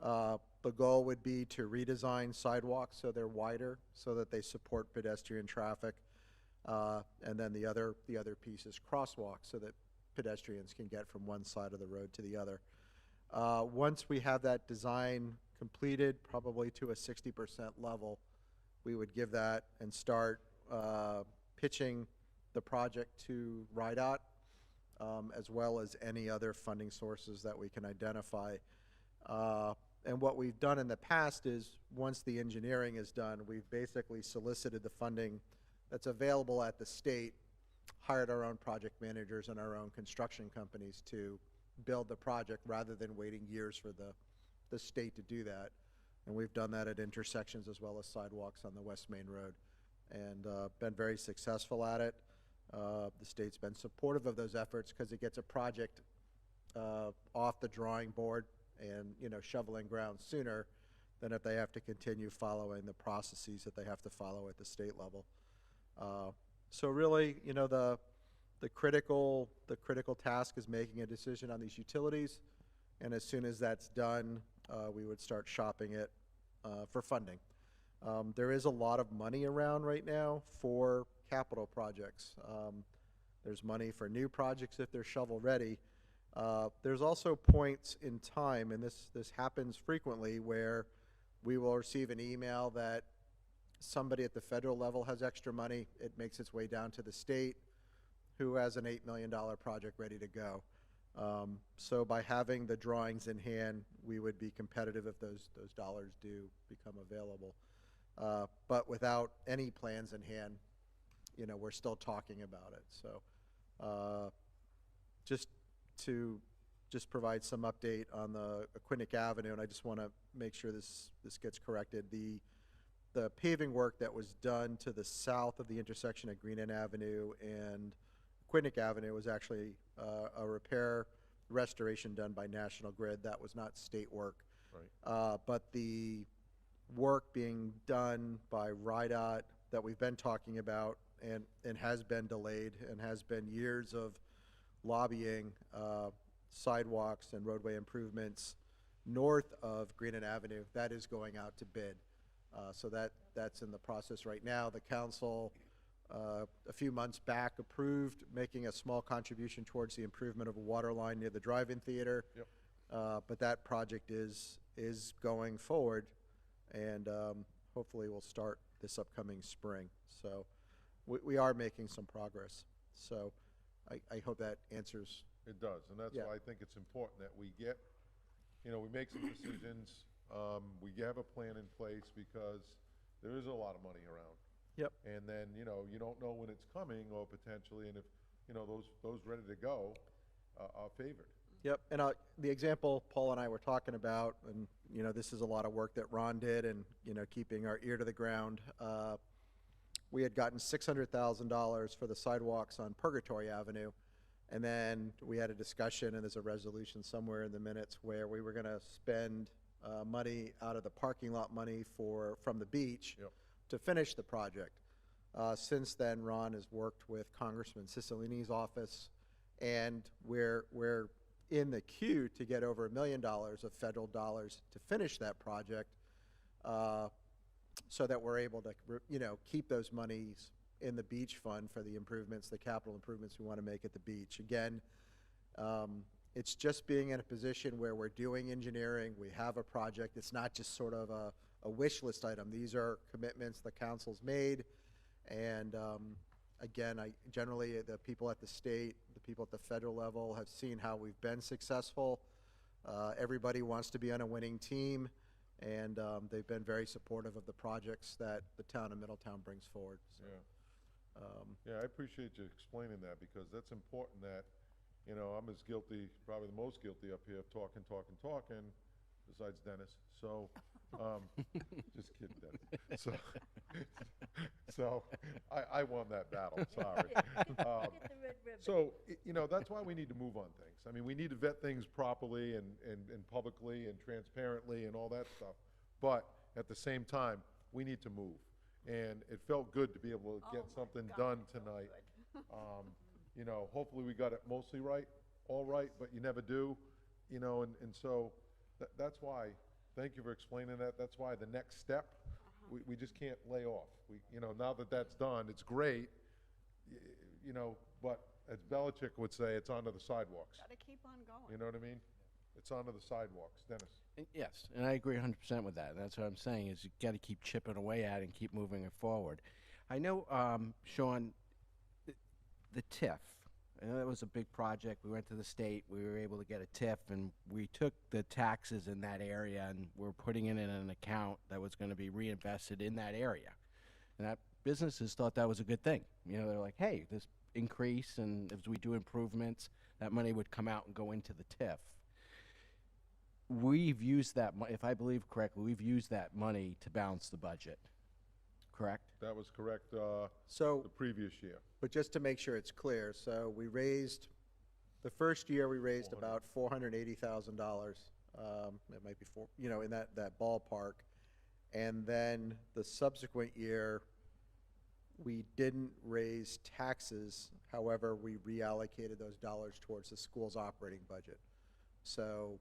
the goal would be to redesign sidewalks so they're wider, so that they support pedestrian traffic. And then the other piece is crosswalks, so that pedestrians can get from one side of the road to the other. Once we have that design completed, probably to a 60% level, we would give that and start pitching the project to RIDOT, as well as any other funding sources that we can identify. And what we've done in the past is, once the engineering is done, we've basically solicited the funding that's available at the state, hired our own project managers and our own construction companies to build the project, rather than waiting years for the state to do that. And we've done that at intersections as well as sidewalks on the West Main Road, and been very successful at it. The state's been supportive of those efforts because it gets a project off the drawing board and, you know, shoveling ground sooner than if they have to continue following the processes that they have to follow at the state level. So really, you know, the critical task is making a decision on these utilities, and as soon as that's done, we would start shopping it for funding. There is a lot of money around right now for capital projects. There's money for new projects if they're shovel ready. There's also points in time, and this happens frequently, where we will receive an email that somebody at the federal level has extra money. It makes its way down to the state, who has an $8 million project ready to go. So by having the drawings in hand, we would be competitive if those dollars do become available. But without any plans in hand, you know, we're still talking about it. So just to provide some update on the Aquinic Avenue, and I just want to make sure this gets corrected. The paving work that was done to the south of the intersection at Green End Avenue and Aquinic Avenue was actually a repair restoration done by National Grid. That was not state work. Right. But the work being done by RIDOT that we've been talking about and has been delayed, and has been years of lobbying, sidewalks and roadway improvements north of Green End Avenue, that is going out to bid. So that's in the process right now. The council a few months back approved making a small contribution towards the improvement of a water line near the drive-in theater. Yep. But that project is going forward, and hopefully will start this upcoming spring. So we are making some progress. So I hope that answers It does, and that's Yeah. why I think it's important that we get, we make some decisions, we have a plan in place, because there is a lot of money around. Yep. And then, you don't know when it's coming, or potentially, and if, those ready to go, are favored. Yep, and the example Paul and I were talking about, and, this is a lot of work that Ron did, and, keeping our ear to the ground. We had gotten $600,000 for the sidewalks on Purgatory Avenue, and then we had a discussion, and there's a resolution somewhere in the minutes where we were gonna spend money out of the parking lot money from the beach Yep. to finish the project. Since then, Ron has worked with Congressman Cicilline's office, and we're in the queue to get over $1 million of federal dollars to finish that project, so that we're able to, keep those monies in the beach fund for the improvements, the capital improvements we want to make at the beach. Again, it's just being in a position where we're doing engineering, we have a project. It's not just sort of a wish list item. These are commitments the council's made, and again, generally the people at the state, the people at the federal level have seen how we've been successful. Everybody wants to be on a winning team, and they've been very supportive of the projects that the town of Middletown brings forward. So, Yeah, I appreciate you explaining that, because that's important that, I'm as guilty, probably the most guilty up here of talking, besides Dennis. So, just kidding, Dennis. So I won that battle, sorry. So, that's why we need to move on things. I mean, we need to vet things properly and publicly and transparently and all that stuff. But at the same time, we need to move. And it felt good to be able to get something done tonight. Hopefully we got it mostly right, all right, but you never do, and so that's why, thank you for explaining that. That's why the next step, we just can't lay off. Now that that's done, it's great, but as Belichick would say, it's onto the sidewalks. Gotta keep on going. You know what I mean? It's onto the sidewalks. Dennis? Yes, and I agree 100% with that. That's what I'm saying, is you got to keep chipping away at it and keep moving it forward. I know, Sean, the TIF, I know that was a big project. We went to the state, we were able to get a TIF, and we took the taxes in that area and we're putting it in an account that was going to be reinvested in that area. And that businesses thought that was a good thing. They're like, hey, this increase, and as we do improvements, that money would come out and go into the TIF. We've used that, if I believe correctly, we've used that money to balance the budget, correct? That was correct, So, the previous year. but just to make sure it's clear, so the first year we raised about $480,000. It might be in that ballpark. And then the subsequent year, we didn't raise taxes. However, we reallocated those dollars towards the school's operating budget. So,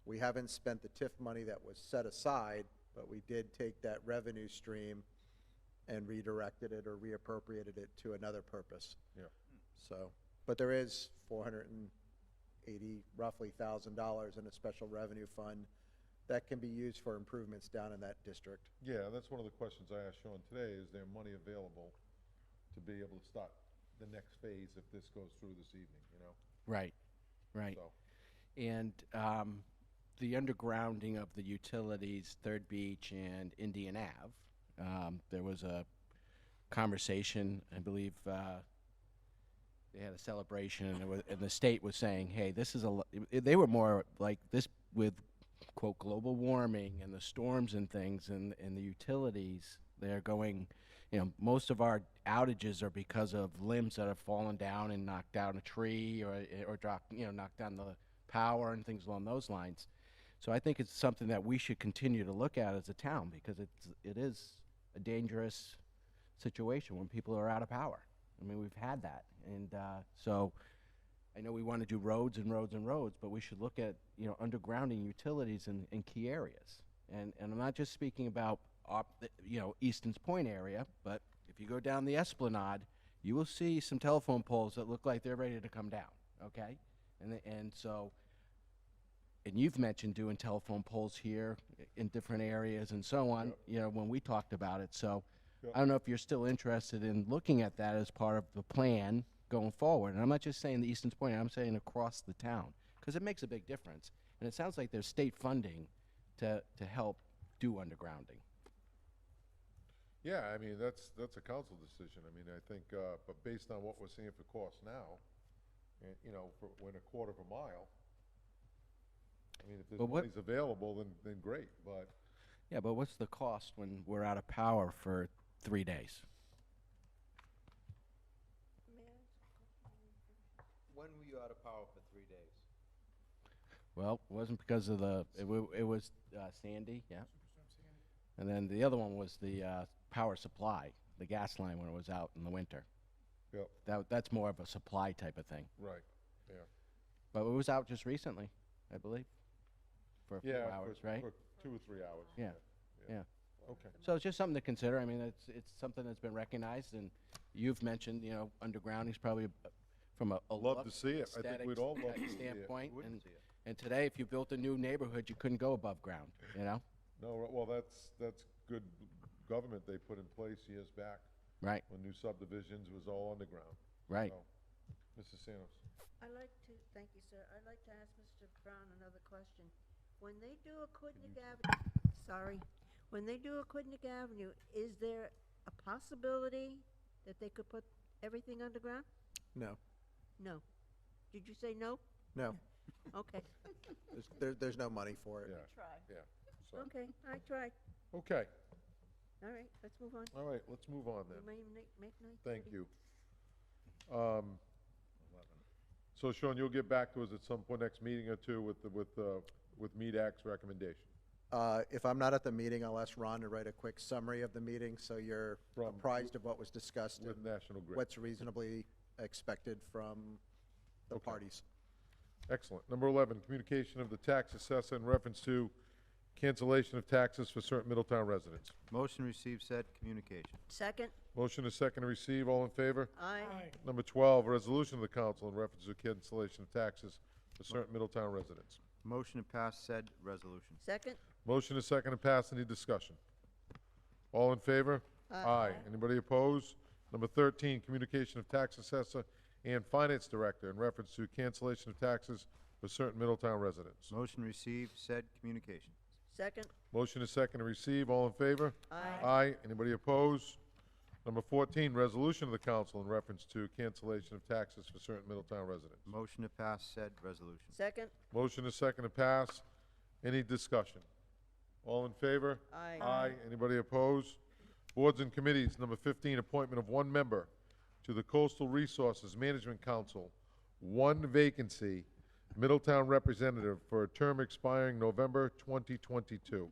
we haven't spent the TIF money that was set aside, but we did take that revenue stream and redirected it or reappropriated it to another purpose. Yeah. So, but there is roughly $480,000 in a special revenue fund that can be used for improvements down in that district. Yeah, that's one of the questions I asked Sean today, is there money available to be able to start the next phase if this goes through this evening, Right. So, And the undergrounding of the utilities, Third Beach and Indian Ave, there was a conversation, I believe, they had a celebration, and the state was saying, hey, this is they were more like this with, quote, global warming and the storms and things and the utilities. They're going, most of our outages are because of limbs that have fallen down and knocked down a tree or knocked down the power and things along those lines. So I think it's something that we should continue to look at as a town, because it is a dangerous situation when people are out of power. I mean, we've had that. And so I know we want to do roads and roads and roads, but we should look at, undergrounding utilities in key areas. And I'm not just speaking about, Easton's Point area, but if you go down the Esplanade, you will see some telephone poles that look like they're ready to come down, okay? And so, and you've mentioned doing telephone poles here in different areas and so on, when we talked about it. So I don't know if you're still interested in looking at that as part of the plan going forward. And I'm not just saying the Easton's Point, I'm saying across the town, because it makes a big difference. And it sounds like there's state funding to help do undergrounding. Yeah, I mean, that's a council decision. I mean, I think, but based on what we're seeing for costs now, and, you know, we're in a quarter of a mile. I mean, if there's But what- money's available, then great, but Yeah, but what's the cost when we're out of power for 3 days? When were you out of power for 3 days? Well, it wasn't because of it was Sandy, yeah. And then the other one was the power supply, the gas line when it was out in the winter. Yep. That's more of a supply type of thing. right, yeah. But it was out just recently, I believe, for a few Yeah, hours, for, right? for 2 or 3 hours. Yeah, yeah. Okay. So it's just something to consider. I mean, it's something that's been recognized, and you've mentioned, you know, undergrounding is probably from a Love look to see it. I think aesthetic we'd all love to see it. standpoint. Wouldn't And, see it. and today, if you built a new neighborhood, you couldn't go above ground, you know? No, well, that's good government they put in place years back. Right, When new subdivisions was all underground. right. So, Mrs. Sanos. Thank you, sir. I'd like to ask Mr. Brown another question. When they do Aquidneck Avenue, when they do Aquidneck Avenue, is there a possibility that they could put everything underground? No, No. Did you say no? no. Okay. There's no money for it. Yeah, Try. yeah. So, Okay, I tried. okay, All right, let's move on. all right, let's move on We then. may make 9:30. Thank you. So Sean, you'll get back to us at some point next meeting or two with MeadAct's recommendation. If I'm not at the meeting, I'll ask Ron to write a quick summary of the meeting, so you're From- apprised of what was discussed With and National Grid. what's reasonably expected from the Okay. parties. Excellent. Number 11, communication of the tax assessor in reference to cancellation of taxes for certain Middletown residents. Motion receive said communication. Second? Motion is second to receive. All in favor? Aye. Number 12, resolution of the council in reference to cancellation of taxes for certain Middletown residents. Motion to pass said resolution. Second? Motion is second to pass. Any discussion? All in favor? Aye. Anybody opposed? Number 13, communication of tax assessor and finance director in reference to cancellation of taxes for certain Middletown residents. Motion receive said communication. Second? Motion is second to receive. All in favor? Aye. Aye. Anybody opposed? Number 14, resolution of the council in reference to cancellation of taxes for certain Middletown residents. Motion to pass said resolution. Second? Motion is second to pass. Any discussion? All in favor? Aye. Aye. Anybody opposed? Boards and committees, number 15, appointment of one member to the Coastal Resources Management Council, one vacancy, Middletown representative for a term expiring November 2022.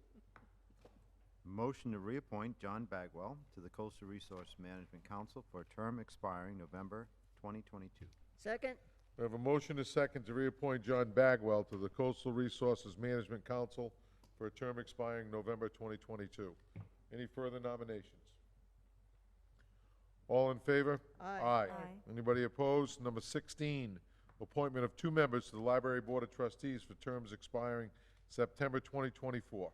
Motion to reappoint John Bagwell to the Coastal Resource Management Council for a term expiring November 2022. Second? We have a motion is second to reappoint John Bagwell to the Coastal Resources Management Council for a term expiring November 2022. Any further nominations? All in favor? Aye. Anybody opposed? Number 16, appointment of two members to the Library Board of Trustees for terms expiring September 2024.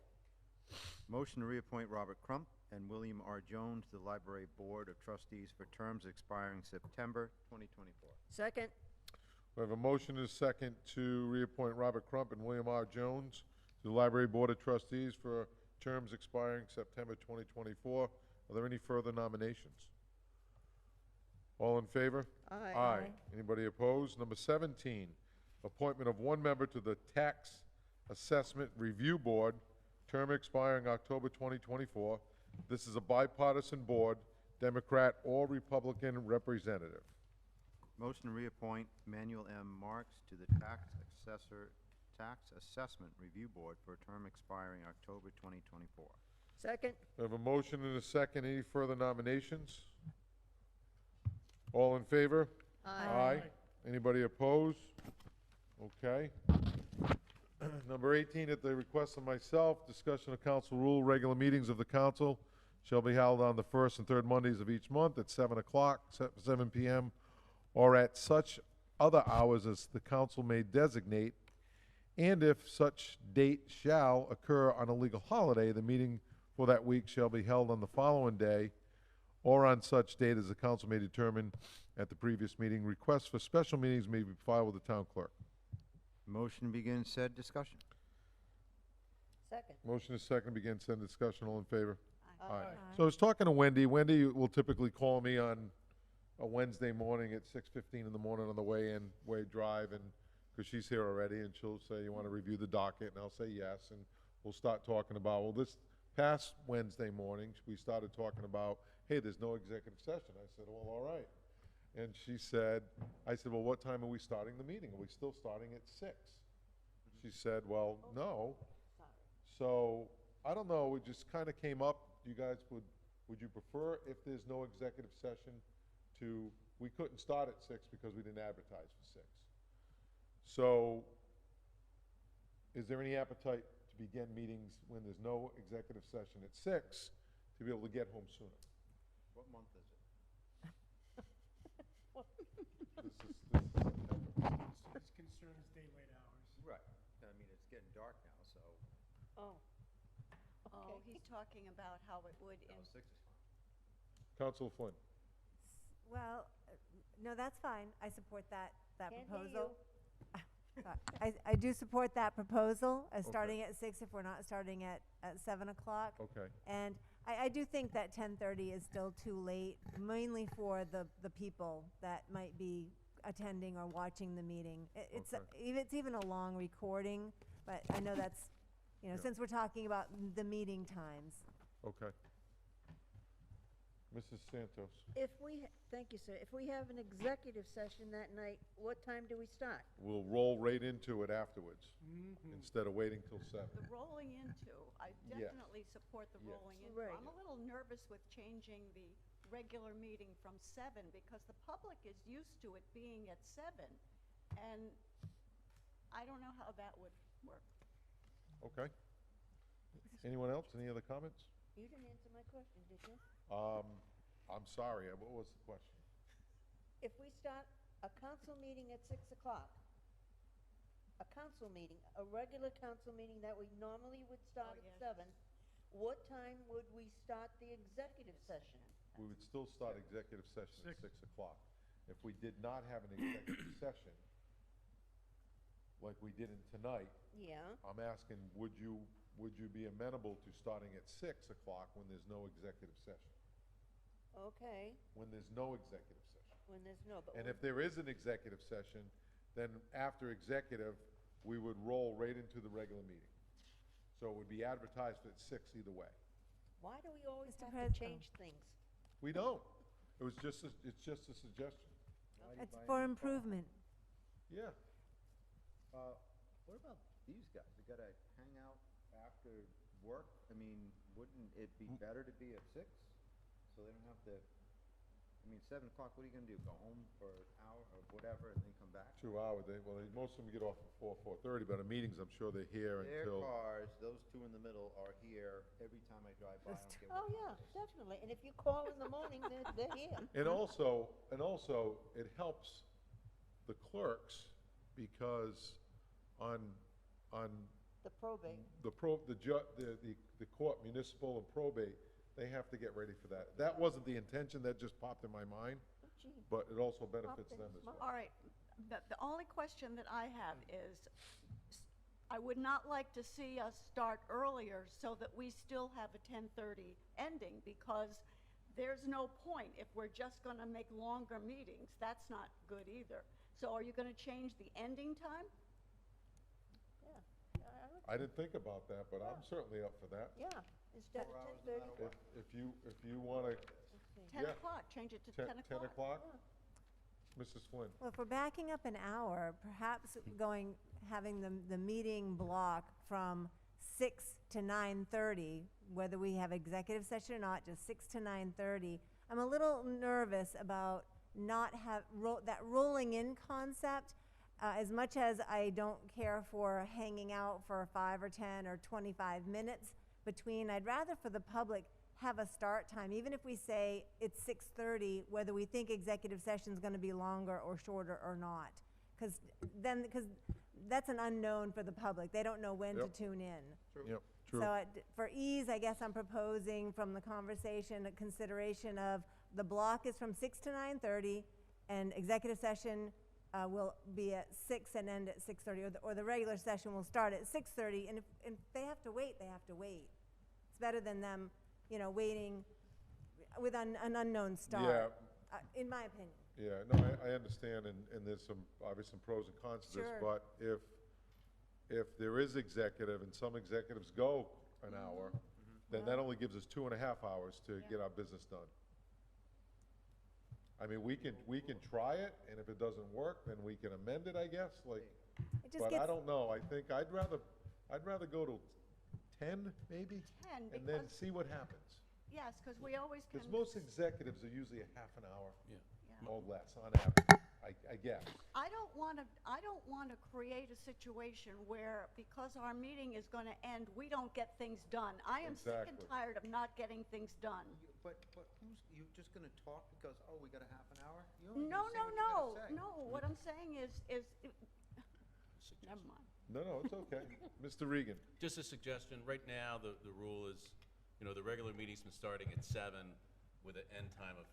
Motion to reappoint Robert Crump and William R. Jones to the Library Board of Trustees for terms expiring September 2024. Second? We have a motion and a second to reappoint Robert Crump and William R. Jones to the Library Board of Trustees for terms expiring September 2024. Are there any further nominations? All in favor? Aye. Anybody opposed? Number 17, appointment of one member to the Tax Assessment Review Board, term expiring October 2024. This is a bipartisan board, Democrat or Republican representative. Motion to reappoint Manuel M. Marks to the Tax Assessment Review Board for a term expiring October 2024. Second? We have a motion and a second. Any further nominations? All in favor? Aye. Anybody opposed? Okay. Number 18, at the request of myself, discussion of council rule, regular meetings of the council shall be held on the first and third Mondays of each month at 7 o'clock, 7 p.m., or at such other hours as the council may designate, and if such date shall occur on a legal holiday, the meeting for that week shall be held on the following day or on such date as the council may determine at the previous meeting. Requests for special meetings may be filed with the town clerk. Motion to begin said discussion. Second. Motion is second, begin said discussion, all in favor? Aye. So I was talking to Wendy. Wendy will typically call me on a Wednesday morning at 6:15 in the morning on the way in, drive, and, because she's here already, and she'll say, you want to review the docket, and I'll say yes, and we'll start talking about, well, this past Wednesday morning, we started talking about, hey, there's no executive session. I said, well, all right. And she said, I said, well, what time are we starting the meeting? Are we still starting at 6? She said, well, no. So, I don't know, it just kind of came up. You guys would you prefer, if there's no executive session, we couldn't start at 6 because we didn't advertise for 6. So, is there any appetite to begin meetings when there's no executive session at 6 to be able to get home sooner? What month is it? This is September. His concern is daylight hours. Right. I mean, it's getting dark now, so. Oh. Oh, he's talking about how it would, No, 6 is fine. Councilor Flynn. well, no, that's fine. I support that Can't hear proposal. I do support that proposal, starting at 6 if we're not starting at 7 o'clock. Okay. And I do think that 10:30 is still too late, mainly for the people that might be attending or watching the meeting. It's even a long recording, but I know that's, Yeah. since we're talking about the meeting times. Okay. Mrs. Santos. Thank you, sir. If we have an executive session that night, what time do we start? We'll roll right into it afterwards, instead of waiting till 7. The rolling into, I Yes. definitely support the Yes. rolling into. Right. I'm a little nervous with changing the regular meeting from 7 because the public is used to it being at 7. And I don't know how that would work. Okay. Anyone else? Any other comments? You didn't answer my question, did you? I'm sorry, what was the question? If we start a council meeting at 6 o'clock, a council meeting, a regular council meeting that we normally would start at 7, what time would we start the executive session? We would still start executive session at 6 o'clock. If we did not have an executive session, like we did in tonight, Yeah. I'm asking, would you be amenable to starting at 6 o'clock when there's no executive session? Okay, When there's no executive session. when there's no, but. And if there is an executive session, then after executive, we would roll right into the regular meeting. So it would be advertised at 6 either way. Why do we always Mr. have President. to change things? We don't. It's just a suggestion. It's for improvement. Yeah. What about these guys? They gotta hang out after work? I mean, wouldn't it be better to be at 6? So they don't have to, 7 o'clock, what are you gonna do? Go home for an hour or whatever and then come back? 2 hours, most of them get off at 4:30, but at meetings, I'm sure they're here Their until. cars, those two in the middle are here every time I drive by. I don't care Oh, what yeah, time it is. definitely. And if you call in the morning, they're here. And also, it helps the clerks because on The probate. the court, municipal and probate, they have to get ready for that. That wasn't the intention, that just popped in my mind, Oh, gee. but it also benefits Popped in them his as well. mind. All right, the only question that I have is, I would not like to see us start earlier so that we still have a 10:30 ending, because there's no point if we're just gonna make longer meetings. That's not good either. So are you gonna change the ending time? Yeah. I didn't think about that, but I'm certainly up for that. Yeah, instead of 10:30. If you wanna, 10 Yeah. o'clock, change it to 10 10 o'clock. o'clock? Mrs. Flynn? Well, if we're backing up an hour, perhaps having the meeting block from 6 to 9:30, whether we have executive session or not, just 6 to 9:30. I'm a little nervous about not that rolling in concept. As much as I don't care for hanging out for 5 or 10 or 25 minutes between, I'd rather for the public have a start time, even if we say it's 6:30, whether we think executive session is going to be longer or shorter or not. Because that's an unknown for the public. They don't know when to Yep. tune in. Yep, True. So for ease, I guess I'm proposing from the conversation, a consideration of the block is from 6 to 9:30, and executive session will be at 6 and end at 6:30, or the regular session will start at 6:30, and if they have to wait, they have to wait. It's better than them, waiting with an unknown start, in my opinion. Yeah, no, I understand, and there's obviously some pros and cons to this, Sure. but if there is executive, and some executives go an hour, then that only gives us 2.5 hours to get our business done. I mean, we can try it, and if it doesn't work, then we can amend it, I guess, It just but I gets- don't know, I think I'd rather go to 10, maybe, 10, and then because- see what happens. Yes, because we always can. Because most executives are usually a half an hour Yeah. or less on average, I guess. I don't want to create a situation where, because our meeting is going to end, we don't get things done. I am sick and Exactly. tired of not getting things done. But you just gonna talk because, we got a half an hour? You only No, gonna say no, what you no, gotta say. no, what I'm saying is, never mind. No, it's okay. Mr. Regan? Just a suggestion, right now, the rule is, the regular meeting's been starting at 7 with an end time of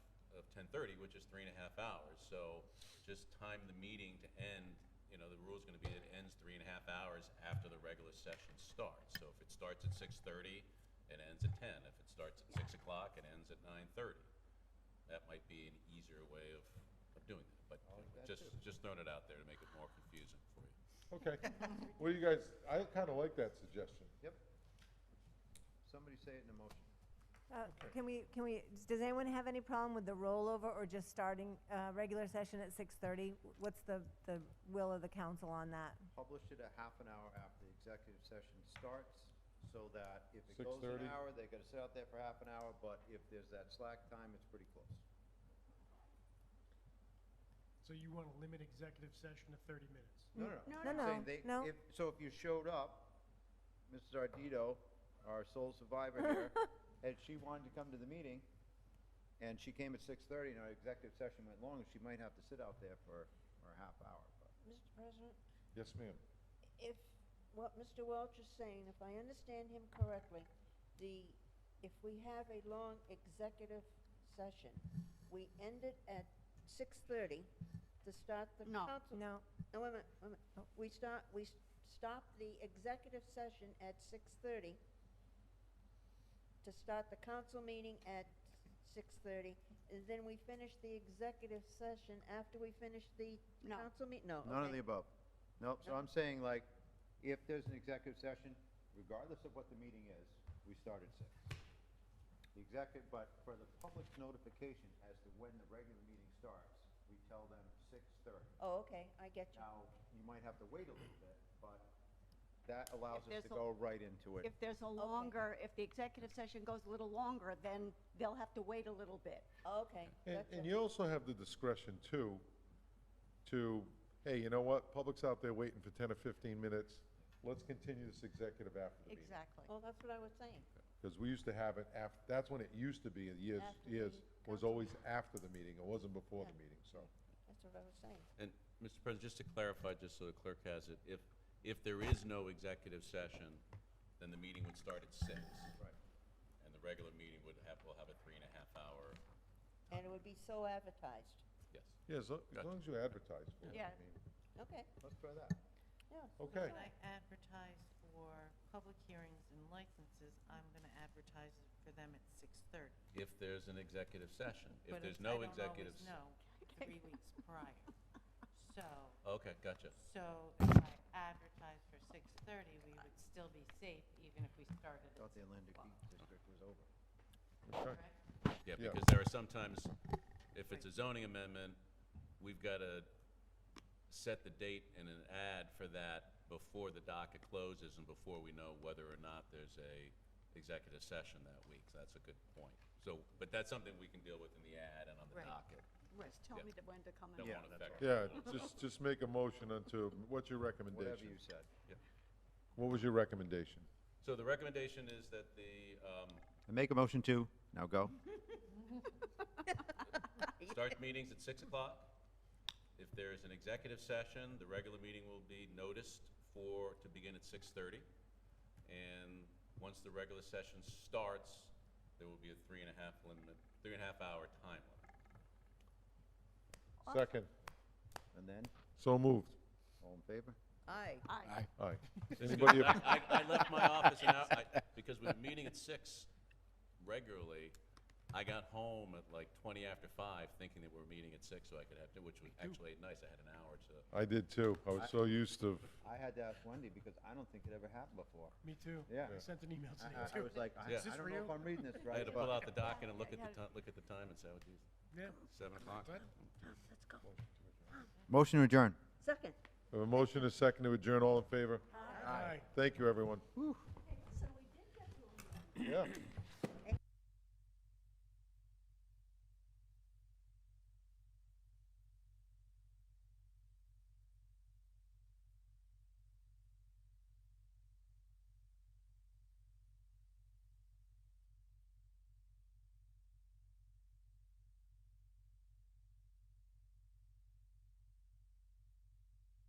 10:30, which is 3.5 hours. So just time the meeting to end, the rule's gonna be it ends 3.5 hours after the regular session starts. So if it starts at 6:30, it ends at 10. If it starts at 6 o'clock, it ends at 9:30. That might be an easier way of doing that, but just throwing it out there to make it more confusing for you. Okay. Well, you guys, I kind of like that suggestion. Yep. Somebody say it in a motion. Does anyone have any problem with the rollover or just starting regular session at 6:30? What's the will of the council on that? Publish it a half an hour after the executive session starts, so that if it goes 6:30? an hour, they gotta sit out there for half an hour, but if there's that slack time, it's pretty close. So you want to limit executive session to 30 minutes? No. No, I'm no, saying they- no. So if you showed up, Mrs. Ardito, our sole survivor here, and she wanted to come to the meeting, and she came at 6:30, and our executive session went long, she might have to sit out there for a half hour, but. Mr. President, Yes, ma'am. if what Mr. Welch is saying, if I understand him correctly, if we have a long executive session, we end it at 6:30 to start the No. council. No. No, wait a minute. We stop the executive session at 6:30 to start the council meeting at 6:30, and then we finish the executive session after we finish the No. council meeting? No, None of okay. the above. Nope, so I'm saying like, if there's an executive session, regardless of what the meeting is, we start at 6. The executive, but for the public's notification as to when the regular meeting starts, we tell them 6:30. Oh, okay, I get you. Now, you might have to wait a little bit, but that allows If us to there's a- go right into it. If there's a longer, if the executive session goes a little longer, then they'll have to wait a little bit. Okay, gotcha. And you also have the discretion too, to, hey, you know what, public's out there waiting for 10 or 15 minutes, let's continue this executive after the meeting. Exactly. Well, that's what I was saying. Because we used to have it after, that's when it used to be, years, After the was council always after the meeting, it wasn't before the Yeah. meeting, so. That's what I was saying. And, Mr. President, just to clarify, just so the clerk has it, if there is no executive session, then the meeting would start at 6. Right. And the regular meeting will have a 3.5 hour, And it would be so advertised. yes. Yeah, as long as you advertise for it. Yeah. I mean, Okay, Let's try that. yeah. Okay. When I advertise for public hearings and licenses, I'm gonna advertise for them at 6:30. If there's an executive session. If But there's I no don't executive. always know 3 weeks prior. So, Okay, gotcha. if I advertise for 6:30, we would still be safe even if we started at Thought the 6 Atlantic o'clock. Beach District was over. Okay. Correct? Yeah, Yeah. because there are sometimes, if it's a zoning amendment, we've got to set the date and an ad for that before the docket closes and before we know whether or not there's a executive session that week. So that's a good point. So, but that's something we can deal with in the ad and on the Right. docket. Just tell Yeah. me when to come in. Don't Yeah, want to that's affect. Yeah, just make a motion onto, what's your Whatever recommendation? you said. What was your recommendation? So the recommendation is that the, I make a motion to, now go. start meetings at 6 o'clock. If there is an executive session, the regular meeting will be noticed to begin at 6:30. And Once the regular session starts, there will be a 3.5-hour time limit. Second. And then, So moved. all in favor? Aye. Aye. This is- Anybody, I left my office an hour, because we were meeting at 6 regularly. I got home at like 20 after 5, thinking that we were meeting at 6, so I could have, which was actually nice. I had an hour to. I did too. I was so used to, I had to ask Wendy because I don't think it ever happened before. Me too. Yeah. I sent an email today I too. was like, Yeah. I don't know if I'm reading this right. I had to but- pull out the docket and look at the time and say, oh, geez, Yeah. 7 o'clock. Let's go. Motion to adjourn. Second. we have a motion and a second to adjourn. All in favor? Aye. Thank you, everyone. So we did get to a Yeah.